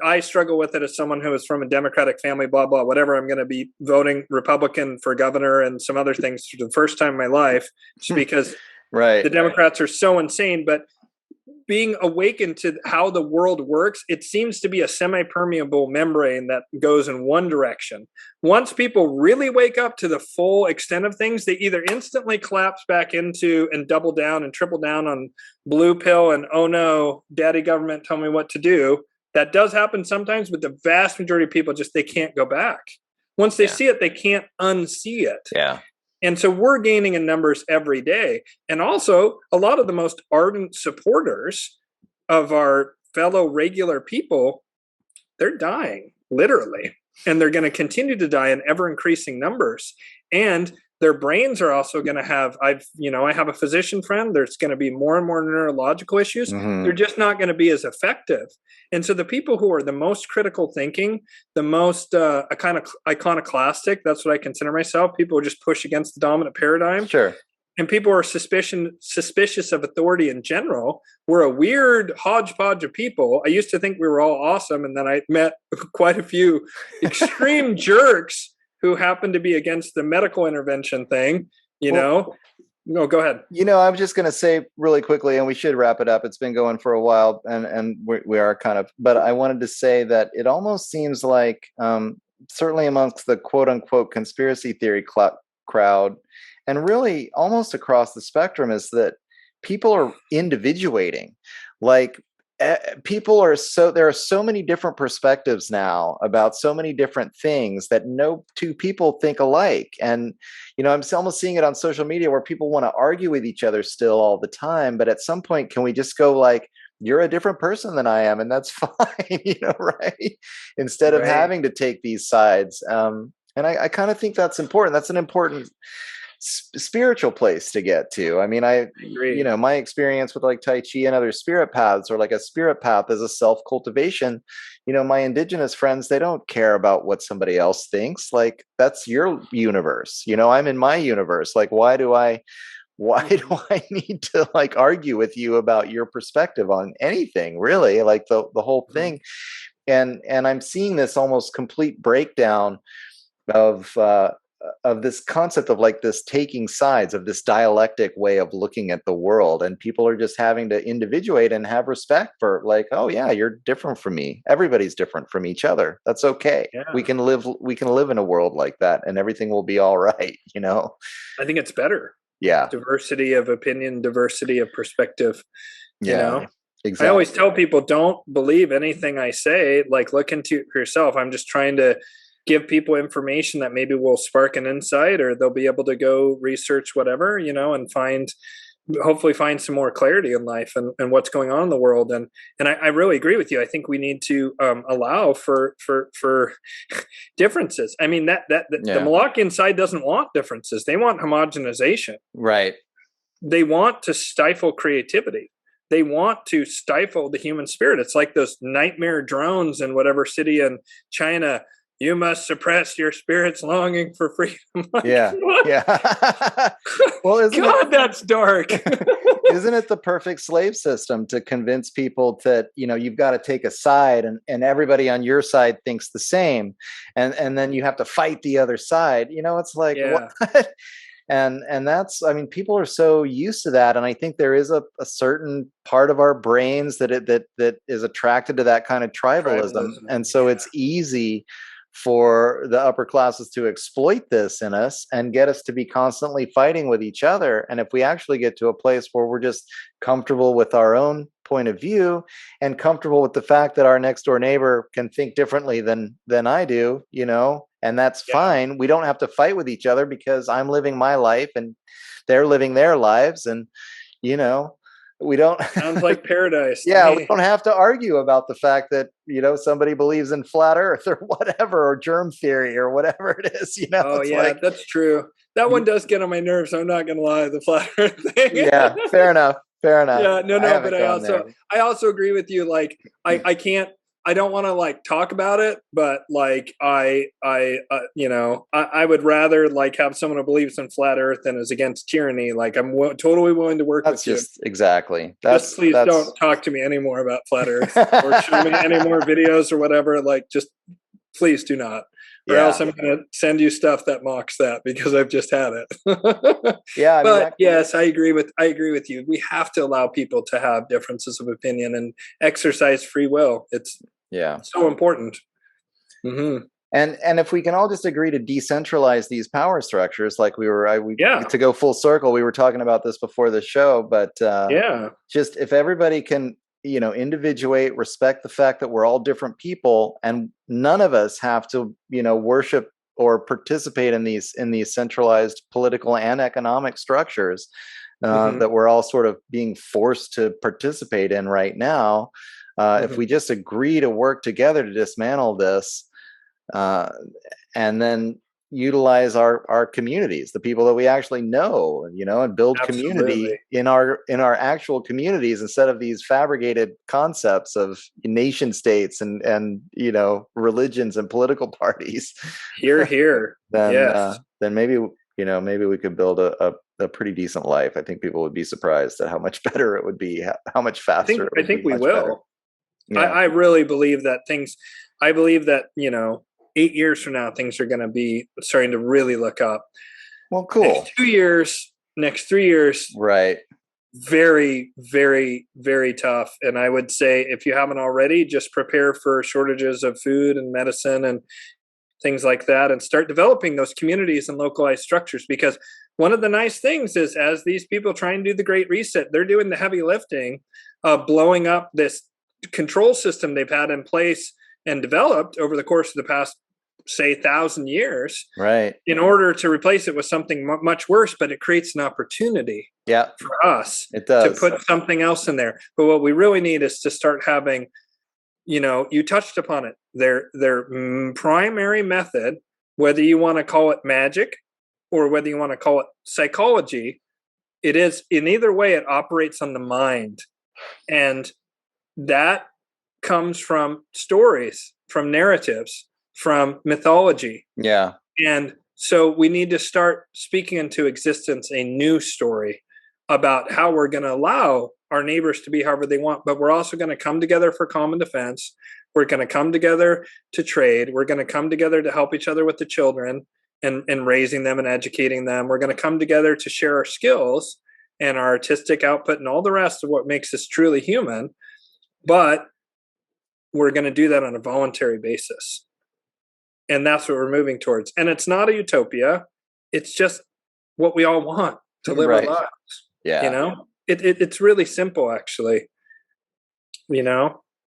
I struggle with it as someone who is from a Democratic family, blah, blah, whatever. I'm going to be voting Republican for governor and some other things for the first time in my life, just because Right. the Democrats are so insane. But being awakened to how the world works, it seems to be a semi-permeable membrane that goes in one direction. Once people really wake up to the full extent of things, they either instantly collapse back into and double down and triple down on blue pill and, oh no, daddy government, tell me what to do. That does happen sometimes, but the vast majority of people just, they can't go back. Once they see it, they can't unsee it. Yeah. And so we're gaining in numbers every day. And also, a lot of the most ardent supporters of our fellow regular people, they're dying, literally. And they're going to continue to die in ever increasing numbers. And their brains are also going to have, I have a physician friend, there's going to be more and more neurological issues. They're just not going to be as effective. And so the people who are the most critical thinking, the most kind of iconoclastic, that's what I consider myself, people who just push against the dominant paradigm. Sure. And people are suspicious of authority in general. We're a weird hodgepodge of people. I used to think we were all awesome. And then I met quite a few extreme jerks who happen to be against the medical intervention thing, No, go ahead. I'm just going to say really quickly, and we should wrap it up. It's been going for a while, and we are kind of, but I wanted to say that it almost seems like, certainly amongst the quote unquote conspiracy theory crowd, and really almost across the spectrum, is that people are individuating. Like, there are so many different perspectives now about so many different things that no two people think alike. And, I'm almost seeing it on social media where people want to argue with each other still all the time. But at some point, can we just go like, you're a different person than I am, and that's fine, right? Instead of having to take these sides. And I kind of think that's important. That's an important spiritual place to get to. I mean, I agree. My experience with like Tai Chi and other spirit paths, or like a spirit path as a self-cultivation, my indigenous friends, they don't care about what somebody else thinks. Like, that's your universe. I'm in my universe. Like, why do I need to like argue with you about your perspective on anything, really? Like the whole thing. And I'm seeing this almost complete breakdown of this concept of like this taking sides, of this dialectic way of looking at the world. And people are just having to individuate and have respect for like, oh yeah, you're different from me. Everybody's different from each other. That's okay. Yeah. We can live in a world like that, and everything will be all right. I think it's better. Yeah. Diversity of opinion, diversity of perspective. Yeah. Exactly. I always tell people, don't believe anything I say. Like, look into it for yourself. I'm just trying to give people information that maybe will spark an insight, or they'll be able to go research whatever, and hopefully find some more clarity in life and what's going on in the world. And I really agree with you. I think we need to allow for differences. I mean, the Malachian side doesn't want differences. They want homogenization. Right. They want to stifle creativity. They want to stifle the human spirit. It's like those nightmare drones in whatever city in China. You must suppress your spirit's longing for freedom. Yeah. Yeah. Well, that's dark. Isn't it the perfect slave system to convince people that, you've got to take a side, and everybody on your side thinks the same. And then you have to fight the other side. It's like, what? And that's, I mean, people are so used to that. And I think there is a certain part of our brains that is attracted to that kind of tribalism. And so it's easy for the upper classes to exploit this in us and get us to be constantly fighting with each other. And if we actually get to a place where we're just comfortable with our own point of view and comfortable with the fact that our next door neighbor can think differently than I do, and that's fine. We don't have to fight with each other because I'm living my life and they're living their lives. And, we don't. Sounds like paradise. Yeah, we don't have to argue about the fact that, somebody believes in flat earth or whatever, or germ theory or whatever it is, Oh, yeah, that's true. That one does get on my nerves. I'm not going to lie, the flat earth thing. Yeah, fair enough. Yeah, no, but I also agree with you. Like, I can't I don't want to like talk about it, but like I would rather like have someone who believes in flat Earth and is against tyranny. Like I'm totally willing to work That's with you. just exactly. Just please don't That's talk to me anymore about flat Earth or show me any more videos or whatever. Like just please do not. Or yeah. else I'm going to send you stuff that mocks that because I've just had it. Yeah, I mean, But yes, I agree with you. We have to allow people to have differences of opinion and exercise free will. It's so important. Mm-hmm. And if we can all just agree to decentralize these power structures, like to go full circle, we were talking about this before the show, but just if everybody can, individuate, respect the fact that we're all different people, and none of us have to, worship or participate in these centralized political and economic structures that we're all sort of being forced to participate in right now. If we just agree to work together to dismantle this, and then utilize our communities, the people that we actually know, and build community in our actual communities instead of these fabricated concepts of nation states and religions and political parties. Here. Then maybe we could build a pretty decent life. I think people would be surprised at how much better it would be, how much faster. I think we will. I really believe that I believe that 8 years from now, things are going to be starting to really look up. Well, cool. Next 3 years, right? Very, very, very tough. And I would say, if you haven't already, just prepare for shortages of food and medicine and things like that, and start developing those communities and localized structures. Because one of the nice things is, as these people try and do the Great Reset, they're doing the heavy lifting of blowing up this control system they've had in place and developed over the course of the past, say, 1,000 years, right? In order to replace it with something much worse, but it creates an opportunity, for us to put something else in there. But what we really need is to start having, you touched upon it, their primary method, whether you want to call it magic or whether you want to call it psychology, it is, in either way, it operates on the mind, and that comes from stories, from narratives, from mythology. Yeah. And so we need to start speaking into existence a new story about how we're going to allow our neighbors to be however they want, but we're also going to come together for common defense. We're going to come together to trade. We're going to come together to help each other with the children and raising them and educating them. We're going to come together to share our skills and our artistic output and all the rest of what makes us truly human. But we're going to do that on a voluntary basis. And that's what we're moving towards. And it's not a utopia. It's just what we all want, to live our lives. Yeah. It's really simple, actually.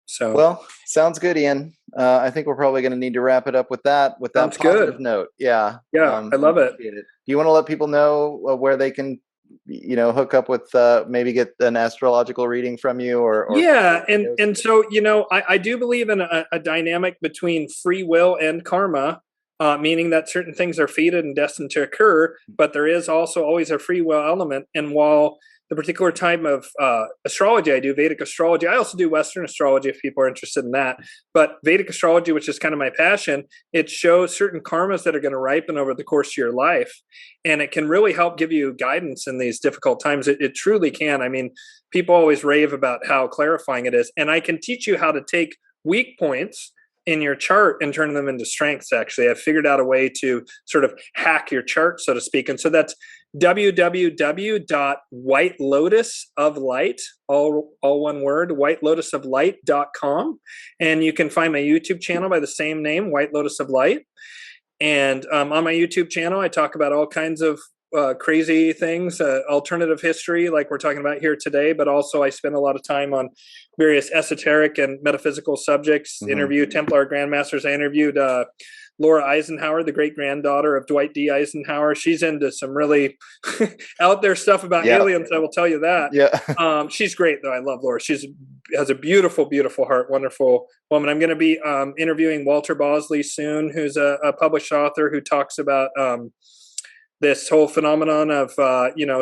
So. Well, sounds good, Ian. I think we're probably going to need to wrap it up with that positive note. Yeah. Yeah, I love it. Do you want to let people know where they can hook up with, maybe get an astrological reading from you or and so I do believe in a dynamic between free will and karma, meaning that certain things are fated and destined to occur, but there is also always a free will element. And while the particular type of astrology I do, Vedic astrology, I also do Western astrology if people are interested in that. But Vedic astrology, which is kind of my passion, it shows certain karmas that are going to ripen over the course of your life. And it can really help give you guidance in these difficult times. It truly can. I mean, people always rave about how clarifying it is. And I can teach you how to take weak points in your chart and turn them into strengths. Actually, I've figured out a way to sort of hack your chart, so to speak. And so that's www.whitelotusoflight, all one word, whitelotusoflight.com. And you can find my YouTube channel by the same name, White Lotus of Light. And on my YouTube channel, I talk about all kinds of crazy things, alternative history, like we're talking about here today, but also I spend a lot of time on various esoteric and metaphysical subjects, interview Templar Grandmasters. I interviewed Laura Eisenhower, the great-granddaughter of Dwight D. Eisenhower. She's into some really out there stuff about aliens, I will tell you that. Yeah. She's great, though. I love Laura. Has a beautiful, beautiful heart, wonderful woman. I'm going to be interviewing Walter Bosley soon, who's a published author who talks about this whole phenomenon of,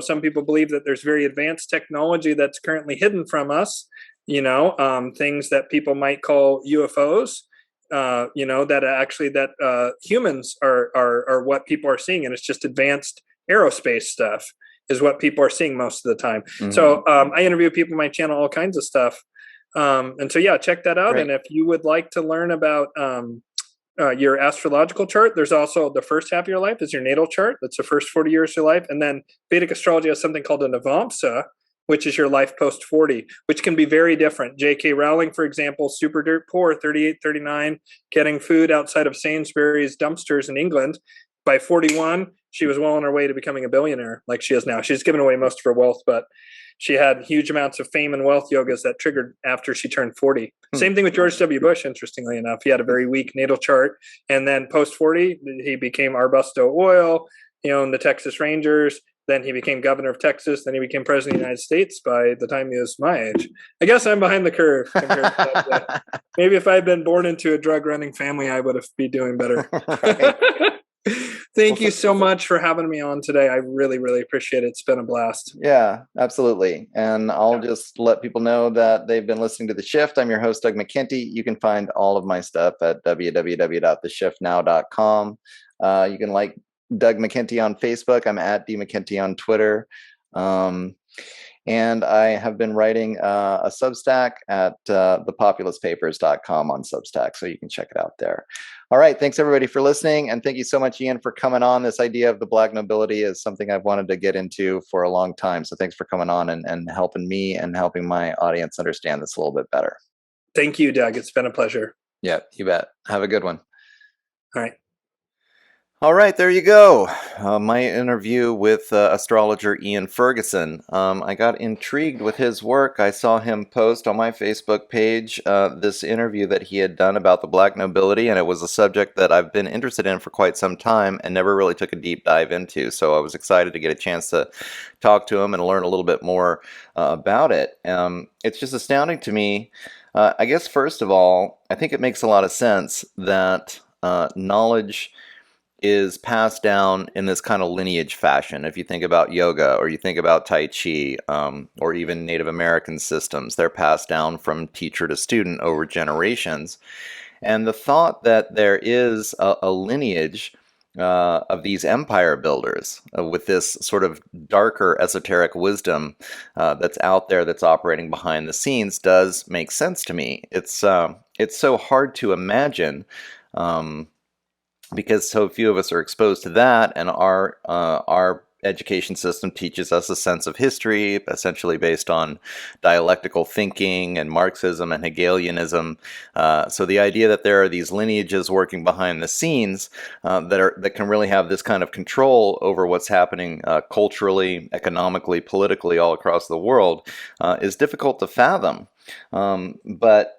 some people believe that there's very advanced technology that's currently hidden from us, things that people might call UFOs. That actually that humans are what people are seeing, and it's just advanced aerospace stuff is what people are seeing most of the time. Mhm. So I interview people on my channel, all kinds of stuff. And so, yeah, check that out. Great. And if you would like to learn about your astrological chart, there's also the first half of your life is your natal chart. That's the first 40 years of your life. And then Vedic astrology has something called a Navamsa, which is your life post 40, which can be very different. J.K. Rowling, for example, super dirt poor, 38, 39, getting food outside of Sainsbury's dumpsters in England. By 41, she was well on her way to becoming a billionaire like she is now. She's given away most of her wealth, but she had huge amounts of fame and wealth yogas that triggered after she turned 40. Same thing with George W. Bush, interestingly enough. He had a very weak natal chart. And then post 40, he became Arbusto Oil, owned the Texas Rangers. Then he became governor of Texas. Then he became president of the United States by the time he was my age. I guess I'm behind the curve. Maybe if I had been born into a drug running family, I would have been doing better. Thank you so much for having me on today. I really, really appreciate it. It's been a blast. Yeah, absolutely. And I'll just let people know that they've been listening to The Shift. I'm your host, Doug McKenty. You can find all of my stuff at www.theshiftnow.com. You can like Doug McKenty on Facebook. I'm at D McKenty on Twitter. And I have been writing a Substack at thepopulistpapers.com on Substack, so you can check it out there. All right, thanks everybody for listening, and thank you so much, Ian, for coming on. This idea of the Black nobility is something I've wanted to get into for a long time, so thanks for coming on and helping me and helping my audience understand this a little bit better. Thank you, Doug. It's been a pleasure. Yeah, you bet. Have a good one. All right. All right, there you go. My interview with astrologer Ian Ferguson. I got intrigued with his work. I saw him post on my Facebook page this interview that he had done about the Black nobility, and it was a subject that I've been interested in for quite some time and never really took a deep dive into. So I was excited to get a chance to talk to him and learn a little bit more about it. It's just astounding to me. I guess, first of all, I think it makes a lot of sense that knowledge is passed down in this kind of lineage fashion. If you think about yoga, or you think about Tai Chi, or even Native American systems, they're passed down from teacher to student over generations. And the thought that there is a lineage of these empire builders with this sort of darker esoteric wisdom that's out there, that's operating behind the scenes, does make sense to me. It's so hard to imagine. Because so few of us are exposed to that, and our education system teaches us a sense of history, essentially based on dialectical thinking and Marxism and Hegelianism. So the idea that there are these lineages working behind the scenes that can really have this kind of control over what's happening culturally, economically, politically all across the world is difficult to fathom. But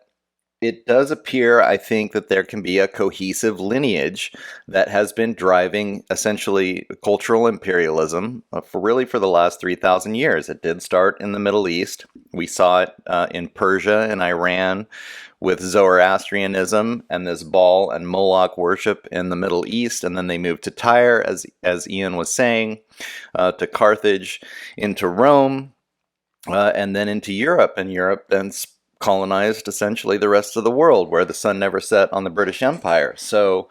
it does appear, I think, that there can be a cohesive lineage that has been driving essentially cultural imperialism for the last 3,000 years. It did start in the Middle East. We saw it in Persia and Iran with Zoroastrianism and this Baal and Moloch worship in the Middle East, and then they moved to Tyre, as Ian was saying, to Carthage, into Rome, and then into Europe, and Europe then colonized essentially the rest of the world, where the sun never set on the British Empire. So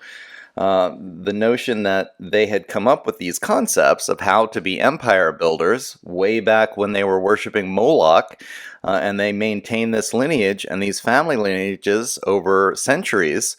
the notion that they had come up with these concepts of how to be empire builders way back when they were worshiping Moloch, and they maintain this lineage and these family lineages over centuries,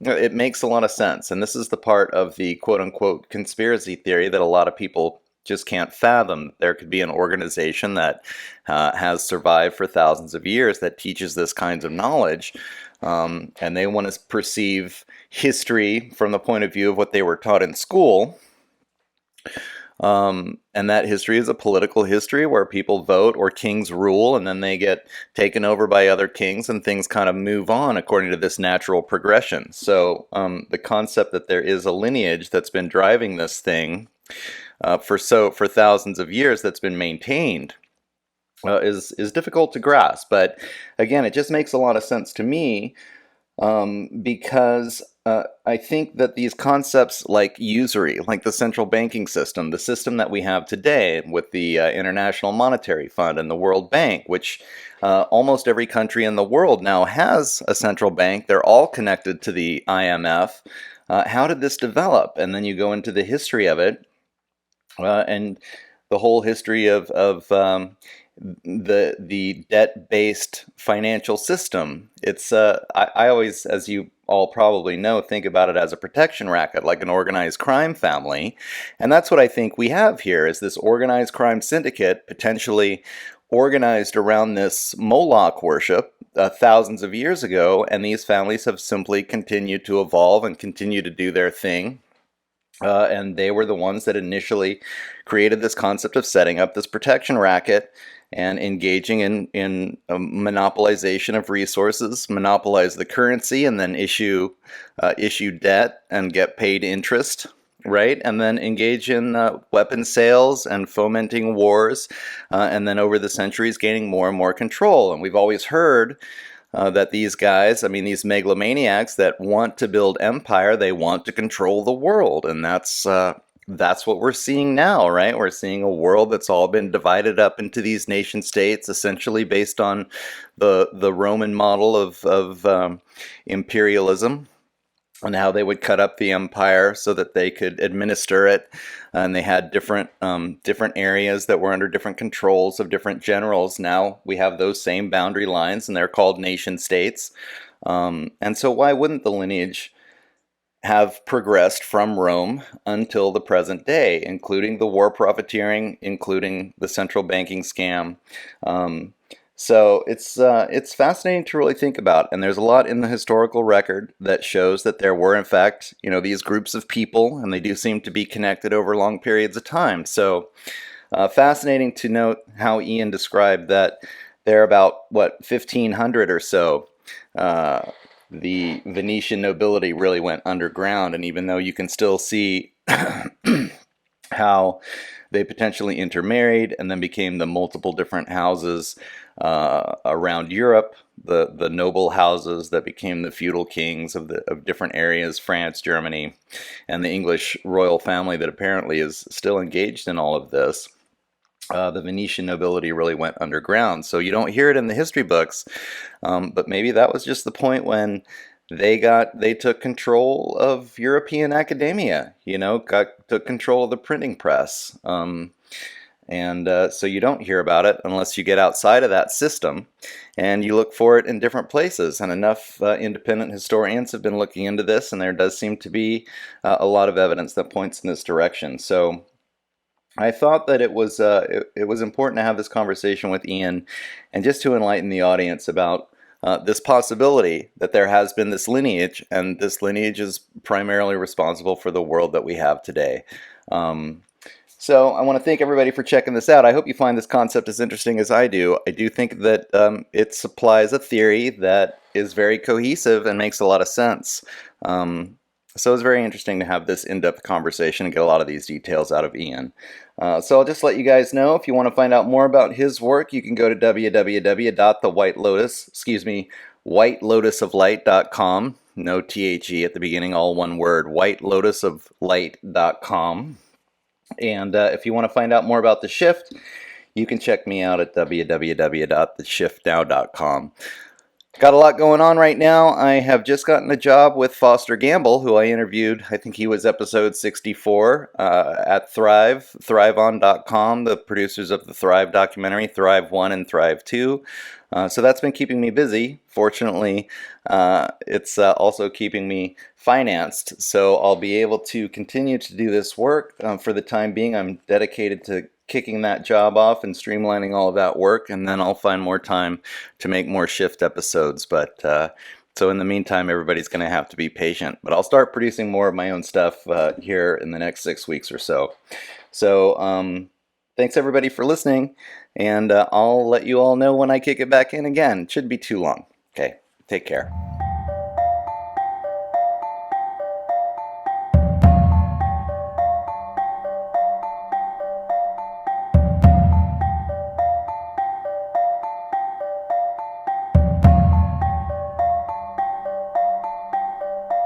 it makes a lot of sense. And this is the part of the quote-unquote conspiracy theory that a lot of people just can't fathom. There could be an organization that has survived for thousands of years that teaches this kinds of knowledge, and they want to perceive history from the point of view of what they were taught in school. And that history is a political history where people vote or kings rule, and then they get taken over by other kings, and things kind of move on according to this natural progression. So the concept that there is a lineage that's been driving this thing for thousands of years, that's been maintained, is difficult to grasp. But again, it just makes a lot of sense to me Because I think that these concepts like usury, like the central banking system, the system that we have today with the International Monetary Fund and the World Bank, which almost every country in the world now has a central bank, they're all connected to the IMF. How did this develop? And then you go into the history of it, and the whole history of the debt-based financial system. It's I always, as you all probably know, think about it as a protection racket, like an organized crime family, and that's what I think we have here is this organized crime syndicate, potentially organized around this Moloch worship thousands of years ago, and these families have simply continued to evolve and continue to do their thing. And they were the ones that initially created this concept of setting up this protection racket and engaging in monopolization of resources, monopolize the currency, and then issue debt and get paid interest, right? And then engage in weapon sales and fomenting wars, and then over the centuries gaining more and more control. And we've always heard that these guys, I mean, these megalomaniacs that want to build empire, they want to control the world, and that's what we're seeing now, right? We're seeing a world that's all been divided up into these nation states, essentially based on the Roman model of imperialism, and how they would cut up the empire so that they could administer it. And they had different areas that were under different controls of different generals. Now we have those same boundary lines, and they're called nation states. And so why wouldn't the lineage have progressed from Rome until the present day, including the war profiteering, including the central banking scam? So it's fascinating to really think about, and there's a lot in the historical record that shows that there were, in fact, these groups of people, and they do seem to be connected over long periods of time. So fascinating to note how Ian described that there are about 1500 or so. The Venetian nobility really went underground, and even though you can still see how they potentially intermarried and then became the multiple different houses around Europe, the noble houses that became the feudal kings of different areas, France, Germany, and the English royal family that apparently is still engaged in all of this. The Venetian nobility really went underground, so you don't hear it in the history books, but maybe that was just the point when they took control of European academia, took control of the printing press. And so you don't hear about it unless you get outside of that system, and you look for it in different places. And enough independent historians have been looking into this, and there does seem to be a lot of evidence that points in this direction. So I thought that it was important to have this conversation with Ian, and just to enlighten the audience about this possibility that there has been this lineage, and this lineage is primarily responsible for the world that we have today. So I want to thank everybody for checking this out. I hope you find this concept as interesting as I do. I do think that it supplies a theory that is very cohesive and makes a lot of sense. So it's very interesting to have this in-depth conversation and get a lot of these details out of Ian. So I'll just let you guys know, if you want to find out more about his work, you can go to whitelotusoflight.com. No THE at the beginning, all one word, whitelotusoflight.com. And if you want to find out more about The Shift, you can check me out at www.theshiftnow.com. Got a lot going on right now. I have just gotten a job with Foster Gamble, who I interviewed, I think he was episode 64, at ThriveOn.com, the producers of the Thrive documentary, Thrive 1 and Thrive 2. So that's been keeping me busy. Fortunately, it's also keeping me financed, so I'll be able to continue to do this work. For the time being, I'm dedicated to kicking that job off and streamlining all of that work, and then I'll find more time to make more Shift episodes. But so in the meantime, everybody's going to have to be patient. But I'll start producing more of my own stuff here in the next 6 weeks or so. So thanks everybody for listening, and I'll let you all know when I kick it back in again. It shouldn't be too long. Okay, take care.